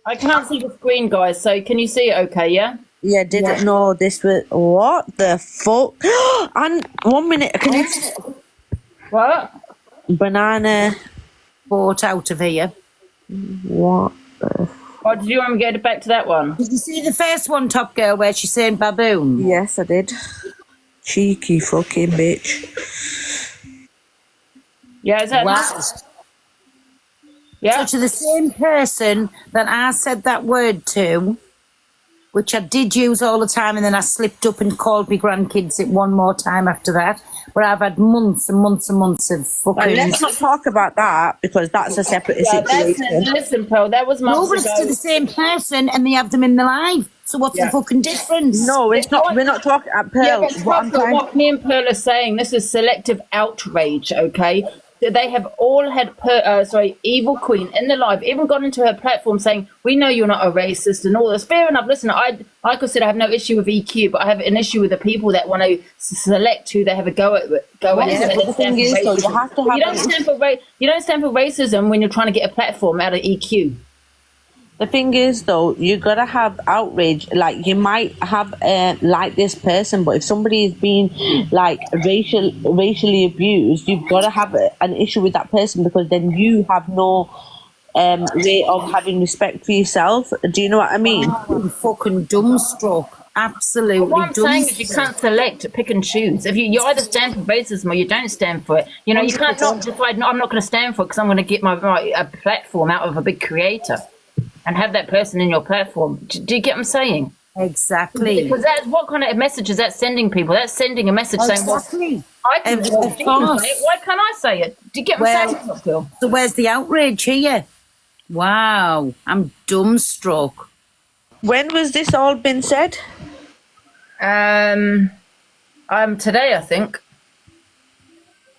I can't see the screen, guys. So can you see it? Okay, yeah. Yeah, didn't know this was what the fuck. And 1 minute, can you What? banana? Bought out of here. What the? Or did you want me to get back to that one? Did you see the first one, Top Girl, where she's saying baboon? Yes, I did. Cheeky fucking bitch. Yeah, is that? Wow. Yeah. So to the same person that I said that word to, which I did use all the time, and then I slipped up and called my grandkids it one more time after that, where I've had months and months and months of fucking... Let's not talk about that because that's a separate Yeah, situation. listen, Pearl, that was months No, but it's ago. to the same person and they have them in the live. So what's the fucking difference? No, it's not. We're not talking at Pearl. Yeah, but what I'm trying. what me and Pearl are saying, this is selective outrage, okay? They have all had, Evil Queen in the live, even gone into her platform saying, we know you're not a racist and all this. Fair enough. Listen, like I said, I have no issue with EQ, but I have an issue with the people that want to select who they have a go at. The thing is, though, you have to have. You don't stand for racism when you're trying to get a platform out of EQ. The thing is, though, you gotta have outrage. Like you might have like this person, but if somebody is being like racially abused, you've got to have an issue with that person because then you have no way of having respect for yourself. Do you know what I mean? Fucking dumbstruck. Absolutely. What I'm saying is you can't pick and choose. If you either stand for racism or you don't stand for it. You know, you can't not decide, no, I'm not going to stand for it because I'm going to get my a platform out of a big creator and have that person in your platform. Do you get what I'm saying? Exactly. Because that's what kind of message is that sending people? That's sending a message saying, well, I can say it. Why can't I say it? Do you get what I'm saying, Phil? So where's the outrage here? Wow. I'm dumbstruck. When was this all been said? Today, I think.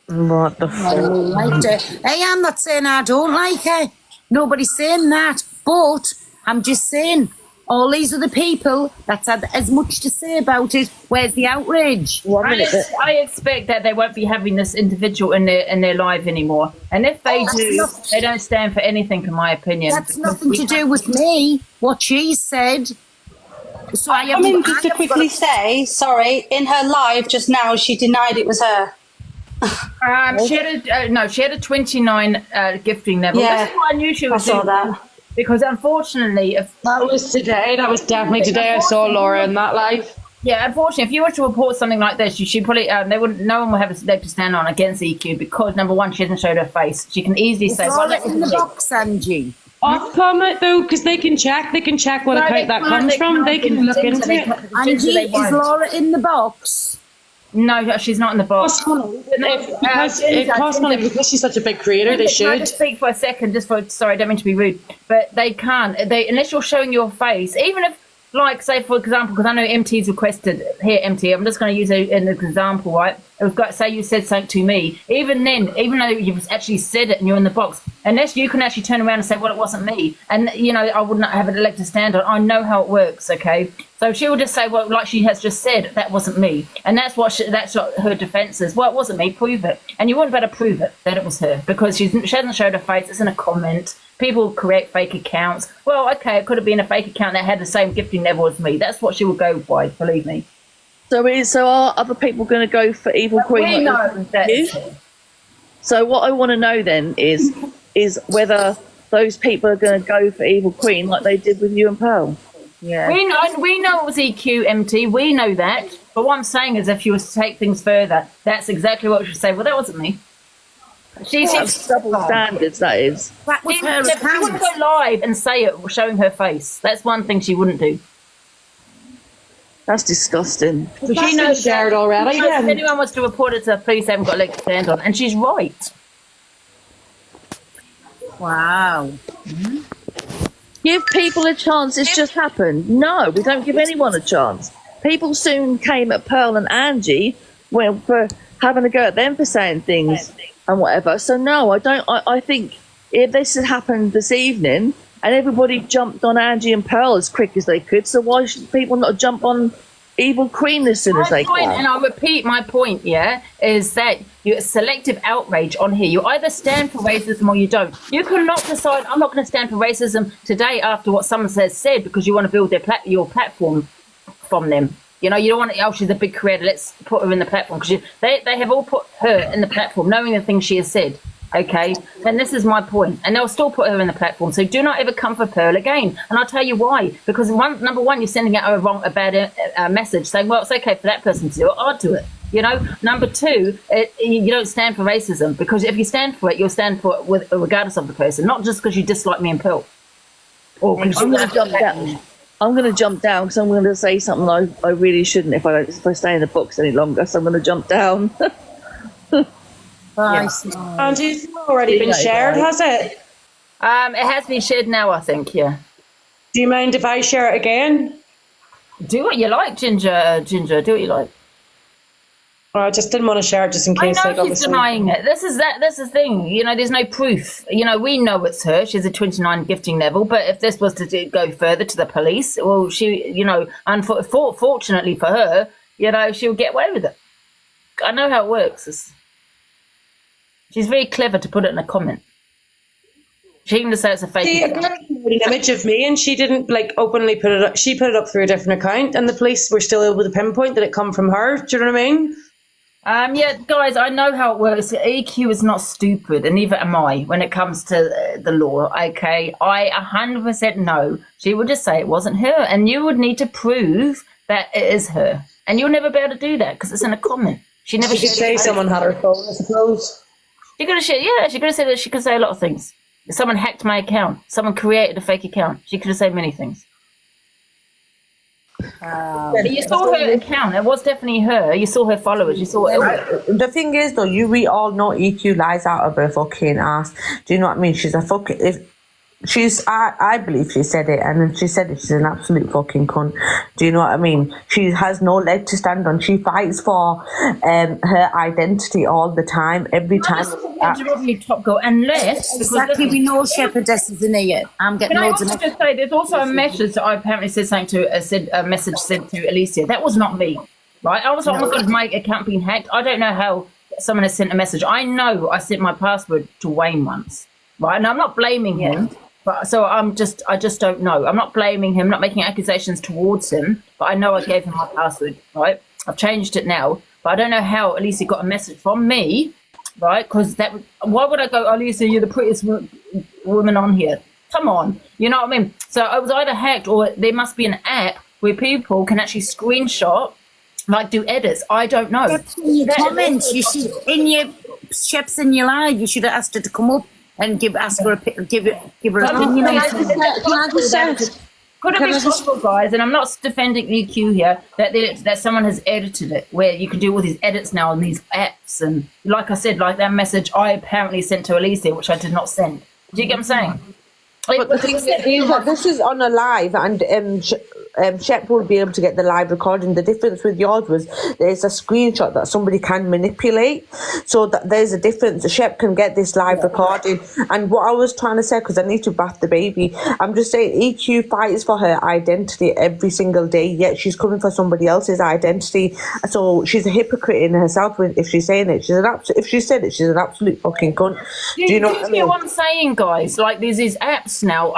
What the fuck? Hey, I'm not saying I don't like her. Nobody's saying that. But I'm just saying, all these other people that's had as much to say about it, where's the outrage? I expect that they won't be having this individual in their live anymore. And if they do, they don't stand for anything, in my opinion. That's nothing to do with me, what she said. So I mean, just to quickly say, sorry, in her live just now, she denied it was her. She had a 29 gifting level. Yeah, that's why I knew she was. I saw that. Because unfortunately, that was today. That was definitely today. I saw Laura in that live. Yeah, unfortunately, if you were to report something like this, you should probably no one will have a leg to stand on against EQ because number one, she hasn't showed her face. She can easily say, "Well, that was in the box, Angie." Off comment though, because they can check what account that comes from. They can look into it. Angie, is Laura in the box? No, she's not in the box. Because it costs money because she's such a big creator. They should. Can I just speak for a second? Sorry, I don't mean to be rude, but they can't. Unless you're showing your face, even if, like, say for example, because I know MT's requested here. MT, I'm just going to use an example, right? We've got, say you said something to me. Even then, even though you've actually said it and you're in the box, unless you can actually turn around and say, well, it wasn't me, and I would not have an leg to stand on. I know how it works, okay? So she will just say, well, like she has just said, that wasn't me, and that's what her defense is. Well, it wasn't me. Prove it, and you wouldn't better prove it that it was her because she hasn't showed her face. It's in a comment. People create fake accounts. Well, okay, it could have been a fake account that had the same gifting level as me. That's what she will go by. Believe me. So are other people going to go for Evil Queen? We know that. So what I want to know then is whether those people are going to go for Evil Queen like they did with you and Pearl. Yeah. We know it was EQ, MT. We know that. But what I'm saying is, if you were to take things further, that's exactly what she said. Well, that wasn't me. She's double standards. That is. That was her account. She wouldn't go live and say it, showing her face. That's one thing she wouldn't do. That's disgusting. So she knows shared already. If anyone wants to report it to the police, they haven't got a leg to stand on, and she's right. Wow. Mm-hmm. Give people a chance. It's just happened. No, we don't give anyone a chance. People soon came at Pearl and Angie for having a go at them for saying things and whatever. So no, I don't. I think if this had happened this evening and everybody jumped on Angie and Pearl as quick as they could, so why should people not jump on evil queen as soon as they point, can. and I'll repeat my point, is that you selective outrage on here. You either stand for racism or you don't. You cannot decide, I'm not going to stand for racism today after what someone said because you want to build your platform from them. You know, you don't want to, she's a big creator, let's put her in the platform. Because they have all put her in the platform, knowing the things she has said. Okay, and this is my point, and they'll still put her in the platform. So do not ever come for Pearl again, and I'll tell you why. Because number one, you're sending out a bad message, saying, "Well, it's okay for that person to do it. I'll do it." You know. Number two, you don't stand for racism, because if you stand for it, you'll stand for it regardless of the person, not just because you dislike me and Pearl. Or I'm going to jump down. I'm going to jump down because I'm going to say something I really shouldn't if I stay in the box any longer. So I'm going to jump down. Angie, it's already been shared, has it? It has been shared now, I think. Yeah. Do you mind if I share it again? Do what you like, Ginger. Do what you like. Well, I just didn't want to share it just in case. I know she's denying it. This is the thing. You know, there's no proof. You know, we know it's her. She's a 29 gifting level. But if this was to go further to the police, well, she, you know, unfortunately for her, you know, she'll get away with it. I know how it works. She's very clever to put it in a comment. She even say it's a fake account. An image of me, and she didn't openly put it up. She put it up through a different account, and the police were still able to pinpoint that it come from her. Do you know what I mean? Yeah, guys, I know how it works. EQ is not stupid, and neither am I when it comes to the law. Okay, I 100% know. She would just say it wasn't her, and you would need to prove that it is her, and you'll never be able to do that because it's in a comment. She never. She could say someone had her phone, I suppose. She could have said, yeah, she could have said that. She could say a lot of things. Someone hacked my account. Someone created a fake account. She could have said many things. But you saw her account. It was definitely her. You saw her followers. You saw it. The thing is, though, we all know EQ lies out of her fucking ass. Do you know what I mean? She's a fucking... I believe she said it, and if she said it, she's an absolute fucking cunt. Do you know what I mean? She has no leg to stand on. She fights for her identity all the time, every time. You top girl, unless exactly, we know shepherdess is in here. I'm getting loads of. Just say there's also a message that I apparently said something to a message sent to Alicia. That was not me, right? I was like, oh my god, my account being hacked. I don't know how someone has sent a message. I know I sent my password to Wayne once, right? And I'm not blaming him. But so I just don't know. I'm not blaming him, not making accusations towards him, but I know I gave him my password, right? I've changed it now, but I don't know how Alicia got a message from me, right? Because why would I go, Alicia, you're the prettiest woman on here? Come on, you know what I mean? So I was either hacked, or there must be an app where people can actually screenshot, do edits. I don't know. That's in your comments. You should, in your Sheps in your live, you should have asked her to come up and give her opinion. Could it be possible, guys? And I'm not defending EQ here. That someone has edited it, where you can do all these edits now on these apps, and like I said, like that message I apparently sent to Alicia, which I did not send. Do you get what I'm saying? But the thing is that this is on a live, and Shep will be able to get the live recording. The difference with yours was there's a screenshot that somebody can manipulate, so that there's a difference. Shep can get this live recording. And what I was trying to say, because I need to bath the baby, I'm just saying EQ fights for her identity every single day, yet she's coming for somebody else's identity. So she's a hypocrite in herself if she's saying it. If she said it, she's an absolute fucking cunt. Do you know what I mean? What I'm saying, guys? Like, there's these apps now.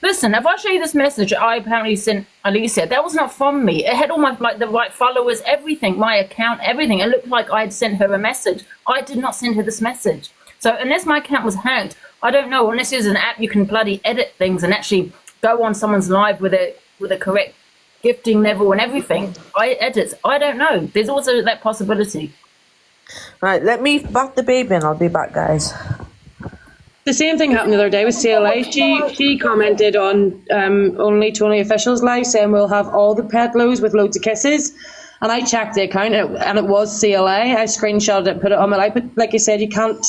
Listen, if I show you this message, I apparently sent Alicia. That was not from me. It had all my the right followers, everything, my account, everything. It looked like I had sent her a message. I did not send her this message. So unless my account was hacked, I don't know. Unless there's an app you can bloody edit things and actually go on someone's live with a correct gifting level and everything. I don't know. There's also that possibility. Right, let me bath the baby and I'll be back, guys. The same thing happened the other day with CLA. She commented on only Tony Official's live saying we'll have all the pedlos with loads of kisses. And I checked the account and it was CLA. I screenshotted it, put it on my live. But like you said, you can't.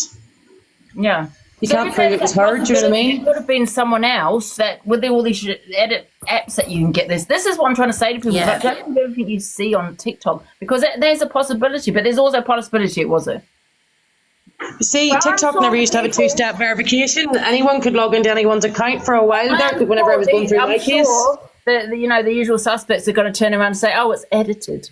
Yeah. You can't prove it was her. Do you know what I mean? It could have been someone else that with all these edit apps that you can get this. This is what I'm trying to say to people. Yeah. Like, don't do everything you see on TikTok, because there's a possibility, but there's also a possibility it was it. See, TikTok never used to have a two-step verification. Anyone could log into anyone's account for a while there, but whenever I was going through my case. the usual suspects are going to turn around and say, "Oh, it's edited."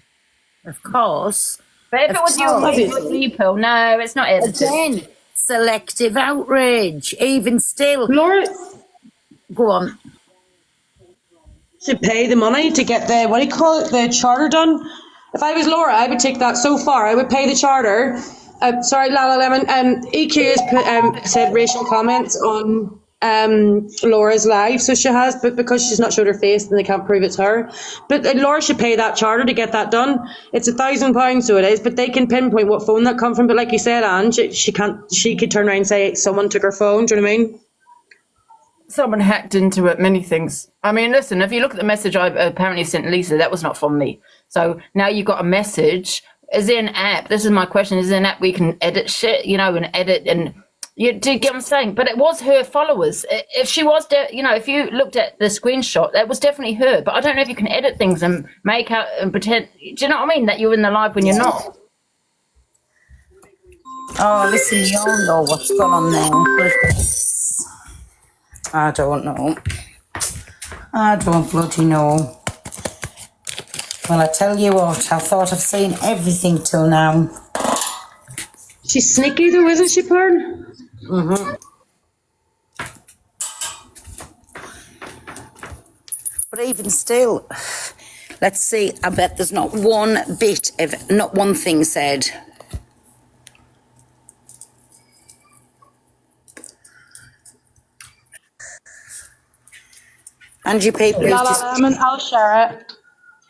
Of course. But if it was your people, no, it's not edited. Again, selective outrage. Even still. Laura Go on. should pay the money to get the, what do you call it, the charter done. If I was Laura, I would take that so far. I would pay the charter. Sorry, Lala Lemon. EQ has said racial comments on Laura's live, so she has, but because she's not showed her face, then they can't prove it's her. But Laura should pay that charter to get that done. It's £1,000, so it is. But they can pinpoint what phone that come from. But like you said, Ange, she can't. She could turn around and say someone took her phone. Do you know what I mean? Someone hacked into it, many things. I mean, listen, if you look at the message I apparently sent Lisa, that was not from me. So now you've got a message. Is there an app? This is my question. Is there an app where you can edit shit, and edit and... You do get what I'm saying? But it was her followers. If she was, if you looked at the screenshot, that was definitely her. But I don't know if you can edit things and make out and pretend. Do you know what I mean? That you're in the live when you're not. Oh, listen, you all know what's going on there. I don't know. I don't bloody know. Well, I tell you what, I thought I've seen everything till now. She's sneaky though, isn't she, Pern? Mm-hmm. But even still, let's see, I bet there's not one thing said. Angie people I'll share it.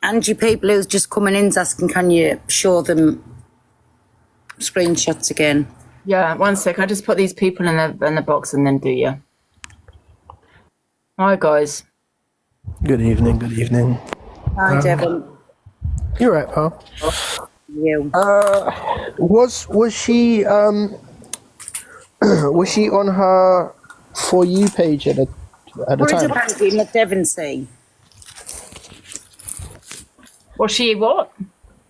Angie people who's just coming in's asking, can you show them screenshots again? Yeah, 1 sec. I just put these people in the box and then do you. Hi guys. Good evening. Good evening. Hi, Devon. You're right, pal. You. Was she was she on her For You page at the What is time? it, let Devon see? Was she what?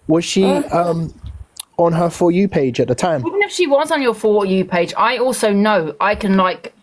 Was she on her For You page at the time? Even if she was on your For You page, I also know I can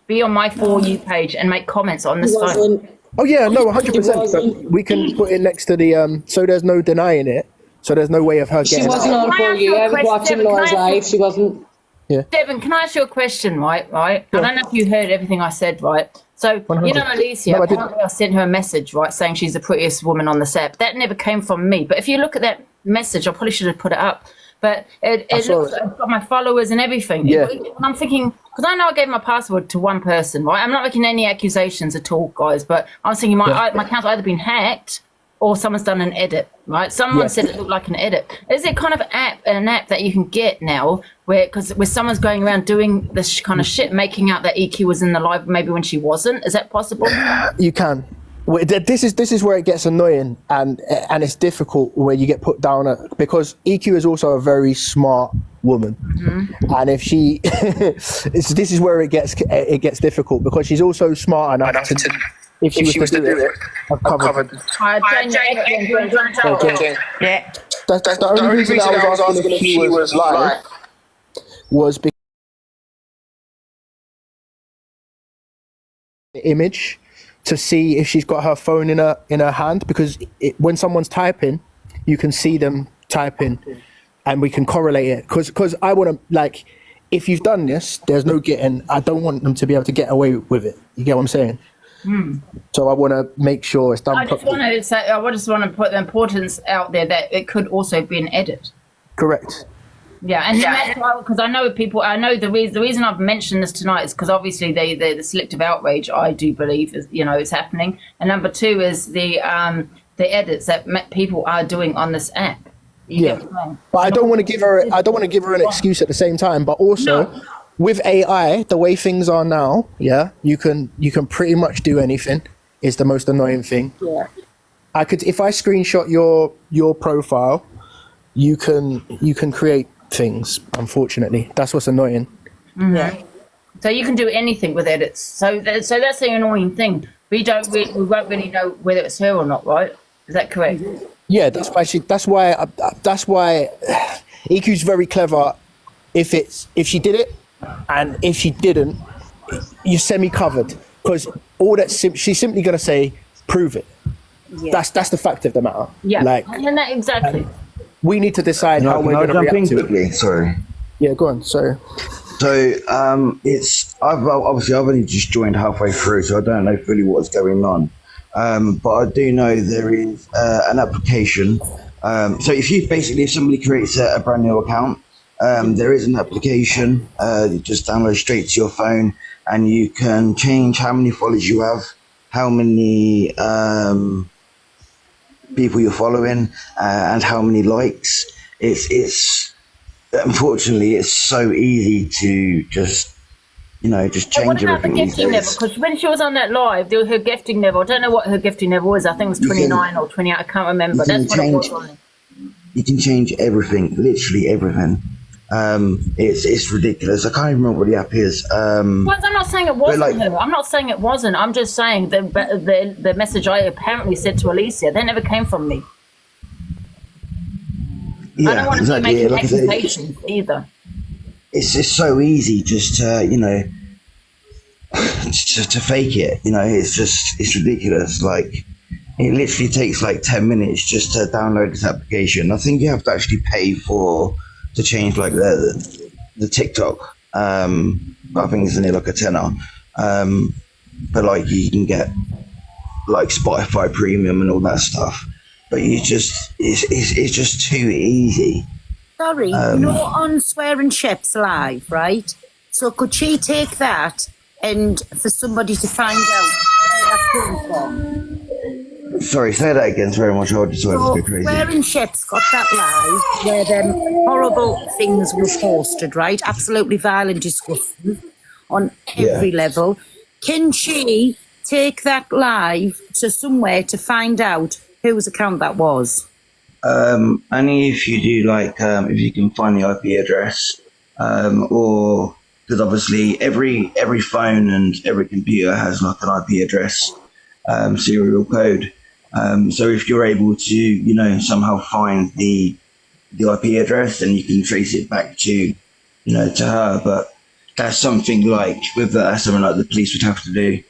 be on my For You page and make comments on this phone. Oh yeah, no, 100%. But we can put it next to the so there's no denying it. So there's no way of her getting. She wasn't on For You. I was watching Laura's live. She wasn't. Yeah. Devon, can I ask you a question, right? I don't know if you heard everything I said, right? So, 100. you know, Alicia, No, apparently I sent her a message, right, saying she's the prettiest woman on this app. That never came from me. But if you look at that message, I probably should have put it up. But it looks like it's got my followers and everything. Yeah. And I'm thinking, because I know I gave my password to one person, right? I'm not making any accusations at all, guys, but I was thinking my account's either been hacked or someone's done an edit, right? Someone said it looked like an edit. Is it kind of an app that you can get now where someone's going around doing this kind of shit, making out that EQ was in the live maybe when she wasn't? Is that possible? You can. This is where it gets annoying and it's difficult where you get put down because EQ is also a very smart woman, and if she this is where it gets difficult because she's also smart enough to. If she was to do it, I've covered. Yeah. That's the only reason I was asking if she was live was because the image to see if she's got her phone in her hand because when someone's typing, you can see them typing, and we can correlate it because I want to if you've done this, there's no getting. I don't want them to be able to get away with it. You get what I'm saying? So I want to make sure it's done properly. I just want to put the importance out there that it could also be an edit. Correct. Yeah, and that's why, because I know people. I know the reason I've mentioned this tonight is because obviously the selective outrage I do believe is happening, and number two is the edits that people are doing on this app. But I don't want to give her. I don't want to give her an excuse at the same time. But also, with AI, the way things are now, you can pretty much do anything. Is the most annoying thing. Yeah. If I screenshot your profile, you can create things. Unfortunately, that's what's annoying. Mm-hmm. Yeah. So you can do anything with edits. So that's the annoying thing. We won't really know whether it's her or not, right? Is that correct? Yeah, that's why EQ's very clever. If she did it, and if she didn't, you're semi-covered because all that she's simply gonna say, prove it, That's the fact of the matter. Yeah, Like, and that, exactly. we need to decide how Can we're I going to jump in react to it. quickly? Sorry. Yeah, go on. Sorry. So I've only just joined halfway through, so I don't know fully what's going on. But I do know there is an application. So if somebody creates a brand new account, there is an application. You just download straight to your phone, and you can change how many followers you have, how many people you're following, and how many likes. It's unfortunately it's so easy to just What change about the everything these gifting level? days. Because when she was on that live, there was her gifting level. I don't know what her gifting level was. I think it was 29 or 28. I can't remember. you can That's what it was change- on there. You can change everything, literally everything. It's ridiculous. I can't even remember what the app is. I'm not saying it wasn't like- her. I'm not saying it wasn't. I'm just saying the message I apparently said to Alicia, that never came from me. Yeah, I don't want to exactly. be making Like I said, accusations either. it's just so easy just to to fake it. It's ridiculous. Like, it literally takes like 10 minutes just to download this application. I think you have to actually pay to change like the TikTok. I think it's only like a tenner. But like you can get like Spotify Premium and all that stuff. But it's just too easy. Sorry, on Swearing Shep's live, right? So could she take that and for somebody to find out where that came from? Sorry, say that again. It's very much hard to So go crazy. Swearing Shep's got that live where them horrible things were posted, right? Absolutely violent, disgusting on every level. Can she take that live to somewhere to find out whose account that was? Only if you do if you can find the IP address, or because obviously every phone and every computer has like an IP address, serial code. So if you're able to somehow find the IP address, then you can trace it back to to her. But that's something like something like the police would have to do.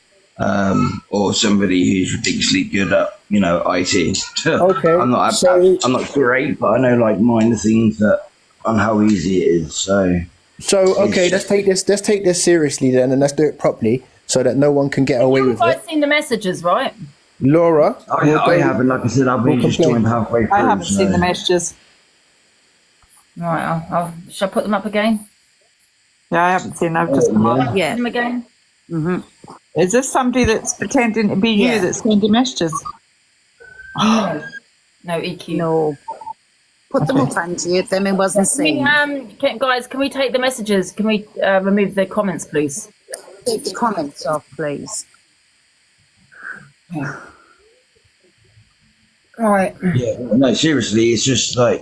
Or somebody who's ridiculously good at IT. Okay, I'm not great, but I know like minor things on how easy it is. So okay, let's take this seriously then, and let's do it properly so that no one can get away You've with guys it. seen the messages, right? Laura, I haven't, like I said, I've been just joined halfway through. I haven't seen the messages. Right, shall I put them up again? Yeah, I haven't seen them. I've just come on. Yeah. Put them again? Is this somebody that's pretending to be you that's sending messages? No, EQ. No. Put them up, Angie. Them it wasn't seen. Guys, can we take the messages? Can we remove the comments, please? Take the comments off, please. Right. Yeah, no, seriously, it's just like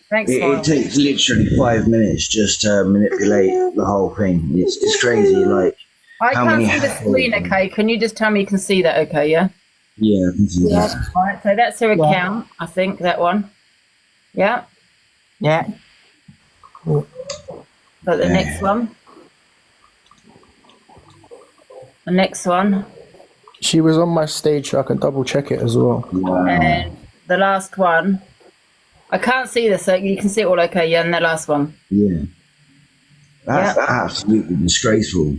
Thanks, it takes literally 5 minutes just to manipulate the whole thing. It's crazy. Like, I how can't many see the screen, okay? Can you just tell me you can see that, okay, yeah? Yeah, I can see that. All right, so that's her account, I think, that one. Yeah. Yeah. But the next one. The next one. she was on my stage, so I can double check it as well. And the last one. I can't see this, so you can see it all okay, yeah, and the last one. Yeah. That's absolutely disgraceful.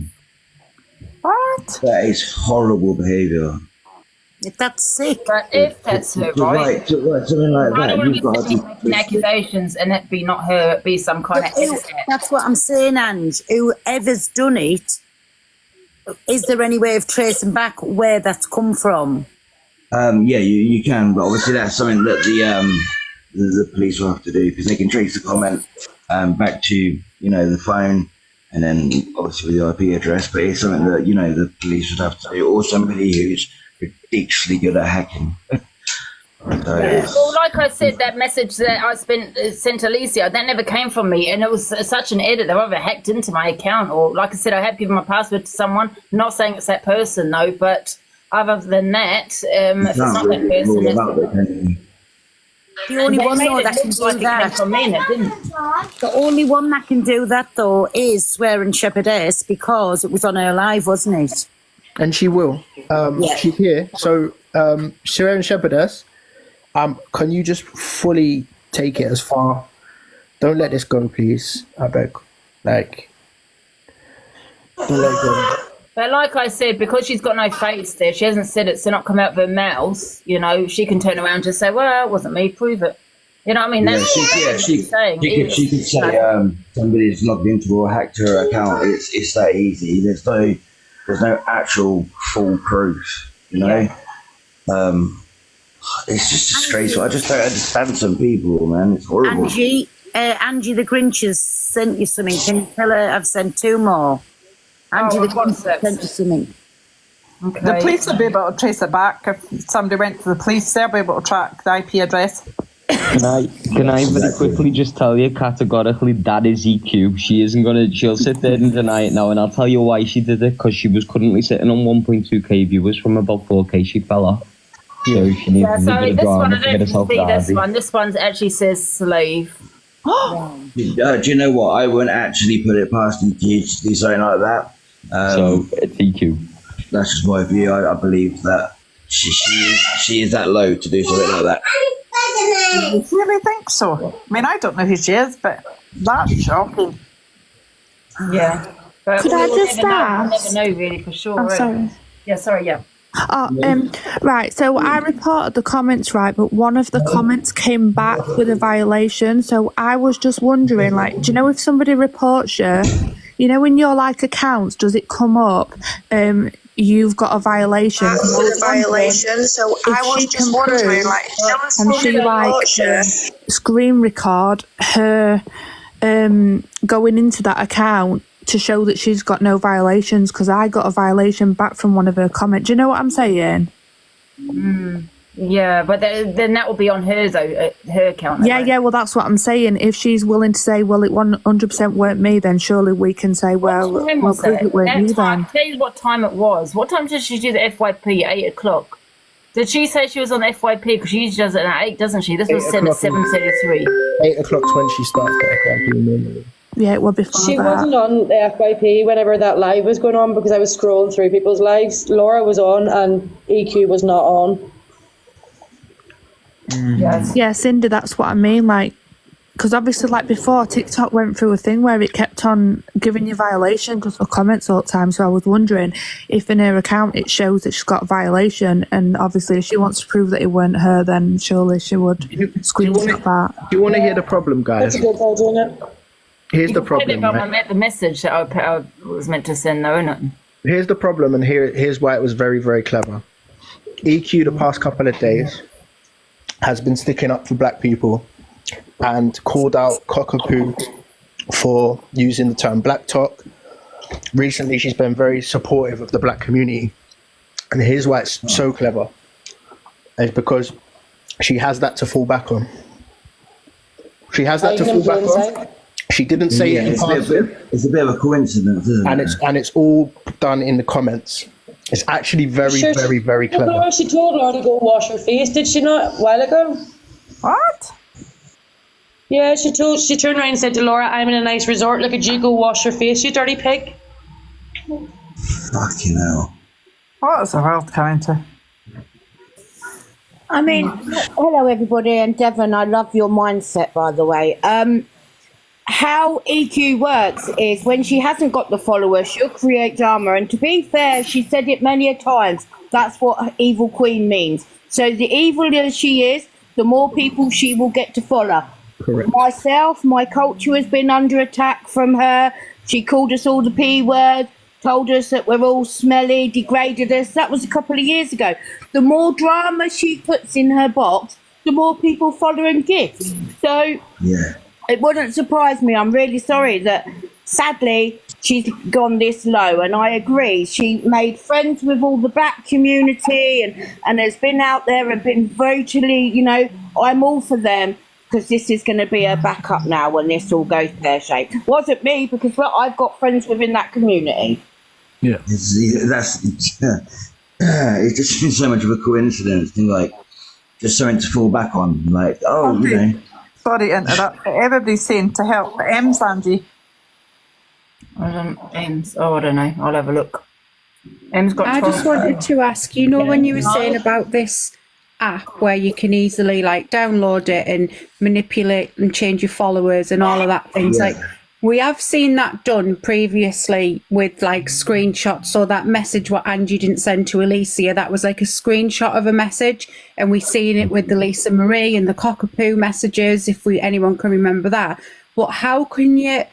What? That is horrible behaviour. That's sick. But if that's her, right? To write something like I that, don't want to you've be got sitting making accusations and it be not her, it be some kind of editor. That's what I'm saying, Ange. Whoever's done it, is there any way of tracing back where that's come from? Yeah, you can, but obviously that's something that the police will have to do, because they can trace the comment back to the phone, and then obviously with the IP address. But it's something that the police would have to do, or somebody who's ridiculously good at hacking. Well, like I said, that message that I sent Alicia, that never came from me, and it was such an edit. They either hacked into my account, or like I said, I have given my password to someone. I'm not saying it's that person though, but other than that, if it's not that person, The only one though that can do that. From me, and it didn't. The only one that can do that though is Swearing Shepherdess, because it was on her live, wasn't it? And she will. She's here. So Sharon Shepherdess, can you just fully take it as far? Don't let this go, please. I beg. Like, don't let it go. But like I said, because she's got no face there, she hasn't said it, so not come out of her mouth, you know, she can turn around and just say, well, it wasn't me, prove it. You know what I mean? That's what she's saying. She could say somebody's logged into or hacked her account. It's that easy. There's no actual full proof, you know? Yeah. It's just disgraceful. I just don't understand some people, man. It's horrible. Angie the Grinch has sent you something. Can you tell her I've sent 2 more? Angie the Grinch sent you something. Okay. The police will be able to trace it back. If somebody went to the police, they'll be able to track the IP address. Can I very quickly just tell you categorically that is EQ. She'll sit there and deny it now, and I'll tell you why she did it, because she was currently sitting on 1.2k viewers from about 4k. She fell off. So she needs a so bit of this drama one, to I get don't herself see this Derby. one. This one actually says slave. Do you know what? I wouldn't actually put it past them to do something like that. So it's EQ. That's just my view. I believe that she is that low to do something like that. You really think so? I mean, I don't know who she is, but that's shocking. Yeah. But Could I just ask? I never know really for sure. I'm sorry. Yeah, sorry, yeah. Right, so I reported the comments, right, but one of the comments came back with a violation. So I was just wondering, like, do you know if somebody reports you, you know, in your like accounts, does it come up? You've got a violation. So I was just wondering, like, and she like screen record her going into that account to show that she's got no violations, because I got a violation back from one of her comments. Do you know what I'm saying? Yeah, but then that will be on hers, though, her account. Yeah, well, that's what I'm saying. If she's willing to say, well, it 100% weren't me, then surely we can say, well, we'll prove it weren't you then. Tell you what time it was. What time did she do the FYP? 8 o'clock. Did she say she was on the FYP? Because she usually does it at 8, doesn't she? This was said at 7:33. 8 o'clock's when she starts the FYP normally. Yeah, it will be fine. She wasn't on the FYP whenever that live was going on, because I was scrolling through people's lives. Laura was on and EQ was not on. Yes. Yeah, Cindy, that's what I mean. Like, because obviously, like before, TikTok went through a thing where it kept on giving you violation because of comments all the time. So I was wondering if in her account it shows that she's got a violation, and obviously if she wants to prove that it weren't her, then surely she would screenshot that. Do you want to hear the problem, guys? That's a good idea, doing it. Here's the problem. Right? The message that I was meant to send, though, isn't it? Here's the problem, and here's why it was very, very clever. EQ the past couple of days has been sticking up for black people and called out Cockapoo for using the term black talk. Recently, she's been very supportive of the black community. And here's why it's so clever. It's because she has that to fall back on. She has that to fall back on. She didn't say it in passing. It's a bit of a coincidence, isn't it? And it's all done in the comments. It's actually very, very, very clever. Laura, she told Laura to go wash her face, did she not, a while ago? What? Yeah, she turned around and said to Laura, I'm in a nice resort, look at you, go wash your face, you dirty pig. Fucking hell. What is the world coming to? I mean, hello everybody, and Devon, I love your mindset, by the way. How EQ works is when she hasn't got the followers, she'll create drama. And to be fair, she said it many a times. That's what evil queen means. So the evilier she is, the more people she will get to follow. Correct. Myself, my culture has been under attack from her. She called us all the P word, told us that we're all smelly, degraded us. That was a couple of years ago. The more drama she puts in her box, the more people follow and give. So Yeah. it wouldn't surprise me. I'm really sorry that, sadly, she's gone this low. And I agree. She made friends with all the black community and has been out there and been virtually, you know, I'm all for them, because this is going to be a backup now when this all goes pear-shaped. Wasn't me, because well, I've got friends within that community. Yeah. It's just been so much of a coincidence. Thing like just something to fall back on. Like, oh, you know. Sorry to interrupt, but everybody's saying to help. But Angie. Aims. Oh, I don't know. I'll have a look. Em's got I just wanted to ask, you know, when you were saying about this app where you can easily like download it and manipulate and change your followers and all of that things, like we have seen that done previously with like screenshots. So that message what Angie didn't send to Alicia, that was like a screenshot of a message, and we've seen it with the Lisa Marie and the cockapoo messages, if anyone can remember that. But how can you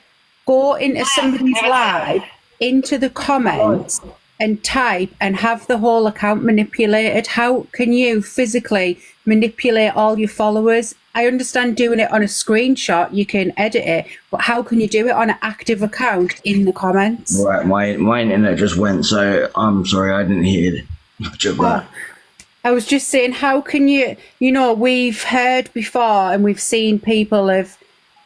go into somebody's live, into the comments and type and have the whole account manipulated? How can you physically manipulate all your followers? I understand doing it on a screenshot, you can edit it, but how can you do it on an active account in the comments? Right, my internet just went, so I'm sorry, I didn't hear much of that. I was just saying, how can you, you know, we've heard before and we've seen people have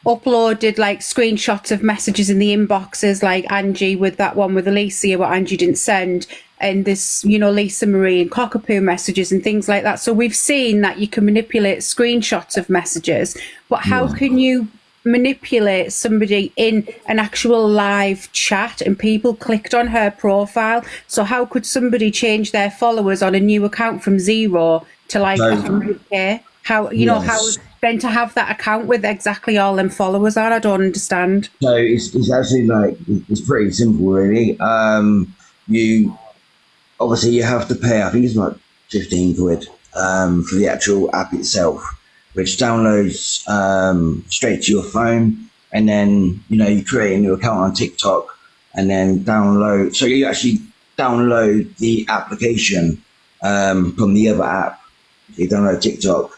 uploaded like screenshots of messages in the inboxes, like Angie with that one with Alicia, what Angie didn't send, and this, you know, Lisa Marie and cockapoo messages and things like that. So we've seen that you can manipulate screenshots of messages, but how can you manipulate somebody in an actual live chat? And people clicked on her profile, so how could somebody change their followers on a new account from 0 to like 100k? How, you know, how then to have that account with exactly all them followers on? I don't understand. So it's actually like, it's pretty simple really. You obviously you have to pay, I think it's like 15 quid for the actual app itself, which downloads straight to your phone, and then, you know, you create a new account on TikTok and then download, so you actually download the application from the other app. You download TikTok,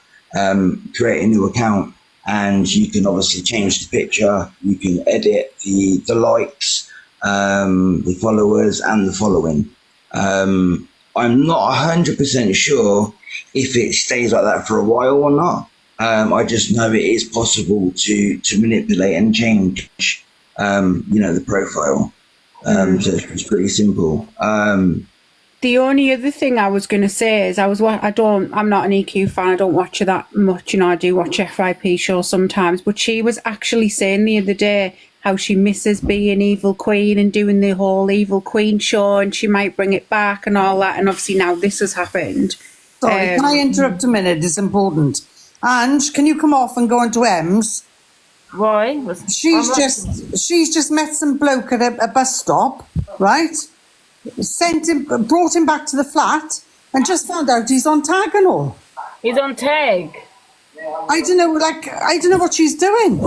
create a new account, and you can obviously change the picture, you can edit the likes, the followers and the following. I'm not 100% sure if it stays like that for a while or not. I just know it is possible to manipulate and change, you know, the profile. So it's pretty simple. The only other thing I was going to say is I'm not an EQ fan. I don't watch her that much. You know, I do watch FIP shows sometimes, but she was actually saying the other day how she misses being Evil Queen and doing the whole Evil Queen show, and she might bring it back and all that. And obviously now this has happened. Sorry, can I interrupt a minute? It's important. Ange, can you come off and go into M's? Why? She's just met some bloke at a bus stop, right? Brought him back to the flat, and just found out he's on tag and all. He's on tag. I don't know what she's doing.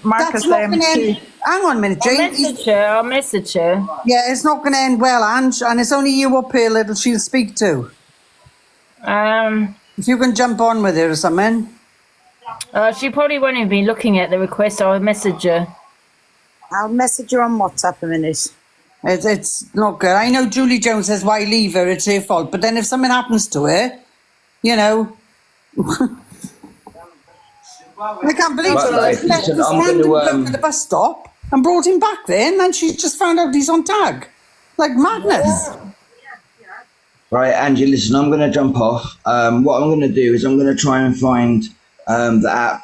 Marcus MC. Hang on a minute, Jane. I'll message her. Yeah, it's not going to end well, Ange, and it's only you up here that she'll speak to. If you can jump on with her or something. She probably won't even be looking at the request. I'll message her. I'll message her on WhatsApp a minute. It's not good. I know Julie Jones says, why leave her? It's her fault. But then if something happens to her, you know. I can't believe it. She left this random bloke at the bus stop and brought him back there, and then she just found out he's on tag. Like madness. Right, Angie, listen, I'm going to jump off. What I'm going to do is I'm going to try and find the app.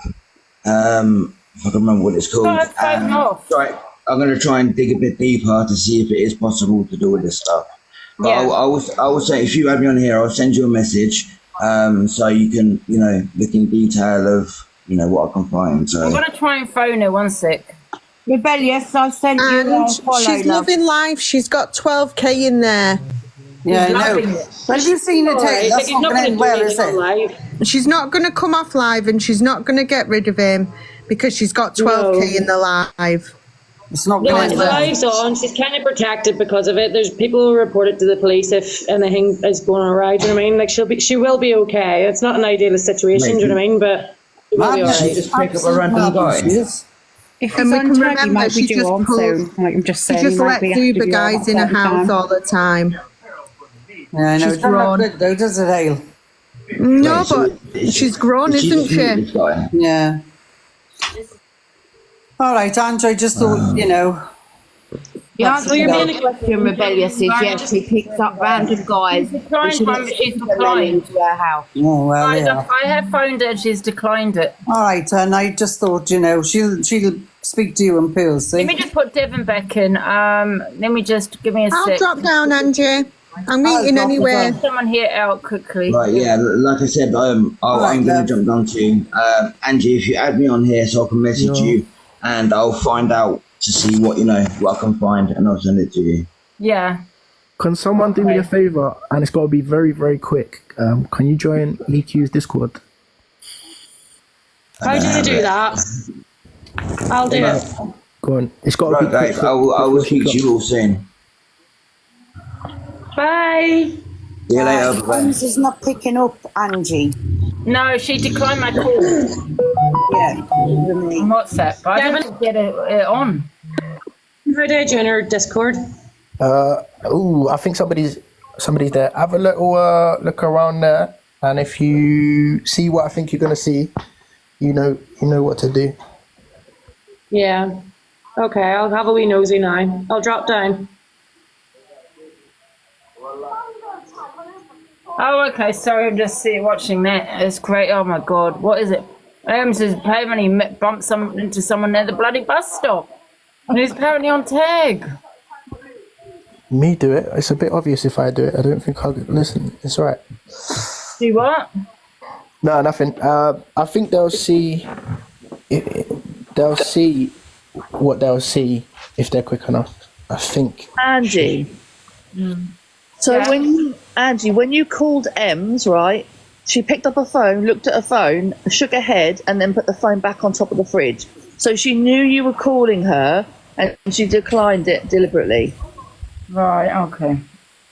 If I can remember what it's called. Right, I'm going to try and dig a bit deeper to see if it is possible to do with this stuff. But I will say, if you have me on here, I'll send you a message so you can, you know, look in detail of, you know, what I can find. So I'm going to try and phone her, one sec. Rebellious, I sent you a follow. She's loving life. She's got 12k in there. Yeah, I know. But have you seen it? That's not going to end well, is it? She's not going to come off live, and she's not going to get rid of him because she's got 12k in the live. It's not going to end well. The live's on. She's kind of protected because of it. There's people who report it to the police if anything is going awry. Do you know what I mean? Like she will be okay. It's not an idealist situation. Do you know what I mean? But she will be alright. Just pick up a random guy. If and we can remember, she just pulls. Like I'm just saying, she just lets Uber guys in a house all the time. Yeah, I know. She's grown. Good though, does it, Hale? No, but she's grown, isn't she? Yeah. All right, Angie, I just thought, you know. The answer to your question, Rebellious, is yes, she picks up random guys. She's declined to her house. Oh, well, yeah. I have phoned her and she's declined it. All right, and I just thought, you know, she'll speak to you and Pearl, see? Let me just put Devon back in. Let me just give me a I'll sec. drop down, Angie. I'm meeting drop anywhere. down. Someone here out quickly. Right, yeah, like I said, I'm going to jump down to you. Angie, if you add me on here so I can message you, and I'll find out to see what I can find, and I'll send it to you. Yeah. Can someone do me a favor? And it's got to be very, very quick. Can you join EQ's Discord? How do you do that? I'll do it. Go on. It's got to be Right, quick. guys, I will speak to you all soon. Bye. See you later. Bye. Is not picking up, Angie. No, she declined my call Yeah. on WhatsApp, but I didn't get it on. How do I join her Discord? I think somebody's there. Have a little look around there, and if you see what I think you're gonna see, you know what to do. Yeah. Okay, I'll have a wee nosy now. I'll drop down. Oh, okay. Sorry, I'm just watching that. It's great. Oh my God, what is it? Says apparently bumped into someone at the bloody bus stop, and he's apparently on tag. Me do it. It's a bit obvious if I do it. I don't think I'll listen. It's all right. Do what? No, nothing. I think they'll see. They'll see what they'll see if they're quick enough. I think. Angie. So when you called Ems, right? She picked up her phone, looked at her phone, shook her head, and then put the phone back on top of the fridge. So she knew you were calling her, and she declined it deliberately. Right. Okay.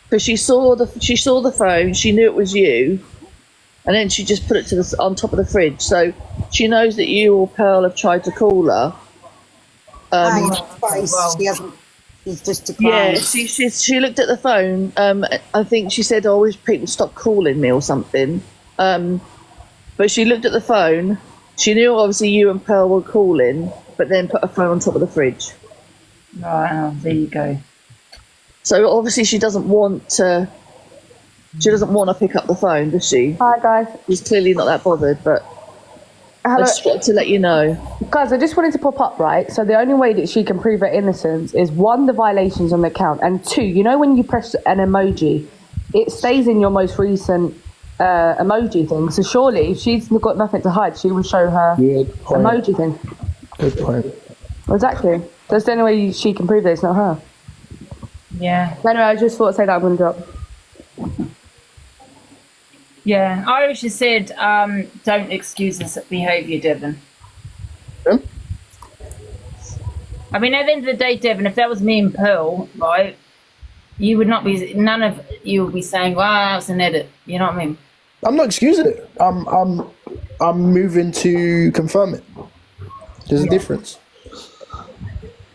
Because she saw the phone, she knew it was you, and then she just put it on top of the fridge. So she knows that you or Pearl have tried to call her. Twice. She hasn't. She's just declined. Yeah, she looked at the phone. I think she said, "Oh, I wish people stop calling me" or something. But she looked at the phone. She knew obviously you and Pearl were calling, but then put her phone on top of the fridge. Right. Oh, there you go. So obviously she doesn't want to. She doesn't want to pick up the phone, does she? Hi guys. She's clearly not that bothered, but I just wanted to let you know. Guys, I just wanted to pop up, right? So the only way that she can prove her innocence is one, the violations on the account, and two, when you press an emoji, it stays in your most recent emoji thing. So surely, if she's got nothing to hide, she will show her emoji thing. Good point. Exactly. That's the only way she can prove that it's not her. Yeah. Anyway, I just thought to say that I'm going to drop. Yeah, Irish has said, don't excuse this behaviour, Devon. I mean, at the end of the day, Devon, if that was me and Pearl, right, you would not be, none of you would be saying, wow, it's an edit. You know what I mean? I'm not excusing it. I'm moving to confirm it. There's a difference.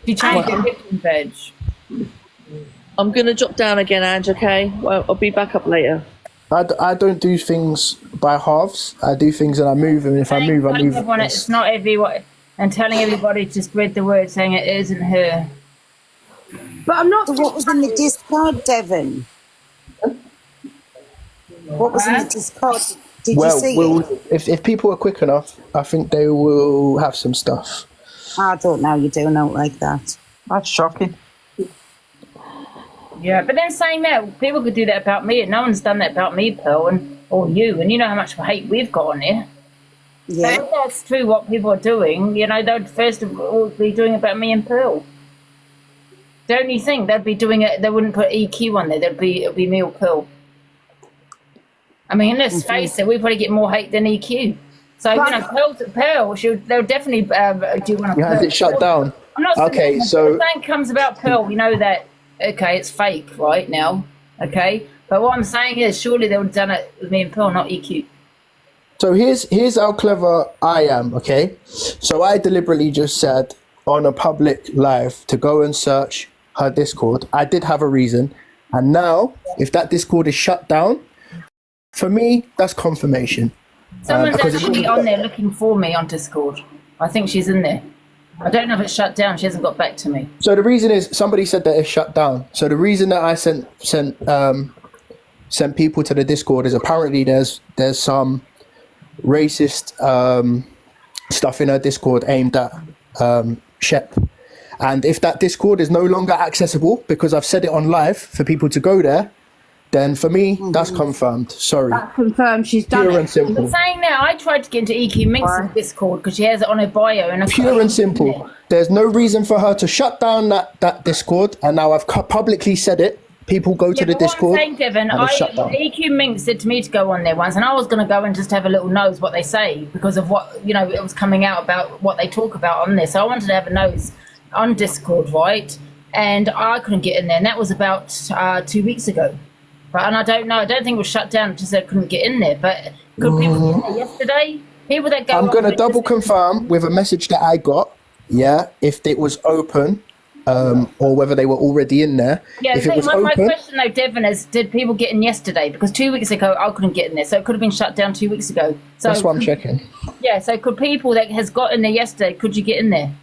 You changed your victim badge. I'm going to drop down again, Ange, okay? Well, I'll be back up later. I don't do things by halves. I do things and I move, and if I move, I move. It's not everyone, and telling everybody to spread the word saying it isn't her. But I'm not. What was in the Discord, Devon? What was in the Discord? Did you see it? If people are quick enough, I think they will have some stuff. I don't know. You do not like that. That's shocking. Yeah, but then saying that, people could do that about me, and no one's done that about me, Pearl, or you, and you know how much hate we've got on here. Yeah. So if that's true what people are doing, they'd first of all be doing it about me and Pearl. Don't you think they'd be doing it, they wouldn't put EQ on there, it'd be me or Pearl. I mean, let's face it, we probably get more hate than EQ. So, Pearl, they'll definitely do one of Has it shut down? I'm not okay, so... If something comes about Pearl, we know that, okay, it's fake right now, okay? But what I'm saying is, surely they would have done it with me and Pearl, not EQ. So here's how clever I am, okay? So I deliberately just said on a public live to go and search her Discord. I did have a reason. And now, if that Discord is shut down, for me, that's confirmation. Someone's actually on there looking for me on Discord. I think she's in there. I don't know if it's shut down. She hasn't got back to me. So the reason is somebody said that it's shut down. So the reason that I sent people to the Discord is apparently there's some racist stuff in her Discord aimed at Shep. And if that Discord is no longer accessible because I've said it on live for people to go there, then for me, that's confirmed. Sorry. That's confirmed. She's done Pure it. and simple. I'm saying now, I tried to get into EQ Minx's Discord because she has it on her bio. And Pure and simple. There's no reason for her to shut down that Discord, and now I've publicly said it. People go to the Discord. I'm saying, Devon, and it's shut down. EQ Minx said to me to go on there once, and I was going to go and just have a little nose what they say because of what, you know, it was coming out about what they talk about on there. So I wanted to have a nose on Discord, right? And I couldn't get in there, and that was about 2 weeks ago. Right? And I don't know, I don't think it was shut down, just said I couldn't get in there. But could people get in there yesterday? People that go I'm going to on double confirm with a message that I got, if it was open. Or whether they were already in there. Yeah, if it was my open, question though, Devon, is did people get in yesterday? Because 2 weeks ago I couldn't get in there, so it could have been shut down 2 weeks ago. So that's what I'm checking. Yeah, so could people that has got in there yesterday, could you get in there?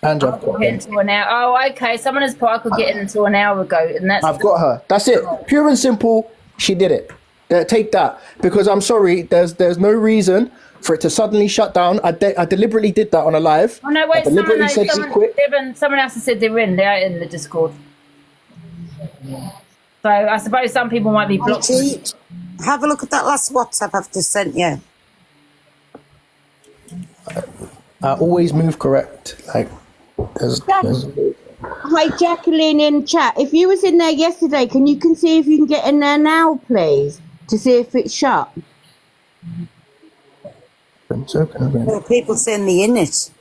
And I've got into an hour. Oh, okay. Someone has put I could get in until an hour ago, and that's I've got her. That's it. Pure and simple. She did it. Take that. Because I'm sorry, there's no reason for it to suddenly shut down. I deliberately did that on a live. Oh no, wait, I deliberately said someone, quit. Devon, someone else has said they're in. They are in the Discord. So I suppose some people might be blocked. Have a look at that last WhatsApp I've just sent you. I always move correct. Like, there's Hi, Jacqueline in chat. If you was in there yesterday, can you see if you can get in there now, please, to see if it's shut? Well, people saying the in it.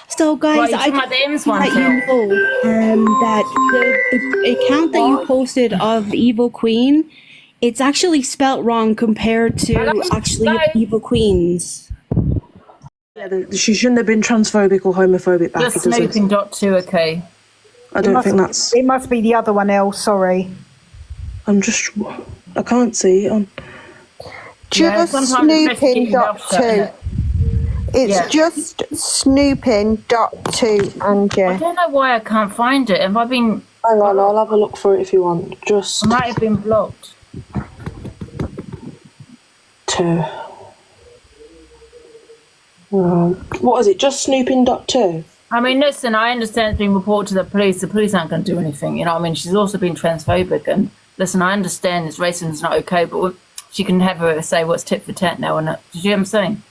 So guys, I just want to let you know that the account that you posted of Evil Queen, it's actually spelt wrong compared to actually Evil Queens. Yeah, she shouldn't have been transphobic or homophobic back. Just snooping.2, okay. I don't think that's... It must be the other one else, sorry. I can't see. Just snooping.2. It's just snooping.2, Angie. I don't know why I can't find it. Have I been... Hang on, I'll have a look for it if you want. Just... I might have been blocked. 2. What is it? Just snooping.2? I mean, listen, I understand it's been reported to the police. The police aren't going to do anything, you know what I mean? She's also been transphobic, and listen, I understand this racism is not okay, but she can have her say what's tit for tat now, and do you hear what I'm saying?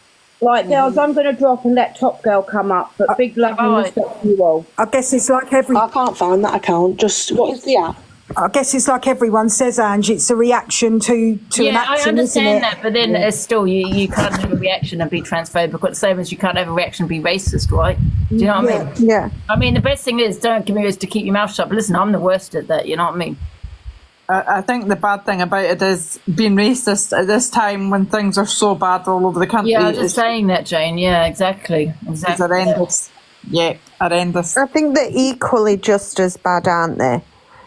Right, girls, I'm going to drop and let Top Girl come up, but big love and respect to you all. I guess it's like every... I can't find that account. Just, what is the app? I guess it's like everyone says, Ange, it's a reaction to an action, I understand isn't it? that, but then it's still, you can't have a reaction and be transphobic, the same as you can't have a reaction and be racist, right? Do you know what I mean? Yeah. I mean, the best thing is, don't give me is to keep your mouth shut, but listen, I'm the worst at that, you know what I mean? I think the bad thing about it is being racist at this time when things are so bad all over the country. Yeah, I was just saying that, Jane. Yeah, exactly. It's horrendous. Yeah, horrendous. I think they're equally just as bad, aren't they?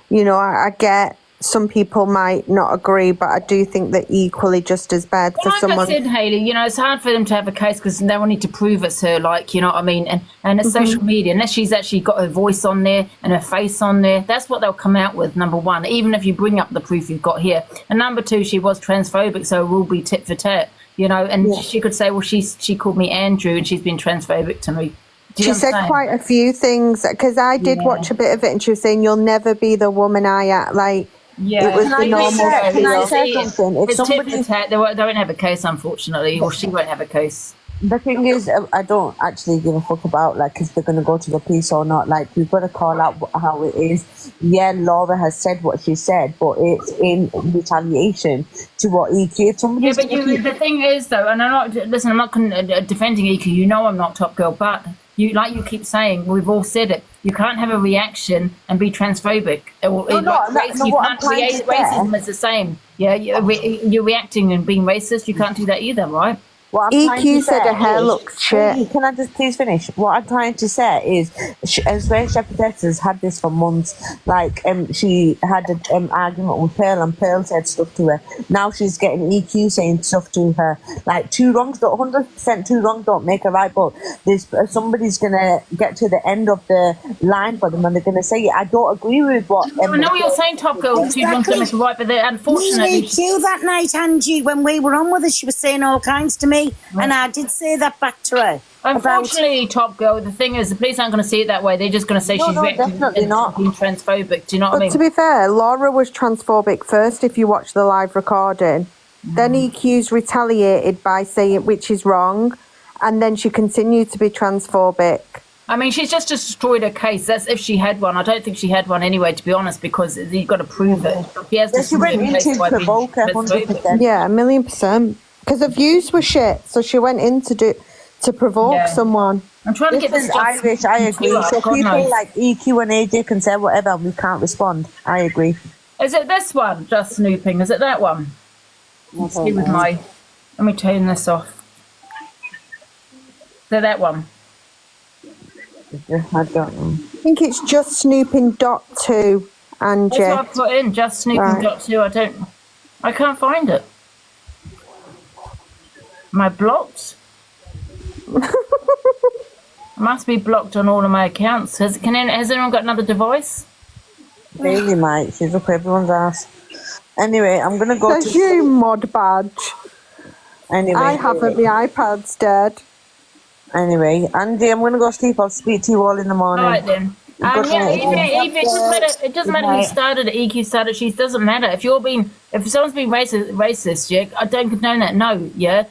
You know, I get some people might not agree, but I do think they're equally just as bad for like someone. I said, Hayley, you know, it's hard for them to have a case because they will need to prove it's her, like, you know what I mean? And it's social media, unless she's actually got her voice on there and her face on there, that's what they'll come out with, number one, even if you bring up the proof you've got here. And number two, she was transphobic, so it will be tit for tat, you know, and she could say, well, she called me Andrew and she's been transphobic to me. She said quite a few things, because I did watch a bit of it, and she was saying, you'll never be the woman I am. Like, it was the normal thing. It's tit for tat. They won't have a case, unfortunately, or she won't have a case. The thing is, I don't actually give a fuck about, like, if they're going to go to the police or not. Like, you've got to call out how it is. Yeah, Laura has said what she said, but it's in retaliation to what EQ. If somebody's the thing is, though, and I'm not defending EQ, you know I'm not Top Girl, but you, like you keep saying, we've all said it, you can't have a reaction and be transphobic. Racism is the same. Yeah, you're reacting and being racist, you can't do that either, right? EQ said her hair looks shit. Can I just please finish? What I'm trying to say is, Ray Shepherdess has had this for months. Like, she had an argument with Pearl, and Pearl said stuff to her. Now she's getting EQ saying stuff to her. Like, 100% two wrongs don't make a right, but somebody's gonna get to the end of the line for them, and they're gonna say, I don't agree with what. I know what you're saying, Top Girl. 2 wrongs don't make a right, but unfortunately, EQ that night, Angie, when we were on with her, she was saying all kinds to me. me. And I did say that back to her. Unfortunately, Top Girl, the thing is, the police aren't going to see it that way. They're just going to say she's definitely not. being transphobic. Do you know what I But mean? to be fair, Laura was transphobic first if you watch the live recording. Then EQ's retaliated by saying, which is wrong, and then she continued to be transphobic. I mean, she's just destroyed her case. That's if she had one. I don't think she had one anyway, to be honest, because you've got to prove it. She has She went into provoke her 100%. Yeah, 1,000,000%. Because her views were shit, so she went in to provoke someone. I'm trying to get this Irish, I agree. So people like EQ and AJ can say whatever, we can't respond. I agree. Is it this one, just snooping? Is it that one? Let's see with my... Let me turn this off. Is it that one? I don't know. I think it's just snooping.2, Angie. That's what I put in, just snooping.2. I can't find it. Am I blocked? I must be blocked on all of my accounts. Has anyone got another device? Maybe, mate. She's up everyone's ass. Anyway, I'm going to go Says you, mod badge. Anyway. I haven't. My iPad's dead. Anyway, Andy, I'm going to go sleep. I'll speak to you all in the morning. All right, then. It doesn't matter who started it, EQ started, she doesn't matter. If someone's been racist, yeah, I don't condone that, no, yeah,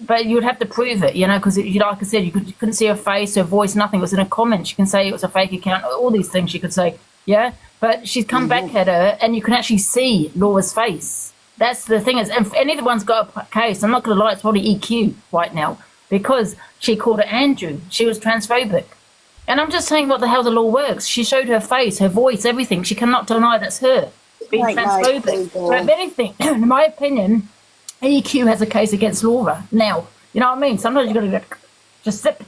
but you would have to prove it, you know, because like I said, you couldn't see her face, her voice, nothing. It was in a comment. She can say it was a fake account, all these things she could say, yeah, but she's come back at her, and you can actually see Laura's face. That's the thing is, and if any of the ones got a case, I'm not going to lie, it's probably EQ right now, because she called it Andrew. She was transphobic. And I'm just saying what the hell the law works. She showed her face, her voice, everything. She cannot deny that's her being transphobic. So if anything, in my opinion, EQ has a case against Laura. Now, you know what I mean? Sometimes you've got to just sit.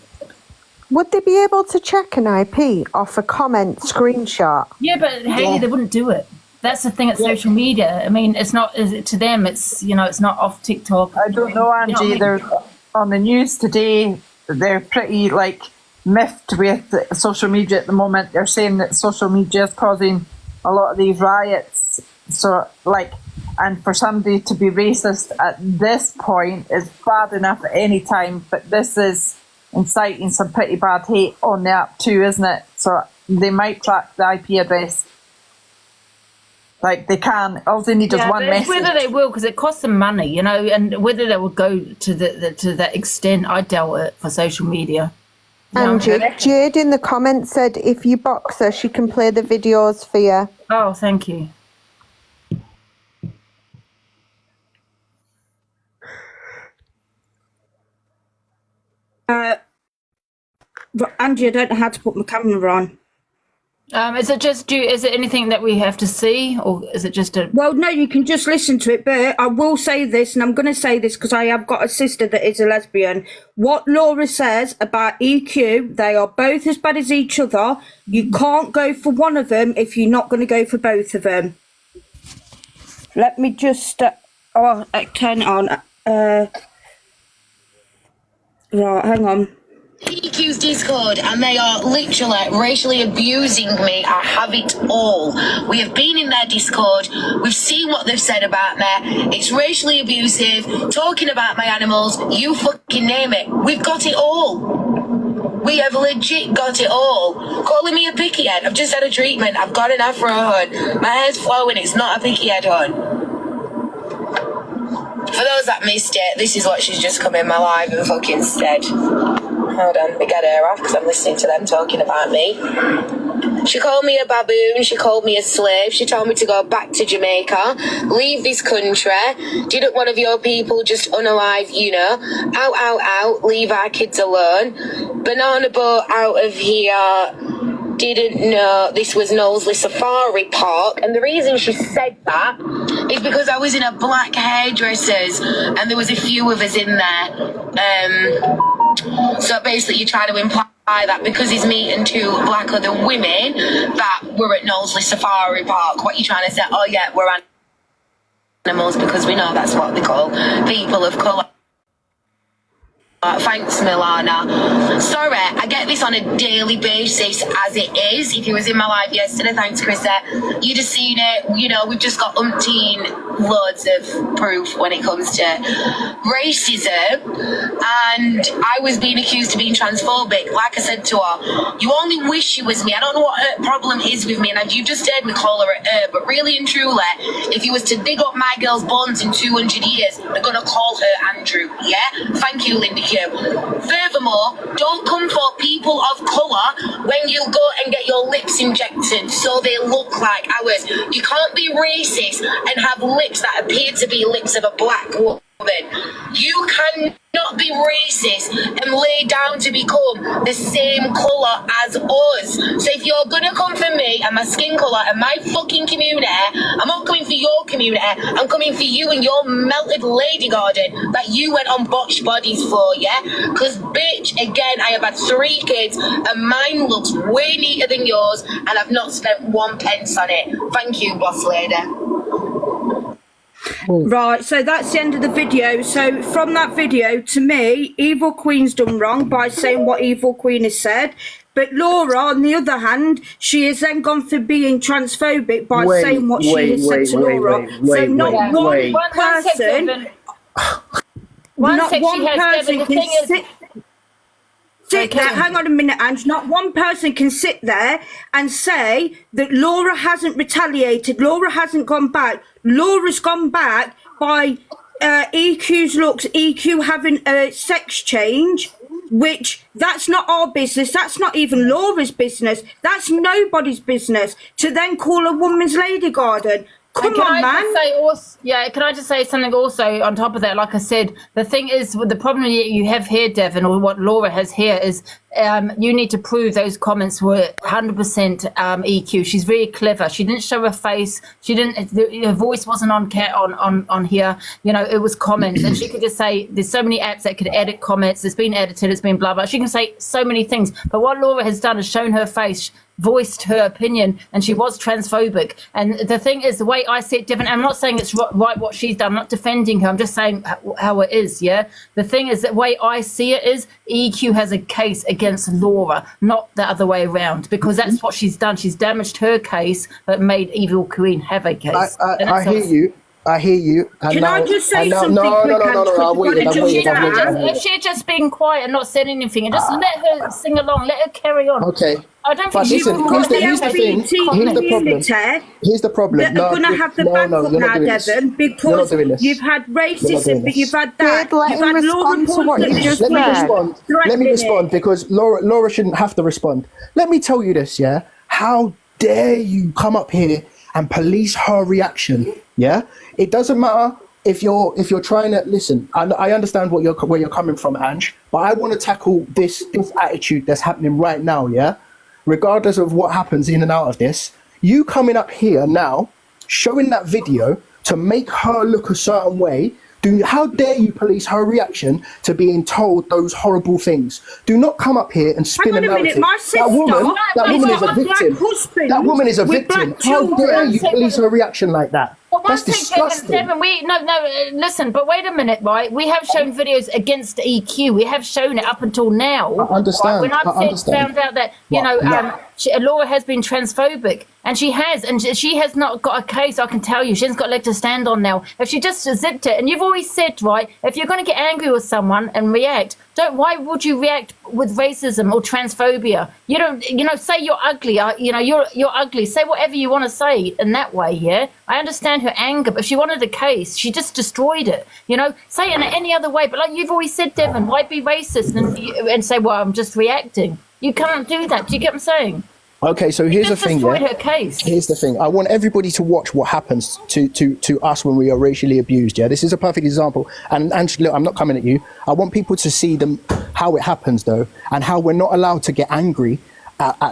Would they be able to check an IP off a comment screenshot? Yeah, but Hayley, they wouldn't do it. That's the thing at social media. I mean, it's not, to them, it's, you know, it's not off TikTok. I don't know, Angie. You know what I mean? They're on the news today. They're pretty, miffed with social media at the moment. They're saying that social media is causing a lot of these riots. So, and for somebody to be racist at this point is bad enough at any time, but this is inciting some pretty bad hate on the app too, isn't it? So they might track the IP address. They can. All they need is one message. Whether they will, because it costs them money, you know, and whether they will go to that extent, I doubt it for social media. Angie, Jade in the comments said if you box her, she can play the videos for you. Oh, thank you. But Angie, I don't know how to put my camera on. Is it anything that we have to see, or is it just a... Well, no, you can just listen to it, but I will say this, and I'm going to say this because I have got a sister that is a lesbian. What Laura says about EQ, they are both as bad as each other. You can't go for one of them if you're not going to go for both of them. Let me just... turn it on. Right, hang on. EQ's Discord, and they are literally racially abusing me. I have it all. We have been in their Discord. We've seen what they've said about me. It's racially abusive, talking about my animals. You fucking name it. We've got it all. We have legit got it all. Calling me a picky head. I've just had a treatment. I've got an afro hood. My hair's flowing. It's not a picky head hood. For those that missed it, this is what she's just come in my live and fucking said. Hold on, let me get her off because I'm listening to them talking about me. She called me a baboon, she called me a slave, she told me to go back to Jamaica, leave this country. Didn't one of your people just unalive, you know? Out, leave our kids alone. Banana boat out of here. Didn't know this was Knowsley Safari Park, and the reason she said that is because I was in a black hairdresser's and there was a few of us in there. So basically you try to imply that because he's meeting two black other women that we're at Knowsley Safari Park. What you trying to say? Oh yeah, we're animals, because we know that's what they call people of colour. Thanks, Milana. Sorry, I get this on a daily basis as it is. If you was in my live yesterday, thanks, Chrisette, you'd have seen it. You know, we've just got umpteen loads of proof when it comes to racism. And I was being accused of being transphobic. Like I said to her, you only wish you was me. I don't know what her problem is with me. And you just heard me call her a her. But really and truly, if you was to dig up my girl's bones in 200 years, they're going to call her Andrew. Yeah? Thank you, Linda. Furthermore, don't come for people of colour when you go and get your lips injected so they look like ours. You can't be racist and have lips that appear to be lips of a black woman. You cannot be racist and lay down to become the same colour as us. So if you're gonna come for me and my skin colour and my fucking community, I'm not coming for your community, I'm coming for you and your melted lady garden that you went on botched bodies for, yeah? Because bitch, again, I have had 3 kids and mine looks way neater than yours and I've not spent 1 pence on it. Thank you, boss lady. Right, so that's the end of the video. So from that video, to me, Evil Queen's done wrong by saying what Evil Queen has said. But Laura, on the other hand, she has then gone for being transphobic by saying what she has said to Laura. So not one person, not one person can sit. Hang on a minute, Ange. Not one person can sit there and say that Laura hasn't retaliated. Laura hasn't gone back. Laura's gone back by EQ's looks, EQ having a sex change, which that's not our business. That's not even Laura's business. That's nobody's business. To then call a woman's lady garden. Come on, man. Can I just say something also on top of that? Like I said, the thing is, with the problem you have here, Devon, or what Laura has here is you need to prove those comments were 100% EQ. She's very clever. She didn't show her face. She didn't. Her voice wasn't on here. You know, it was comments, and she could just say, "There's so many apps that could edit comments. It's been edited. It's been blah blah." She can say so many things. But what Laura has done is shown her face, voiced her opinion, and she was transphobic. And the thing is, the way I see it, Devon, I'm not saying it's right what she's done. I'm not defending her. I'm just saying how it is. Yeah. The thing is, the way I see it is, EQ has a case against Laura, not the other way around, because that's what she's done. She's damaged her case, but made Evil Queen have a case. I hear you. I hear you. And Can I just say something? No. If she'd just been quiet and not said anything, and just let her sing along, let her carry on. Okay. I don't But think listen, here's the thing. Here's the problem. They're going to have the backup now, Devon, because you've had racism, but you've had that. You've had Laura Paulson. Let me respond because Laura shouldn't have to respond. Let me tell you this, yeah? How dare you come up here and police her reaction? Yeah, it doesn't matter if you're trying to listen. I understand where you're coming from, Ange, but I want to tackle this attitude that's happening right now. Yeah, regardless of what happens in and out of this, you coming up here now, showing that video to make her look a certain way. How dare you police her reaction to being told those horrible things? Do not come up here and spin a narrative. That woman is a victim. That woman is a victim. How dare you police her reaction like that? But that's disgusting. Devon, listen, but wait a minute, right? We have shown videos against EQ. We have shown it up until now. I understand. Right? When I've found out that, Laura has been transphobic, and she has not got a case, I can tell you. She hasn't got a leg to stand on now. If she just zipped it, and you've always said, right, if you're going to get angry with someone and react, why would you react with racism or transphobia? You don't, say you're ugly. You're ugly. Say whatever you want to say in that way, yeah? I understand her anger, but if she wanted a case, she just destroyed it. Say it in any other way. But like you've always said, Devon, why be racist and say, well, I'm just reacting? You can't do that. Do you get what I'm saying? Okay, so here's the thing. Her case. Here's the thing. I want everybody to watch what happens to us when we are racially abused. Yeah, this is a perfect example. And look, I'm not coming at you. I want people to see how it happens though, and how we're not allowed to get angry.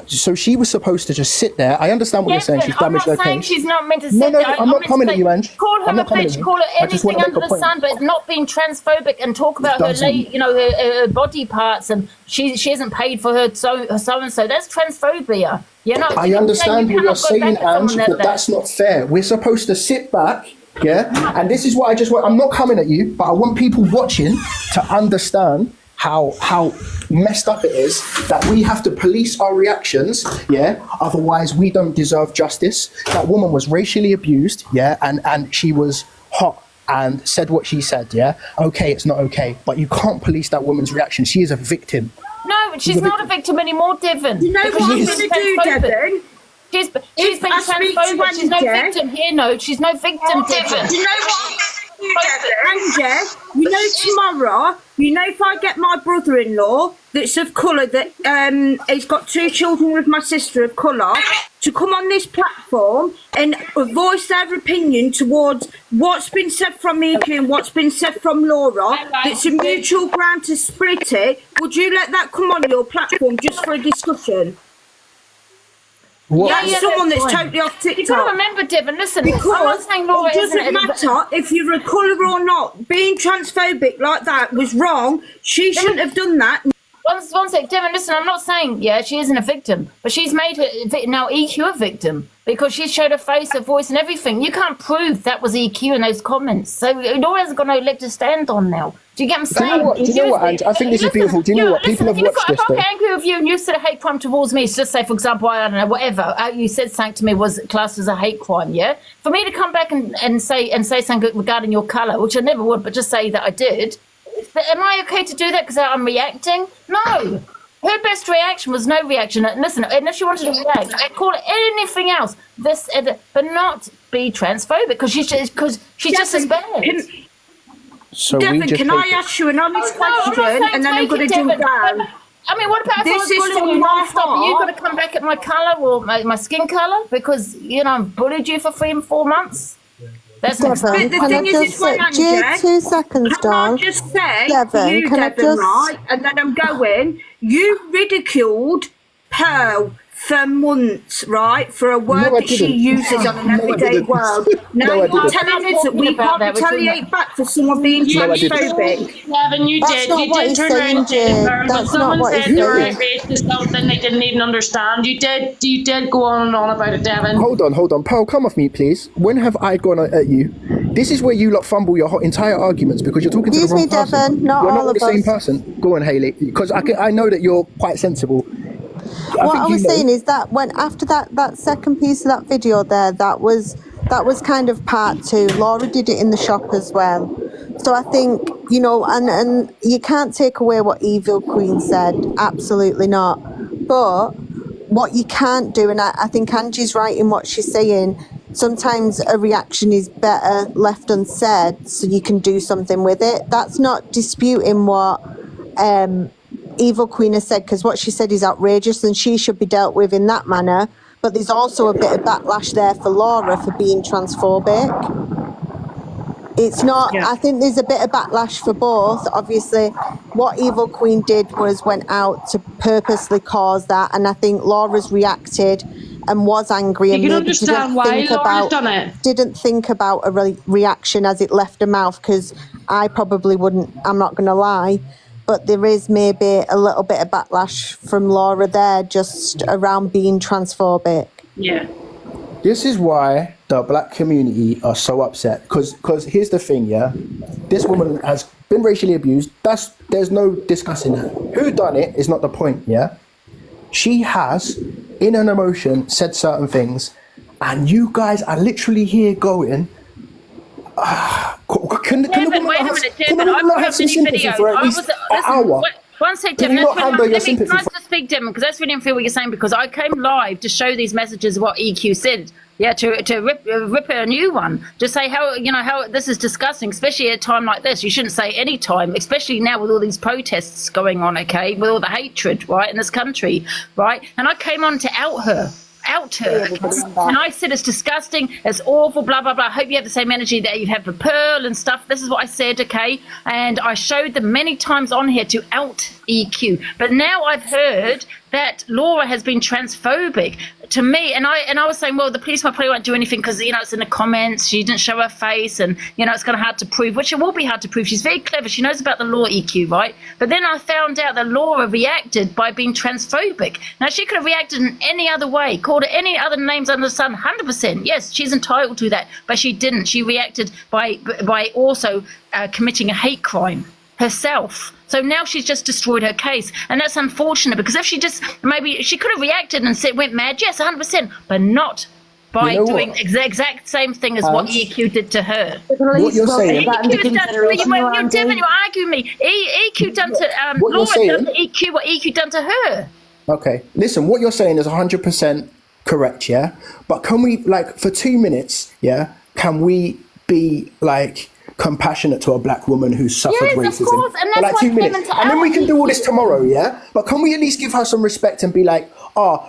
So she was supposed to just sit there. I understand what you're saying. She's damaged her case. I'm not saying she's not meant to sit there. I'm not coming at you, Ange. Call her a bitch. Call her anything under the sun, but not being transphobic and talk about her body parts and she isn't paid for her so and so. That's transphobia. I understand what you're saying, Ange, but that's not fair. We're supposed to sit back. Yeah, and this is what I just want. I'm not coming at you, but I want people watching to understand how messed up it is that we have to police our reactions, yeah, otherwise we don't deserve justice. That woman was racially abused, yeah, and she was hot and said what she said, yeah. Okay, it's not okay, but you can't police that woman's reaction. She is a victim. No, she's not a victim anymore, Devon. You know what I'm going to do, Devon? She's been transphobic. She's no victim here. No, she's no victim, Devon. You know what? Angie, you know tomorrow, you know if I get my brother-in-law that's of colour, that he's got 2 children with my sister of colour, to come on this platform and voice their opinion towards what's been said from EQ and what's been said from Laura, that's a mutual ground to split it, would you let that come on your platform just for a discussion? What? Yeah, someone that's totally off TikTok. You've got to remember, Devon, listen, because I'm not saying Laura it doesn't matter if you're a colour or not. Being transphobic like that was wrong. She shouldn't have done that. One sec, Devon, listen, I'm not saying, she isn't a victim, but she's made her now EQ a victim because she showed her face, her voice and everything. You can't prove that was EQ in those comments. So Laura's got no leg to stand on now. Do you get what I'm saying? Do you know what, Ange? I think this is beautiful. Do you know what? People have watched this, if I get angry with you and you said a hate crime towards me, so just say, for example, I don't know, whatever, you said something to me was classed as a hate crime, yeah? For me to come back and say something regarding your colour, which I never would, but just say that I did, but am I okay to do that because I'm reacting? No. Her best reaction was no reaction. Listen, and if she wanted to react, I'd call it anything else, but not be transphobic because she's just as bad. So Devon, can I ask you an honest question and then I'm going to do that? I mean, what about if I was bullying you non-stop? Are you going to come back at my colour or my skin colour because, I've bullied you for 3 and 4 months? That's Devon, can I just say, 2 seconds, Dawn. Can I just say, Devon, you, can I Devon, just... right, and then I'm going, you ridiculed Pearl for months, right, for a word that she uses on an everyday world. Now you're telling us that we can't retaliate back for someone being transphobic. Devon, you did. You did turn around and say when someone said they were racist, something they didn't even understand. You did go on and on about it, Devon. Hold on. Pearl, come off me, please. When have I gone at you? This is where you lot fumble your entire arguments because you're talking to the wrong person. Devon, not you're all not of the same us. person. Go on, Hayley, because I know that you're quite sensible. What I was saying is that when after that second piece of that video there, that was kind of part 2. Laura did it in the shop as well. So I think, and you can't take away what Evil Queen said, absolutely not. But what you can't do, and I think Angie's right in what she's saying, sometimes a reaction is better left unsaid so you can do something with it. That's not disputing what Evil Queen has said, because what she said is outrageous and she should be dealt with in that manner. But there's also a bit of backlash there for Laura for being transphobic. It's not, I think there's a bit of backlash for both. Obviously, what Evil Queen did was went out to purposely cause that. And I think Laura's reacted and was angry and you can maybe understand why Laura's done it. didn't think about a reaction as it left her mouth, because I probably wouldn't, I'm not going to lie. But there is maybe a little bit of backlash from Laura there just around being transphobic. Yeah. This is why the black community are so upset. Because here's the thing, yeah? This woman has been racially abused. There's no discussing that. Who done it is not the point, yeah? She has, in an emotion, said certain things. And you guys are literally here going... Can wait a minute, Devon. I put up the new video. One sec, Devon. Let me try to speak, Devon, because that's really unfair what you're saying, because I came live to show these messages of what EQ said. Yeah, to rip a new one. To say how this is disgusting, especially at a time like this. You shouldn't say any time, especially now with all these protests going on, okay, with all the hatred, right, in this country, right? And I came on to out her. And I said it's disgusting, it's awful, blah blah blah. I hope you have the same energy that you have for Pearl and stuff. This is what I said, okay? And I showed them many times on here to out EQ. But now I've heard that Laura has been transphobic to me, and I was saying, well, the police probably won't do anything because it's in the comments, she didn't show her face, and it's kind of hard to prove, which it will be hard to prove. She's very clever, she knows about the law, EQ, right? But then I found out that Laura reacted by being transphobic. Now she could have reacted in any other way, called it any other names under the sun, 100%. Yes, she's entitled to that, but she didn't. She reacted by also committing a hate crime. herself. So now she's just destroyed her case, and that's unfortunate, because if she just, maybe she could have reacted and said, went mad, yes, 100%, but not by doing the exact same thing as what EQ did to her. What you're saying, EQ's done to you, Devin, you're arguing me. EQ done to Laura, done to EQ what EQ done to her. Okay, listen, what you're saying is 100% correct, yeah? But can we, like, for 2 minutes, yeah, can we be, like, compassionate to a black woman who suffered racism? Of course, and that's for, like, 2 minutes. And then we can do all this tomorrow, yeah? But can we at least give her some respect and be like,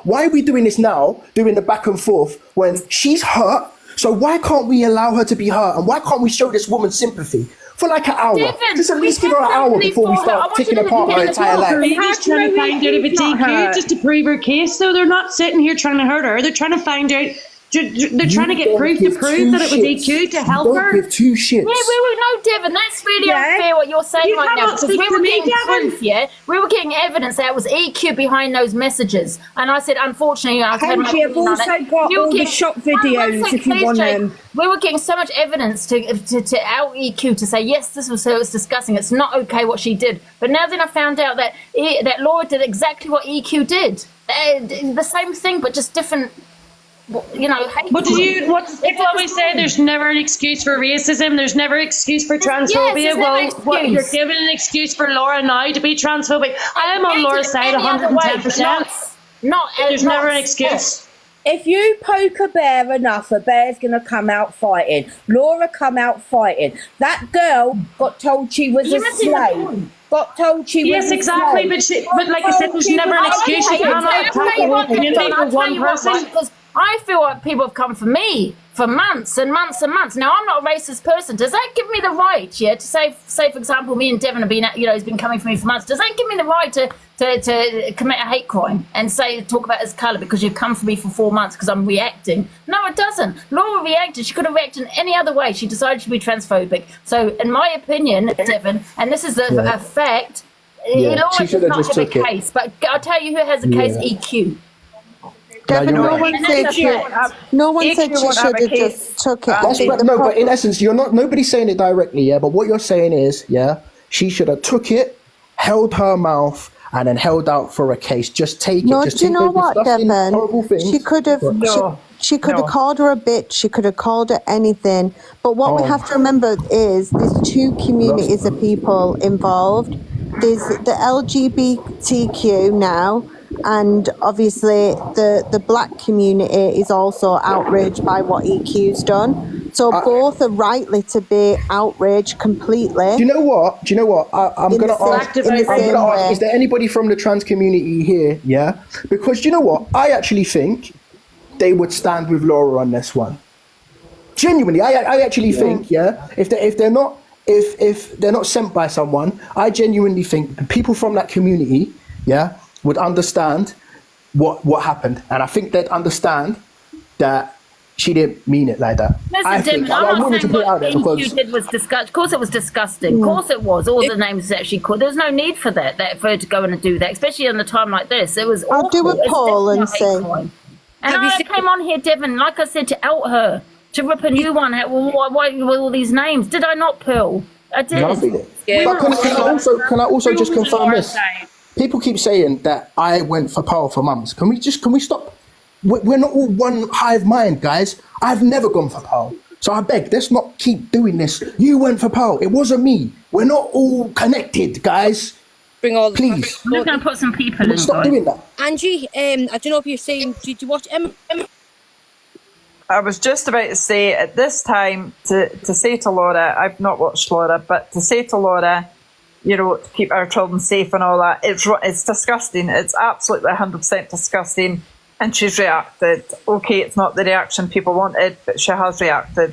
why are we doing this now, doing the back and forth, when she's hurt? So why can't we allow her to be hurt? And why can't we show this woman sympathy? For like an hour. Just at least give her an hour before we start taking apart her entire life. They're just trying to find out if it's EQ just to prove her case, though. They're not sitting here trying to hurt her. They're trying to find out. They're trying to get proof to prove that it was EQ to help her. Don't give two shits. No, Devin, that's really unfair what you're saying right now. Because we were getting proof, we were getting evidence that it was EQ behind those messages. And I said, unfortunately, I've had Angie, I've also got all the shot videos if you want them. We were getting so much evidence to out EQ to say, yes, this was disgusting. It's not okay what she did. But now then I found out that Laura did exactly what EQ did. The same thing, but just different. You know, what people always say, there's never an excuse for racism, there's never an excuse for transphobia. You're giving an excuse for Laura now to be transphobic. I am on Laura's side 110%. There's never an excuse. If you poke a bear enough, a bear's going to come out fighting. Laura come out fighting. That girl got told she was a slave. Got told she was a slave. Yes, exactly, but like I said, there's never an excuse. You cannot attack a whole community for one person. I feel like people have come for me for months and months and months. Now, I'm not a racist person. Does that give me the right, to say, for example, me and Devin have been, has been coming for me for months. Does that give me the right to commit a hate crime and talk about his colour because you've come for me for 4 months because I'm reacting? No, it doesn't. Laura reacted. She could have reacted in any other way. She decided to be transphobic. So, in my opinion, Devin, and this is a fact, Laura does not have a case. But I'll tell you who has a case, EQ. Devin, no one said she should have just took it. But in essence, nobody's saying it directly, but what you're saying is, she should have took it, held her mouth, and then held out for a case. Just take it. Just do you know what, Devin? She could have. She could have called her a bitch. She could have called her anything. But what we have to remember is there's two communities of people involved. There's the LGBTQ now. And obviously the black community is also outraged by what EQ's done. So both are rightly to be outraged completely. Do you know what? I'm going to ask, is there anybody from the trans community here? Yeah? Because do you know what? I actually think they would stand with Laura on this one. Genuinely, I actually think, if they're not sent by someone, I genuinely think the people from that community, would understand what happened, and I think they'd understand that she didn't mean it like that. I'm not saying what EQ did was disgusting. Of course it was disgusting. Of course it was. All the names that she called. There was no need for for her to go in and do that, especially on a time like this. It was awful. I'll do a poll and see. And I came on here, Devin, like I said, to out her, to rip a new one out. Why with all these names? Did I not, Pearl? I did. But can I also just confirm this? People keep saying that I went for power for mums. Can we stop? We're not all one hive mind, guys. I've never gone for power. So I beg, let's not keep doing this. You went for power. It wasn't me. We're not all connected, guys. Please. I'm just going to put some people in. Stop doing that. Angie, I don't know if you've seen, did you watch Emma? I was just about to say at this time to say to Laura, I've not watched Laura, but to say to Laura, to keep our children safe and all that, it's disgusting. It's absolutely 100% disgusting. And she's reacted. Okay, it's not the reaction people wanted, but she has reacted.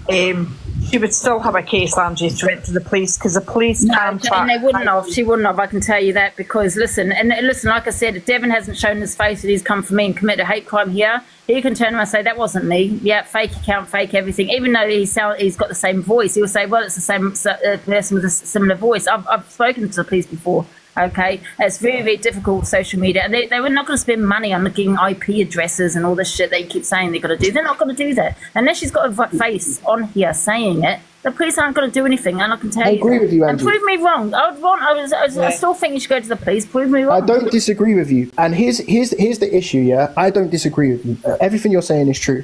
She would still have a case, Angie, if she went to the police, because the police can track. They wouldn't have. She wouldn't have. I can tell you that, because listen, like I said, if Devin hasn't shown his face that he's come for me and committed a hate crime here, he can turn around and say that wasn't me. Yeah, fake account, fake everything. Even though he's got the same voice, he'll say, well, it's the same person with a similar voice. I've spoken to the police before. Okay, it's very, very difficult with social media, and they were not going to spend money on looking IP addresses and all this shit they keep saying they're going to do. They're not going to do that unless she's got a face on here saying it. The police aren't going to do anything, and I can tell I you. agree with you, And Angie. prove me wrong. I still think you should go to the police. Prove me wrong. I don't disagree with you. And here's the issue, yeah? I don't disagree with you. Everything you're saying is true.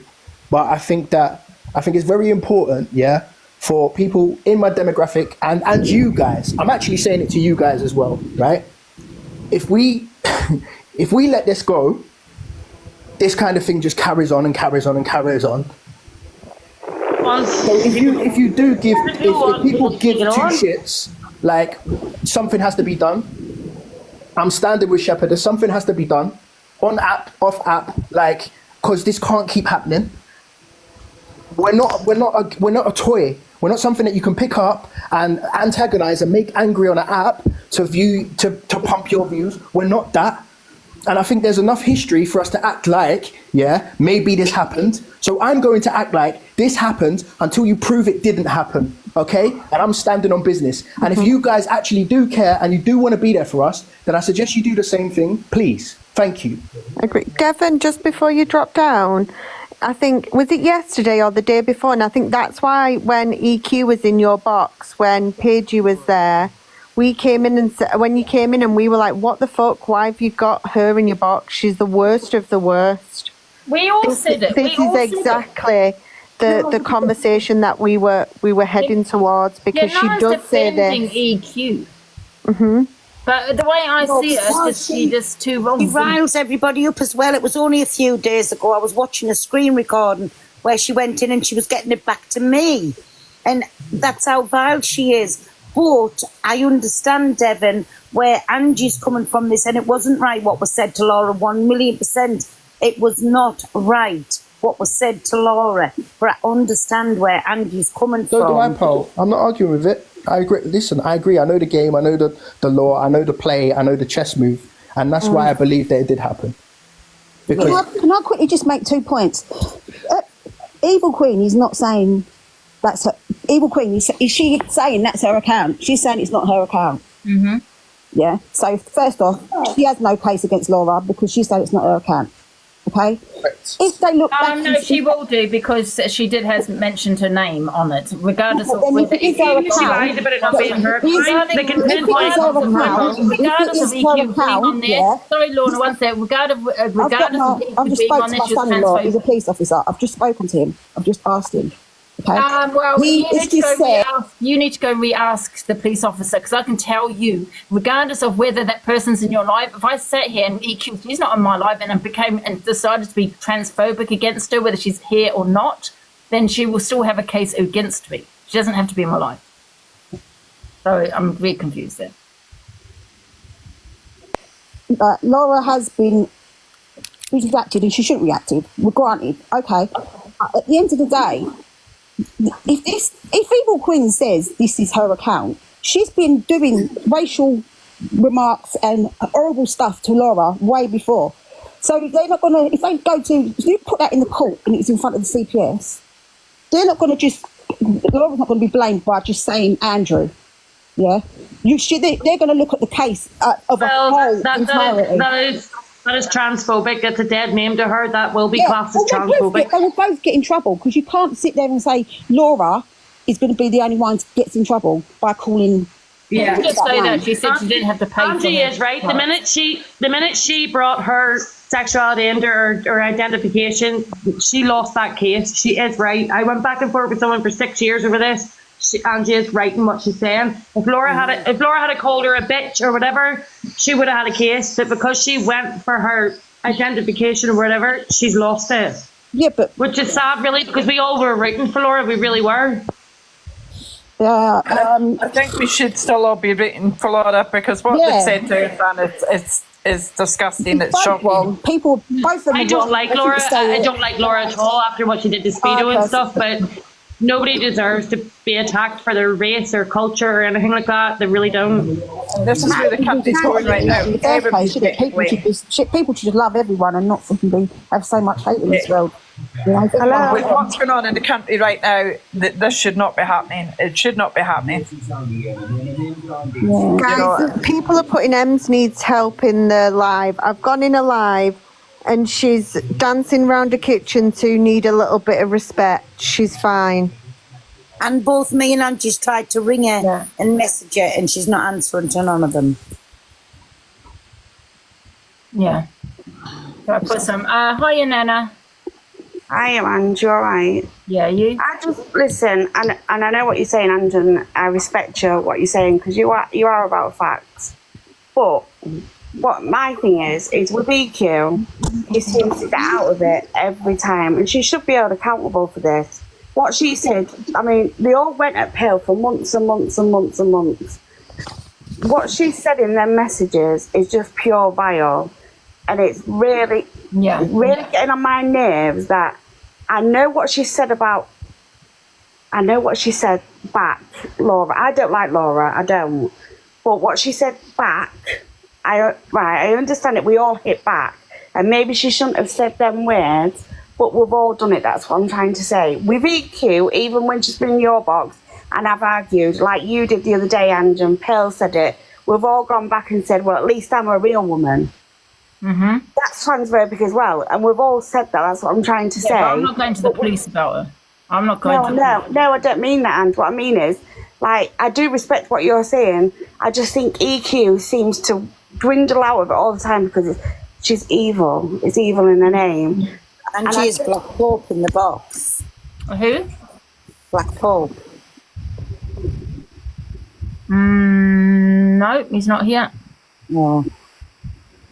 But I think it's very important, yeah, for people in my demographic and you guys. I'm actually saying it to you guys as well, right? If we if we let this go, this kind of thing just carries on and carries on and carries on. So if people give two shits, like something has to be done. I'm standing with Shepherd. Something has to be done, on app, off app, like, because this can't keep happening. We're not a toy. We're not something that you can pick up and antagonize and make angry on an app to pump your views. We're not that. And I think there's enough history for us to act like, yeah, maybe this happened. So I'm going to act like this happened until you prove it didn't happen, okay? And I'm standing on business. And if you guys actually do care and you do want to be there for us, then I suggest you do the same thing, please. Thank you. Agree. Gavin, just before you drop down, I think, was it yesterday or the day before? And I think that's why when EQ was in your box, when Paige was there, we came in and when you came in and we were like, what the fuck? Why have you got her in your box? She's the worst of the worst. We all said it. This is exactly the conversation that we were heading towards, because she does say this. EQ. Mm-hmm. But the way I see it, she's just too wrong. She riles everybody up as well. It was only a few days ago. I was watching a screen recording where she went in and she was getting it back to me. And that's how vile she is. But I understand, Devon, where Angie's coming from this, and it wasn't right what was said to Laura, 1,000,000%. It was not right what was said to Laura. But I understand where Angie's coming from. So do I, Paul. I'm not arguing with it. I agree. Listen, I agree. I know the game. I know the law. I know the play. I know the chess move. And that's why I believe that it did happen. Because Can I quickly just make 2 points? Evil Queen is not saying that's her. Evil Queen, is she saying that's her account? She's saying it's not her account. Mm-hmm. Yeah. So first off, she has no case against Laura because she said it's not her account. Okay. If they look back, no, she will do, because she has mentioned her name on it, regardless of whether if she lied about it not being her account. They can pinpoint regardless of EQ being on there. Yeah. Sorry, Lorna, one second. Regardless of I've just being spoken on to there, my she's son-in-law. He's a transphobic. police officer. I've just spoken to him. I've just asked him. Okay. Well, He you need to go re-ask the police officer, because I can tell you, regardless of whether that person's in your life, if I sat here and EQ, she's not in my life, and decided to be transphobic against her, whether she's here or not, then she will still have a case against me. She doesn't have to be in my life. So I'm really confused there. Laura has been. She's reacted and she shouldn't react. We're granted. Okay. At the end of the day, if Evil Queen says this is her account, she's been doing racial remarks and horrible stuff to Laura way before. So they're not gonna, if you put that in the court and it's in front of the CPS, they're not gonna Laura's not gonna be blamed by just saying Andrew. Yeah, they're gonna look at the case of a whole entirety. That is transphobic. It's a dead name to her. That will be classed as transphobic. They will both get in trouble, because you can't sit there and say Laura is going to be the only one that gets in trouble by calling. Yeah, just say that. She said she didn't have to pay. Angie is right. The minute she brought her sexuality into her identification, she lost that case. She is right. I went back and forth with someone for 6 years over this. Angie is right in what she's saying. If Laura had called her a bitch or whatever, she would have had a case. But because she went for her identification or whatever, she's lost it. Yeah, which is sad, really, because we all were rooting for Laura. We really were. Yeah, I think we should still all be rooting for Laura, because what they've said to her is disgusting. It's shocking. Wrong. People, both of them. I don't like Laura. I don't like Laura at all after what she did to Speedo and stuff. But nobody deserves to be attacked for their race or culture or anything like that. They really don't. This is where the country's going right now. People should love everyone and not have so much hate in this world. With what's going on in the country right now, this should not be happening. It should not be happening. Yeah. Guys, people are putting Ems needs help in the live. I've gone in a live and she's dancing around the kitchen to need a little bit of respect. She's fine. And both me and Angie's tried to ring her and message her, and she's not answering to none of them. Yeah. So I put some. Hiya, Nana. I am Angie, all right? Yeah, you? I just listen, and I know what you're saying, Angie, and I respect you, what you're saying, because you are about facts. But what my thing is with EQ, he seems to get out of it every time, and she should be held accountable for this. What she said, I mean, they all went at Pale for months and months and months and months. What she said in their messages is just pure vile, and it's really getting on my nerves that I know what she said back, Laura. I don't like Laura, I don't. But what she said back, I understand it, we all hit back. And maybe she shouldn't have said them words, but we've all done it, that's what I'm trying to say. With EQ, even when she's been in your box, and I've argued, like you did the other day, Ange, and Pearl said it, we've all gone back and said, well, at least I'm a real woman. Mm-hmm. That's transphobic as well, and we've all said that, that's what I'm trying to say. But I'm not going to the police about her. I'm not going to. No, I don't mean that, Ange. What I mean is, like, I do respect what you're saying. I just think EQ seems to dwindle out of it all the time because she's evil. It's evil in her name. And she is Black Pope in the box. Who? Black Pope. No, he's not here. No.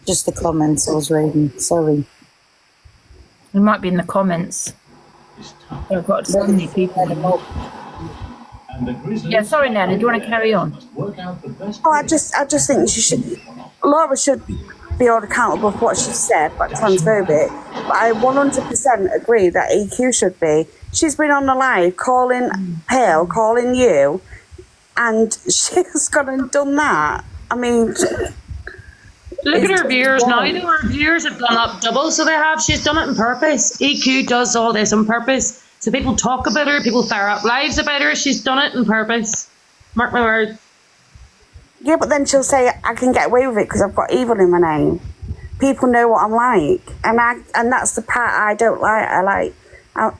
Just the comments I was reading. Sorry. He might be in the comments. I've got so many people. Yeah, sorry, Nana. Do you want to carry on? Oh, I just think Laura should be held accountable for what she said about transphobic. But I 100% agree that EQ should be. She's been on the live calling Pale, calling you, and she's gone and done that. I mean, look at her viewers now. Her viewers have gone up double, so they have. She's done it on purpose. EQ does all this on purpose. So people talk about her, people fire up lives about her. She's done it on purpose. Mark my words. Yeah, but then she'll say, I can get away with it because I've got evil in my name. People know what I'm like. And that's the part I don't like.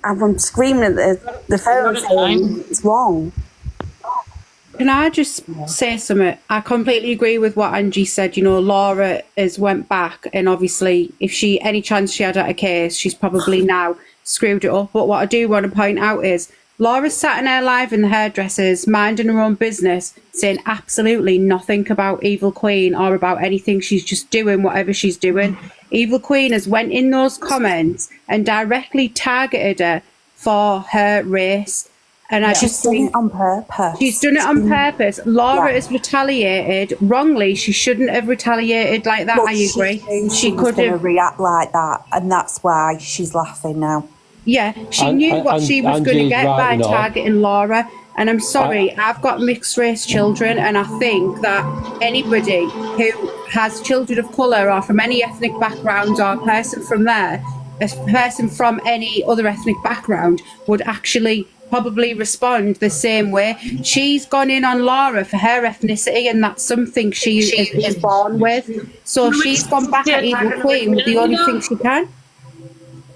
I'm screaming at the phone saying it's wrong. Can I just say something? I completely agree with what Angie said. You know, Laura has went back, and obviously if any chance she had at a case, she's probably now screwed it up. But what I do want to point out is Laura sat in her live in the hairdressers, minding her own business, saying absolutely nothing about Evil Queen or about anything. She's just doing whatever she's doing. Evil Queen has went in those comments and directly targeted her for her race. And I just done it on purpose. She's done it on purpose. Laura has retaliated wrongly. She shouldn't have retaliated like that. But I agree. She could have react like that, and that's why she's laughing now. Yeah, she knew what she was going to get by targeting Laura. And I'm sorry, I've got mixed race children, and I think that anybody who has children of colour or from any ethnic background or a person from any other ethnic background would actually probably respond the same way. She's gone in on Laura for her ethnicity, and that's something she is born with. So she's gone back at Evil Queen with the only thing she can.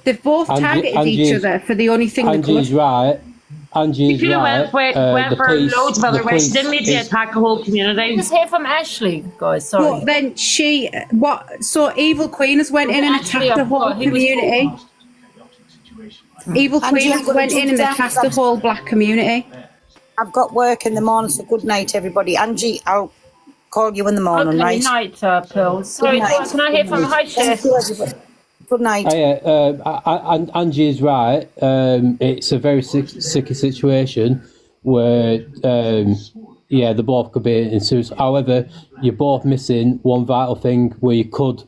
They've both targeted each other for the only thing they could. Angie's right. Angie's right. Went for loads of other ways. She didn't need to attack a whole community. Just hear from Ashley, guys. Sorry. Well, then so Evil Queen has went in and attacked the whole community. Evil Queen has went in and attacked the whole black community. I've got work in the morning, so good night, everybody. Angie, I'll call you in the morning, okay, right? Night, Pearl. Sorry, can I hear from Hi, Chef? Good night. Angie is right. It's a very sticky situation where, they both could be in suits. However, you're both missing one vital thing where you could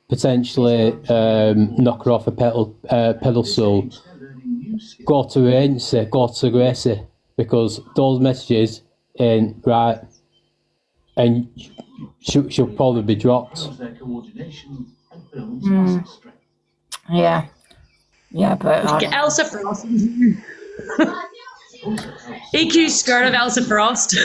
potentially knock her off a pedestal. Go to her agency, go to Gracie, because those messages ain't right, and she'll probably be dropped. Yeah, but get Elsa Frost. EQ's scared of Elsa Frost.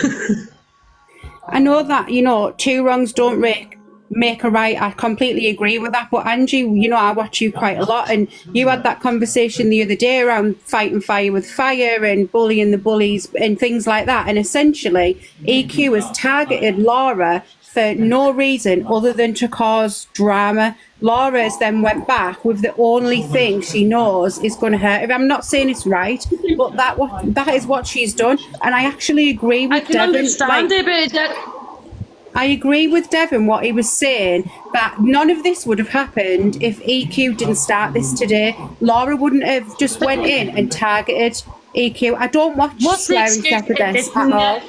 I know that, two wrongs don't make make a right. I completely agree with that. But Angie, you know, I watch you quite a lot, and you had that conversation the other day around fighting fire with fire and bullying the bullies and things like that. And essentially, EQ has targeted Laura for no reason other than to cause drama. Laura has then went back with the only thing she knows is going to hurt. I'm not saying it's right, but that is what she's done. And I actually agree with Devon. Understand it, but I agree with Devon what he was saying, that none of this would have happened if EQ didn't start this today. Laura wouldn't have just went in and targeted EQ. I don't watch Swearing Shepherdess at all.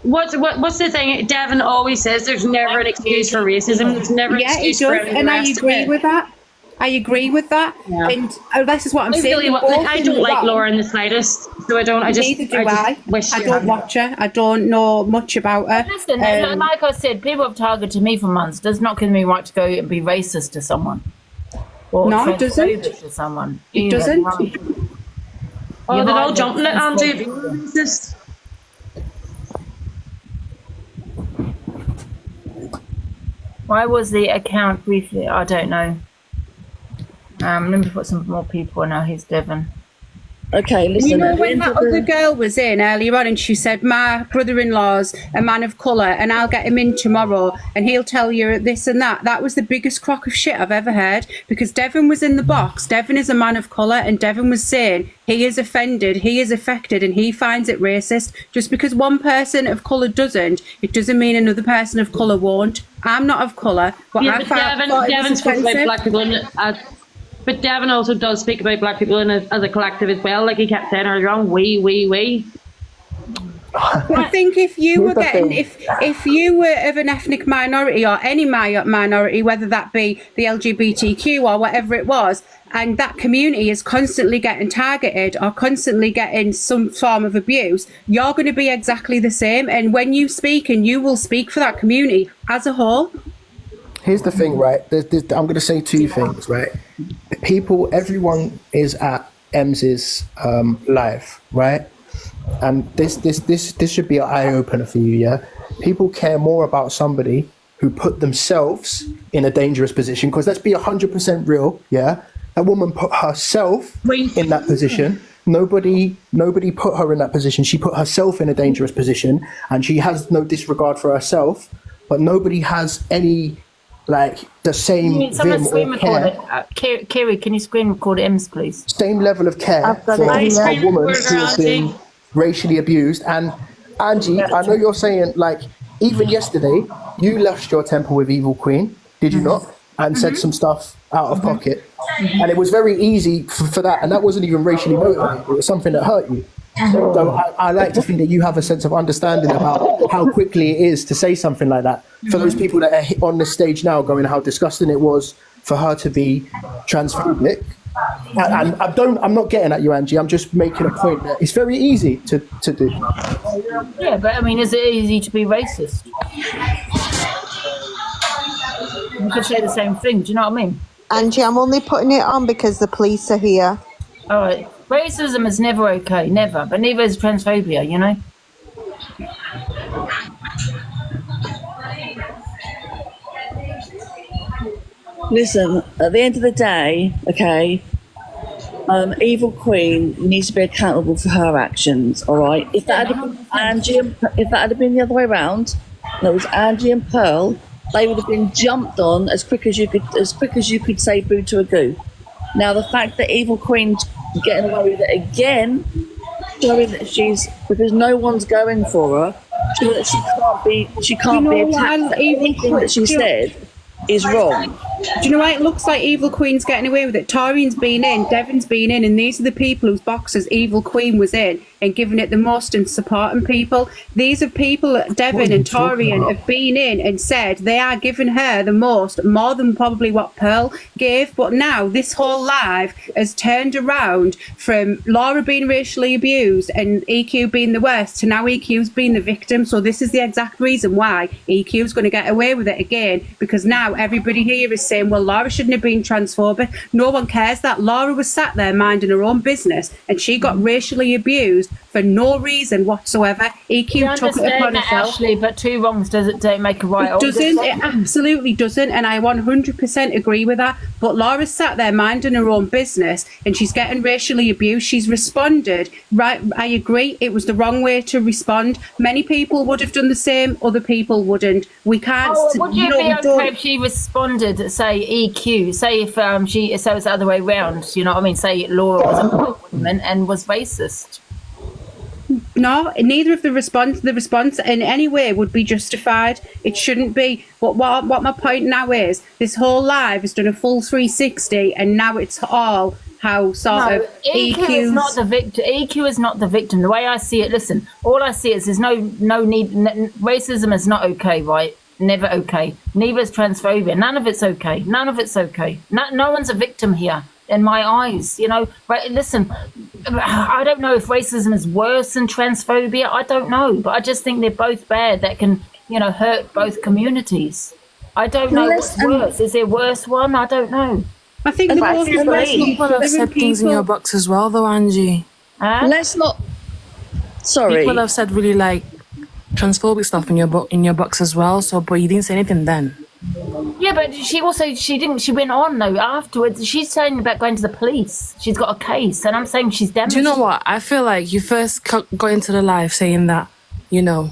What's the thing? Devon always says there's never an excuse for racism. There's never an excuse for anything. And I agree with that. I agree with that. Yeah. And this is what I'm saying. Really, I don't like Laura in the slightest, so I don't. Neither do I. I don't watch her. I don't know much about her. Listen, like I said, people have targeted me for months. Does not give me right to go and be racist to someone. Or no, it doesn't. To someone. It doesn't. Oh, they're all jumping at Angie. Racist. Why was the account briefly? I don't know. Let me put some more people now. Here's Devon. Okay, listen. You know, when that other girl was in earlier on and she said, my brother-in-law's a man of colour and I'll get him in tomorrow and he'll tell you this and that. That was the biggest crock of shit I've ever heard, because Devon was in the box. Devon is a man of colour and Devon was saying he is offended, he is affected and he finds it racist. Just because one person of colour doesn't, it doesn't mean another person of colour won't. I'm not of colour, but I thought Devon spoke about black people but Devon also does speak about black people as a collective as well. Like he kept saying earlier on, we. I think if you were getting, if you were of an ethnic minority or any minority, whether that be the LGBTQ or whatever it was, and that community is constantly getting targeted or constantly getting some form of abuse, you're going to be exactly the same. And when you speak, and you will speak for that community as a whole. Here's the thing, right? I'm going to say two things, right? Everyone is at Ems's live, right? And this should be an eye opener for you, yeah? People care more about somebody who put themselves in a dangerous position, because let's be 100% real, yeah? That woman put herself in that position. Nobody put her in that position. She put herself in a dangerous position, and she has no disregard for herself, but nobody has any, like, the same Someone screen vim or care. record it. Kiri, can you screen record Ems, please? Same level of care for a woman who has been racially abused. And Angie, I know you're saying, like, even yesterday, you left your temper with Evil Queen, did you not? And said some stuff out of pocket. And it was very easy for that. And that wasn't even racially motivated. It was something that hurt you. So I like to think that you have a sense of understanding about how quickly it is to say something like that. For those people that are on the stage now going how disgusting it was for her to be transphobic. And I'm not getting at you, Angie. I'm just making a point that it's very easy to do. Yeah, but I mean, is it easy to be racist? You could say the same thing. Do you know what I mean? Angie, I'm only putting it on because the police are here. All right. Racism is never okay, never. But neither is transphobia, you know? Listen, at the end of the day, okay, Evil Queen needs to be accountable for her actions, all right? If that had been Angie, if that had been the other way around, and it was Angie and Pearl, they would have been jumped on as quick as you could say boo to a goo. Now the fact that Evil Queen's getting away with it again, showing that because no one's going for her, showing that she can't be attacked. Anything that she said is wrong. Do you know why it looks like Evil Queen's getting away with it? Taurian's been in, Devon's been in, and these are the people whose boxes Evil Queen was in and giving it the most and supporting people. These are people that Devon and Taurian have been in and said they are giving her the most, more than probably what Pearl gave. But now this whole live has turned around from Laura being racially abused and EQ being the worst to now EQ's being the victim. So this is the exact reason why EQ's going to get away with it again, because now everybody here is saying, well, Laura shouldn't have been transphobic. No one cares that. Laura was sat there minding her own business and she got racially abused for no reason whatsoever. EQ took it upon that, herself. Ashley, but two wrongs don't make a right. It doesn't. It absolutely doesn't, and I 100% agree with that. But Laura's sat there minding her own business, and she's getting racially abused. She's responded. Right, I agree. It was the wrong way to respond. Many people would have done the same. Other people wouldn't. We can't. Would you be okay if she responded, say EQ? Say if so it's the other way round. You know what I mean? Say Laura was a black woman and was racist. No, neither of the response in any way would be justified. It shouldn't be. But what my point now is, this whole live has done a full 360, and now it's all how sort of EQ is not the victim. EQ is not the victim. The way I see it, listen, all I see is there's no need. Racism is not okay, right? Never okay. Neither is transphobia. None of it's okay. None of it's okay. No one's a victim here. In my eyes, you know, but listen, I don't know if racism is worse than transphobia. I don't know, but I just think they're both bad. That can, you know, hurt both communities. I don't know what's worse. Is there a worse one? I don't know. I think people have said things in your box as well, though, Angie. Let's not. Sorry. People have said really like transphobic stuff in your box as well. So, but you didn't say anything then. Yeah, but she went on though afterwards. She's saying about going to the police. She's got a case, and I'm saying she's damaged. Do you know what? I feel like you first got into the live saying that, you know,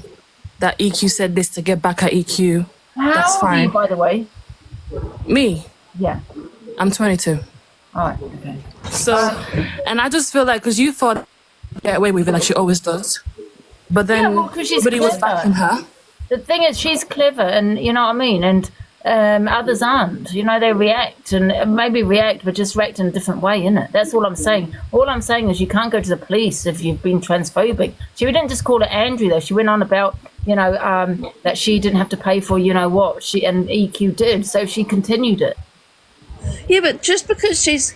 that EQ said this to get back at EQ. That's fine. How old are you, by the way? Me? Yeah. I'm 22. All right, okay. So, and I just feel like, because you thought get away with it like she always does, but then everybody was backing her. The thing is, she's clever, and you know what I mean, and others aren't. You know, they react, and maybe react, but just react in a different way, innit? That's all I'm saying. All I'm saying is you can't go to the police if you've been transphobic. She didn't just call it Andrew, though. She went on about, you know, that she didn't have to pay for, you know what, and EQ did, so she continued it. Yeah, but just because she's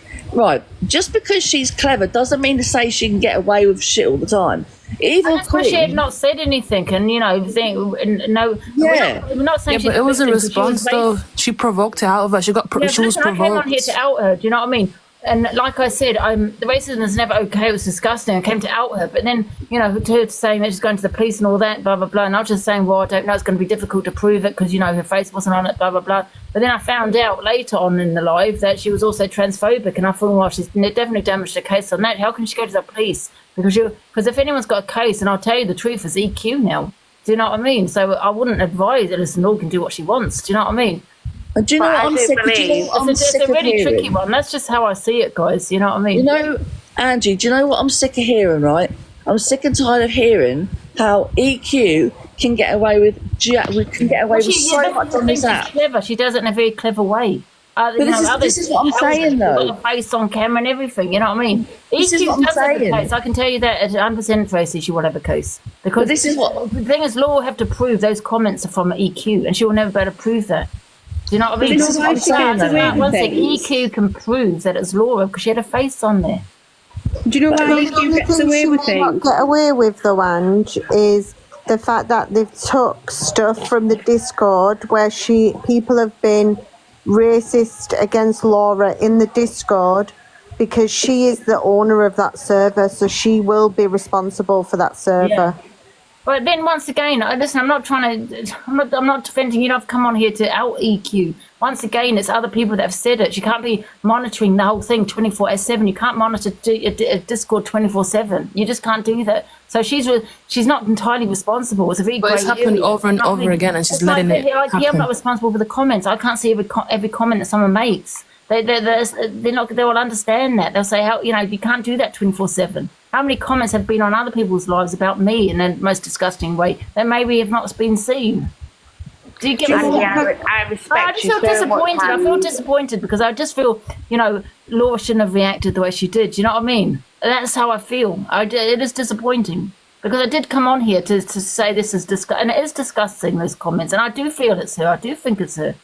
clever doesn't mean to say she can get away with shit all the time. Evil Queen. She had not said anything, and you know, no. Yeah, we're not saying but it was a response though. She provoked it out of her. She was provoked. I came on here to out her. Do you know what I mean? And like I said, the racism is never okay. It was disgusting. I came to out her, but then you know, to her saying that she's going to the police and all that, blah blah blah. And I was just saying, well, I don't know. It's going to be difficult to prove it because you know her face wasn't on it, blah blah blah. But then I found out later on in the live that she was also transphobic, and I thought, well, she's definitely damaged the case on that. How can she go to the police? Because if anyone's got a case, and I'll tell you the truth, it's EQ now. Do you know what I mean? So I wouldn't advise her. Listen, all can do what she wants. Do you know what I mean? Do you know what I'm sick of? It's a really tricky one. That's just how I see it, guys. You know what I mean? You know, Angie, do you know what I'm sick of hearing, right? I'm sick and tired of hearing how EQ can get away with so much on this app. Clever. She does it in a very clever way. This is what I'm saying, though. Got a face on camera and everything. You know what I mean? This is what I'm saying. I can tell you that at 100% Tracy, she will have a case because this is what the thing is. Law will have to prove those comments are from EQ, and she will never be able to prove that. Do you know what I mean? This is what I'm saying. One thing, EQ can prove that it's Laura because she had a face on there. Do you know why EQ gets away with things? Get away with though, Ange, is the fact that they've took stuff from the Discord where people have been racist against Laura in the Discord because she is the owner of that server, so she will be responsible for that server. Yeah. But then once again, listen, I'm not defending you. I've come on here to out EQ. Once again, it's other people that have said it. You can't be monitoring the whole thing 24/7. You can't monitor a Discord 24/7. You just can't do that. So she's not entirely responsible. It's a very But it's happened over and over again, and she's letting it happen. I'm not responsible for the comments. I can't see every comment that someone makes. They will understand that. They'll say, how, you know, you can't do that 24/7. How many comments have been on other people's lives about me in the most disgusting way that maybe have not been seen? Do you get me? I respect I just feel disappointed. I feel disappointed because I just feel, you know, Laura shouldn't have reacted the way she did. Do you know what I mean? That's how I feel. It is disappointing because I did come on here to say this is disgusting, and it is disgusting, those comments, and I do feel it's her. I do think it's her.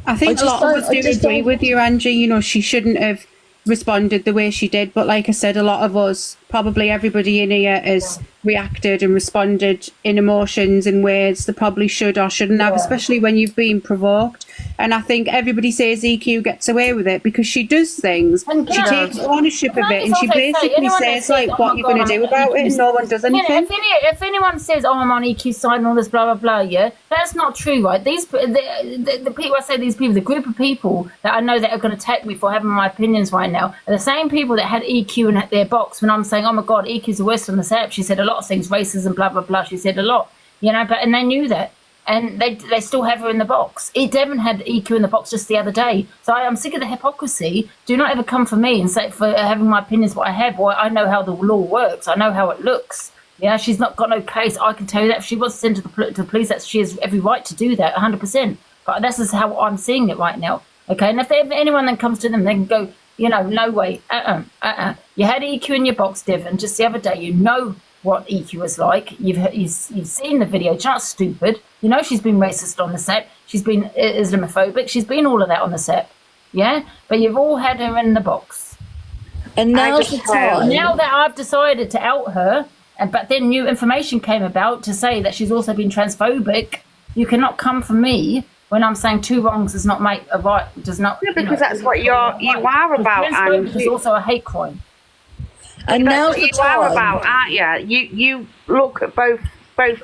I think a lot of us do agree with you, Angie. You know, she shouldn't have responded the way she did, but like I said, a lot of us probably everybody in here has reacted and responded in emotions in ways they probably should or shouldn't have, especially when you've been provoked. And I think everybody says EQ gets away with it because she does things. She takes ownership of it, and she basically says, like, what you're going to do about it, and no one does anything. If anyone says, "Oh, I'm on EQ side and all this blah blah blah," yeah, that's not true, right? These the people, I say these people, the group of people that I know that are going to attack me for having my opinions right now, are the same people that had EQ in their box when I'm saying, "Oh my God, EQ's the worst on this app." She said a lot of things, racism, blah blah blah. She said a lot, and they knew that. And they still have her in the box. Devon had EQ in the box just the other day. So I'm sick of the hypocrisy. Do not ever come for me and say for having my opinions what I have. Well, I know how the law works. I know how it looks. Yeah, she's not got no case. I can tell you that if she wants to send to the police, that she has every right to do that, 100%. But this is how I'm seeing it right now. Okay, and if anyone then comes to them, they can go, no way. You had EQ in your box, Devon, just the other day. You know what EQ is like. You've seen the video. She's not stupid. You know she's been racist on the set. She's been Islamophobic. She's been all of that on the set. Yeah? But you've all had her in the box. And now's the time. Now that I've decided to out her, but then new information came about to say that she's also been transphobic, you cannot come for me when I'm saying two wrongs does not make a right. Does not. Yeah, because that's what you are about. Transphobic is also a hate crime. And that's now's what the you are time. about, aren't you? You look at both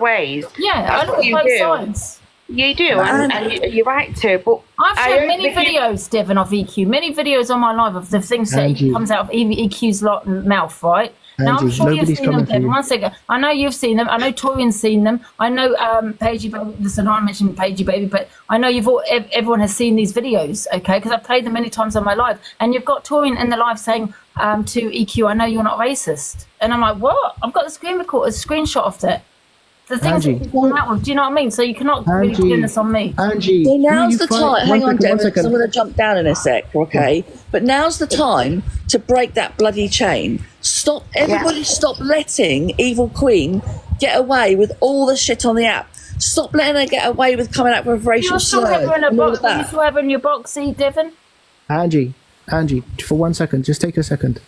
ways. Yeah, That's I look what at you both do. sides. You do, and you're right to. But I've shown many videos, Devon, of EQ. Many videos on my live of the things that comes out of EQ's mouth, right? Now I'm sure you've seen them, Devon. One second. I know you've seen them. I know Torian's seen them. I know Paigey Baby. Listen, I mentioned Paigey Baby, but I know everyone has seen these videos, okay? Because I've played them many times on my live, and you've got Torian in the live saying to EQ, "I know you're not racist," and I'm like, "What?" I've got the screenshot of that. The things that he's gone out with, do you know what I mean? So you cannot really pin this on me. Angie, so now's the time. Hang on, Devon, second. I'm going to jump down in a sec, okay? But now's the time to break that bloody chain. Stop, everybody stop letting Evil Queen get away with all the shit on the app. Stop letting her get away with coming out with racial slurs and all of that. You still have her in your box, Devon? Angie, for 1 second, just take a second.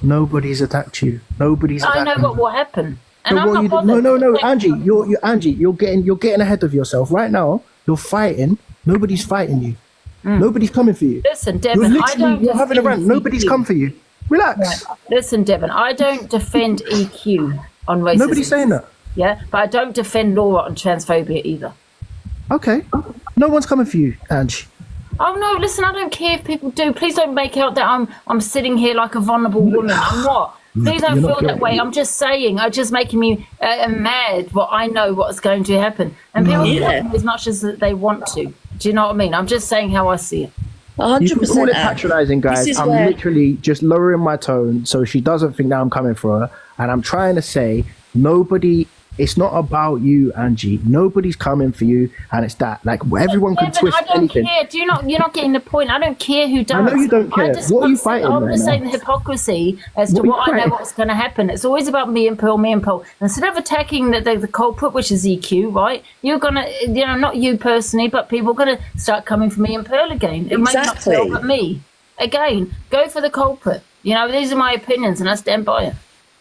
Nobody's attacked you. Nobody's attacked I know what will happen. And so I'm not bothered. No, Angie, you're getting ahead of yourself right now. You're fighting. Nobody's fighting you. Nobody's coming for you. Listen, Devon, you're having a rant. Nobody's come for you. Relax. Right. Listen, Devon, I don't defend EQ on racism. Nobody's saying that. Yeah, but I don't defend Laura on transphobia either. Okay. No one's coming for you, Angie. Oh no, listen, I don't care if people do. Please don't make out that I'm sitting here like a vulnerable woman. I'm not. Please don't feel that way. I'm just saying, it's just making me mad what I know what's going to happen. And people can do as much as they want to. Do you know what I mean? I'm just saying how I see it. 100%. You can call it patronising, guys. I'm literally just lowering my tone so she doesn't think that I'm coming for her. And I'm trying to say, it's not about you, Angie. Nobody's coming for you, and it's that. Like, everyone can twist anything. I don't care. You're not getting the point. I don't care who does. I know you don't care. What are you fighting I'm right just now? saying the hypocrisy as to what I know what's going to happen. It's always about me and Pearl. Instead of attacking the culprit, which is EQ, right? You're going to, not you personally, but people are going to start coming for me and Pearl again. It may not Pearl, but me. Again, go for the culprit. These are my opinions, and I stand by it.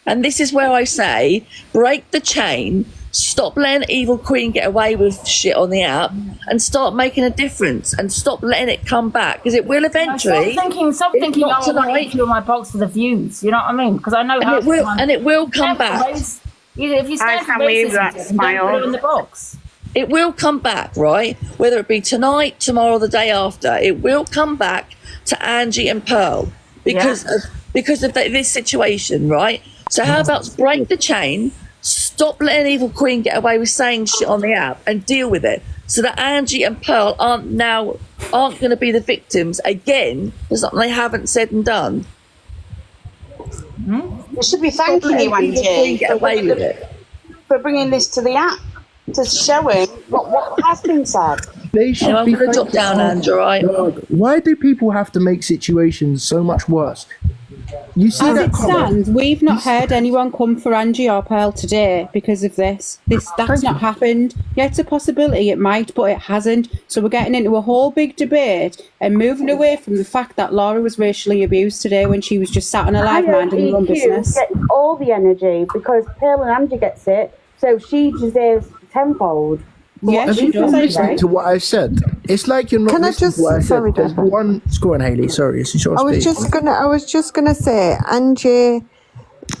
And this is where I say, break the chain, stop letting Evil Queen get away with shit on the app, and start making a difference, and stop letting it come back, because it will eventually. Stop thinking, I want to fill my box for the views. You know what I mean? Because I know how. And it will come back. If you stand for racism, don't put it in the box. It will come back, right? Whether it be tonight, tomorrow, the day after, it will come back to Angie and Pearl because of this situation, right? So how about break the chain, stop letting Evil Queen get away with saying shit on the app, and deal with it, so that Angie and Pearl aren't going to be the victims again for something they haven't said and done. We should be thanking you, Angie, for bringing this to the app, to showing what has been said. They should I'm going to drop down, Andrew, right? Why do people have to make situations so much worse? You see As that it comment? stands, we've not heard anyone come for Angie or Pearl today because of this. That's not happened. Yeah, it's a possibility it might, but it hasn't. So we're getting into a whole big debate and moving away from the fact that Laura was racially abused today when she was just sat on a live minding her own business. Gets all the energy because Pearl and Angie gets it, so she deserves tenfold. Yeah, Have she you does. been listening to what I've said? It's like you're not Can I listening just- to what I said. sorry, There's Deborah. one. Go on, Hayley. Sorry, it's your I was just gonna say, Angie.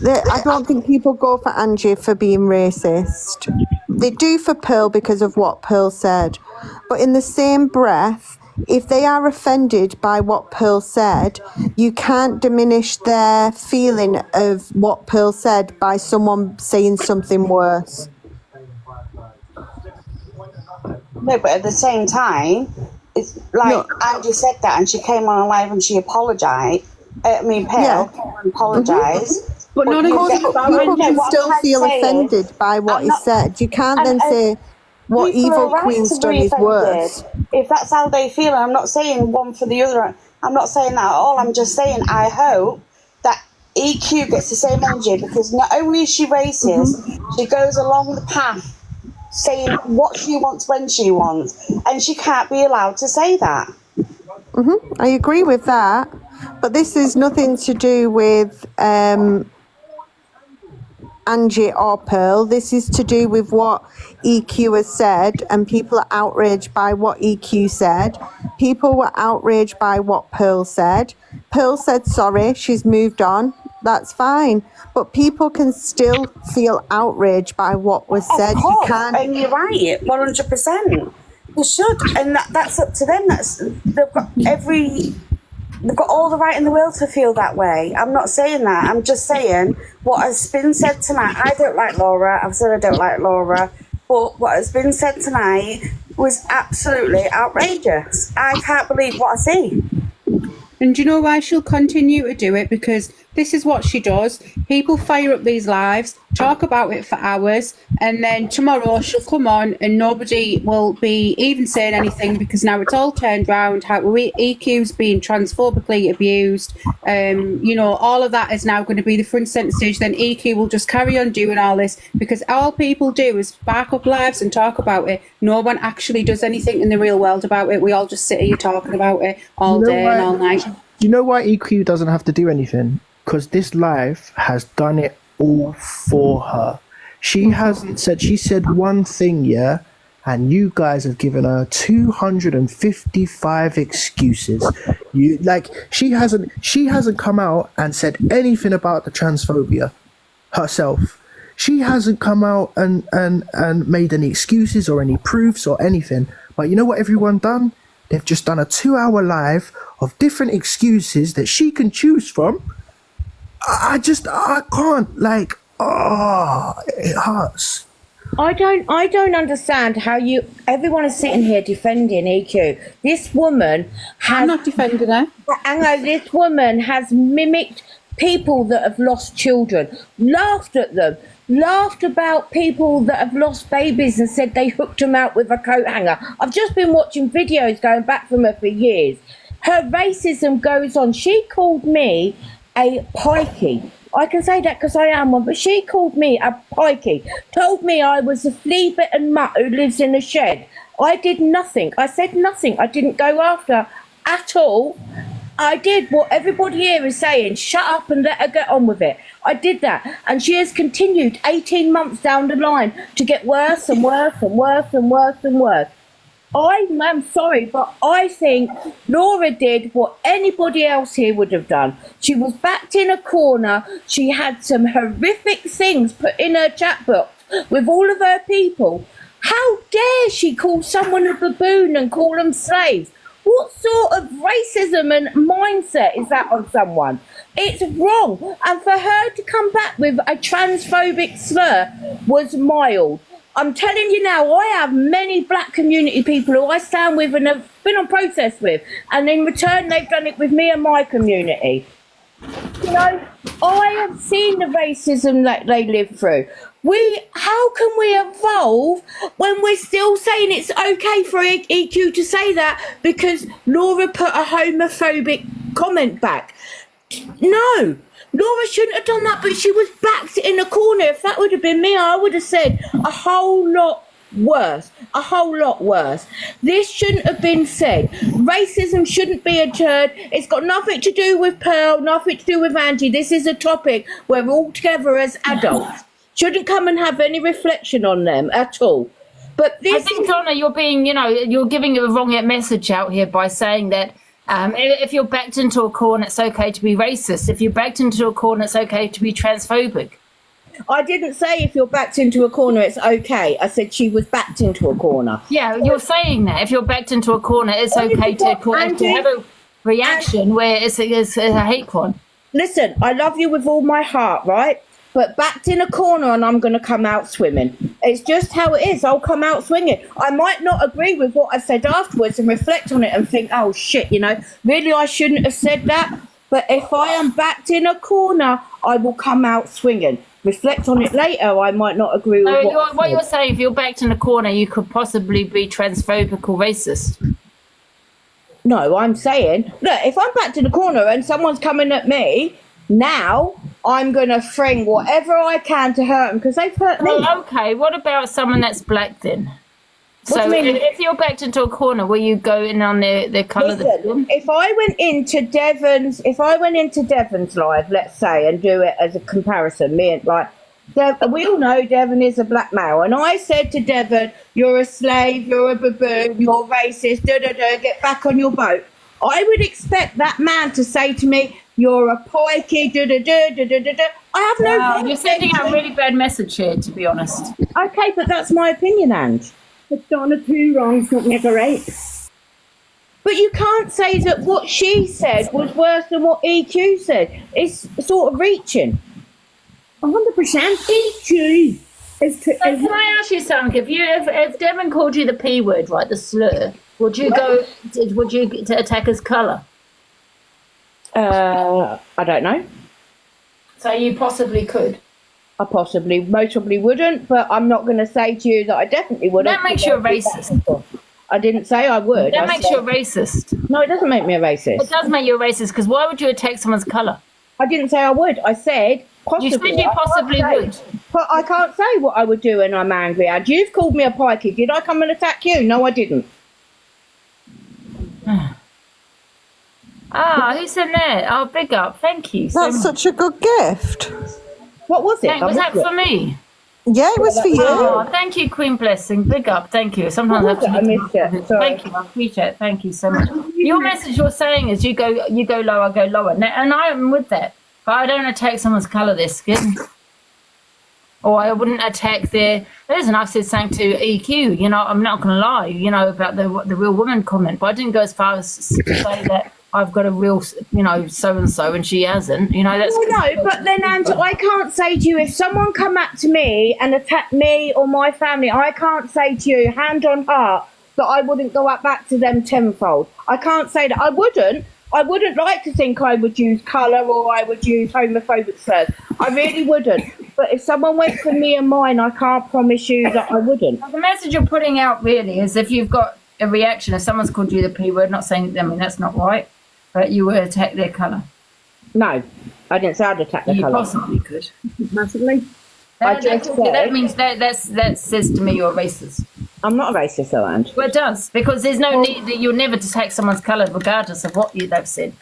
I don't think people go for Angie for being racist. They do for Pearl because of what Pearl said, but in the same breath, if they are offended by what Pearl said, you can't diminish their feeling of what Pearl said by someone saying something worse. No, but at the same time, it's like Angie said that, and she came on live and she apologised. Pearl apologised. But not people can still feel offended by what is said. You can't then say what people Evil are right Queen's to done be is worse. offended if that's how they feel. And I'm not saying one for the other. I'm not saying that at all. I'm just saying I hope that EQ gets the same energy, because not only is she racist, she goes along the path saying what she wants when she wants, and she can't be allowed to say that. I agree with that, but this is nothing to do with Angie or Pearl. This is to do with what EQ has said, and people are outraged by what EQ said. People were outraged by what Pearl said. Pearl said sorry, she's moved on. That's fine, but people can still feel outraged by what was said. Of course, and you're right, 100%. They should, and that's up to them. They've got all the right in the world to feel that way. I'm not saying that. I'm just saying what has been said tonight. I don't like Laura. I've said I don't like Laura, but what has been said tonight was absolutely outrageous. I can't believe what I see. And do you know why she'll continue to do it? Because this is what she does. People fire up these lives, talk about it for hours, and then tomorrow she'll come on and nobody will be even saying anything, because now it's all turned round. How EQ's being transphobically abused. All of that is now going to be the front centre stage. Then EQ will just carry on doing all this, because all people do is spark up lives and talk about it. No one actually does anything in the real world about it. We all just sit here talking about it all day and all night. You know why EQ doesn't have to do anything? Because this live has done it all for her. She hasn't said, she said one thing, yeah, and you guys have given her 255 excuses. She hasn't come out and said anything about the transphobia herself. She hasn't come out and made any excuses or any proofs or anything. But you know what everyone done? They've just done a 2-hour live of different excuses that she can choose from. I can't, it hurts. I don't understand how everyone is sitting here defending EQ. This woman has... I'm not defending her. I know, this woman has mimicked people that have lost children, laughed at them, laughed about people that have lost babies and said they hooked them out with a coat hanger. I've just been watching videos going back from her for years. Her racism goes on. She called me a pikey. I can say that because I am one, but she called me a pikey, told me I was a flea-bitten mutt who lives in a shed. I did nothing. I said nothing. I didn't go after her at all. I did what everybody here is saying, shut up and let her get on with it. I did that, and she has continued 18 months down the line to get worse and worse and worse and worse and worse. I am sorry, but I think Laura did what anybody else here would have done. She was backed in a corner. She had some horrific things put in her chat box with all of her people. How dare she call someone a baboon and call them slaves? What sort of racism and mindset is that on someone? It's wrong. And for her to come back with a transphobic slur was mild. I'm telling you now, I have many black community people who I stand with and have been on protest with, and in return they've done it with me and my community. You know, I have seen the racism that they live through. How can we evolve when we're still saying it's okay for EQ to say that because Laura put a homophobic comment back? No, Laura shouldn't have done that, but she was backed in a corner. If that would have been me, I would have said a whole lot worse. A whole lot worse. This shouldn't have been said. Racism shouldn't be adjured. It's got nothing to do with Pearl, nothing to do with Angie. This is a topic where we're all together as adults. Shouldn't come and have any reflection on them at all. But this, I think, Donna, you're being, you're giving a wrong message out here by saying that if you're backed into a corner, it's okay to be racist. If you're backed into a corner, it's okay to be transphobic. I didn't say if you're backed into a corner, it's okay. I said she was backed into a corner. Yeah, you're saying that. If you're backed into a corner, it's okay to have a reaction where it's a hate crime. Listen, I love you with all my heart, right? But backed in a corner and I'm going to come out swimming. It's just how it is. I'll come out swinging. I might not agree with what I said afterwards and reflect on it and think, oh, shit, really I shouldn't have said that. But if I am backed in a corner, I will come out swinging. Reflect on it later, I might not agree with what you're saying. If you're backed in a corner, you could possibly be transphobic or racist. No, I'm saying, look, if I'm backed in a corner and someone's coming at me, now I'm going to fling whatever I can to hurt them because they've hurt me. Well, okay, what about someone that's black then? What do you mean? If you're backed into a corner, will you go in on their colour? If I went into Devon's live, let's say, and do it as a comparison, we all know Devon is a black male, and I said to Devon, "You're a slave, you're a baboon, you're racist, get back on your boat." I would expect that man to say to me, "You're a pikey, I have no. Wow, you're sending out a really bad message here, to be honest. Okay, but that's my opinion, Ange. But Donna, 2 wrongs don't make a right. But you can't say that what she said was worse than what EQ said. It's sort of reaching. 100%. EQ is to. Can I ask you something? If Devon called you the P word, right, the slur, would you to attack his colour? I don't know. So you possibly could. I most probably wouldn't, but I'm not going to say to you that I definitely wouldn't. That makes you a racist. I didn't say I would. That makes you a racist. No, it doesn't make me a racist. It does make you a racist, because why would you attack someone's colour? I didn't say I would. I said possibly. You said you possibly would. But I can't say what I would do when I'm angry. And you've called me a pikey. Did I come and attack you? No, I didn't. Who said that? Oh, big up. Thank you. That's such a good gift. What was it? Was that for me? Yeah, it was for you. Oh, thank you, Queen Blessing. Big up. Thank you. Sometimes I missed it. Thank you. I appreciate it. Thank you so much. Your message you're saying is you go low, I go lower. And I am with that. But I don't attack someone's colour, their skin. Or I wouldn't attack listen, I've said something to EQ, I'm not going to lie, about the real woman comment. But I didn't go as far as to say that I've got a real, so-and-so and she hasn't. That's... No, but then, Angela, I can't say to you, if someone come up to me and attack me or my family, I can't say to you, hand on heart, that I wouldn't go up back to them tenfold. I can't say that. I wouldn't like to think I would use colour or I would use homophobic slurs. I really wouldn't. But if someone went for me and mine, I can't promise you that I wouldn't. The message you're putting out really is if you've got a reaction, if someone's called you the P word, not saying, that's not right. But you would attack their colour. No, I didn't say I'd attack their colour. You possibly could. Massively. That means that says to me you're a racist. I'm not a racist, though, Ange. Well, it does, because there's no need that you'll never attack someone's colour, regardless of what they've said.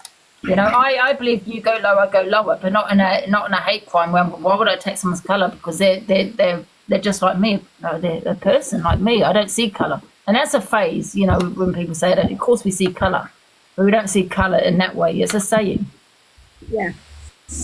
I believe you go lower, I go lower, but not in a hate crime. Why would I attack someone's colour? Because they're just like me. They're a person like me. I don't see colour, and that's a phase. When people say that, of course we see colour. But we don't see colour in that way. It's a saying. Yeah.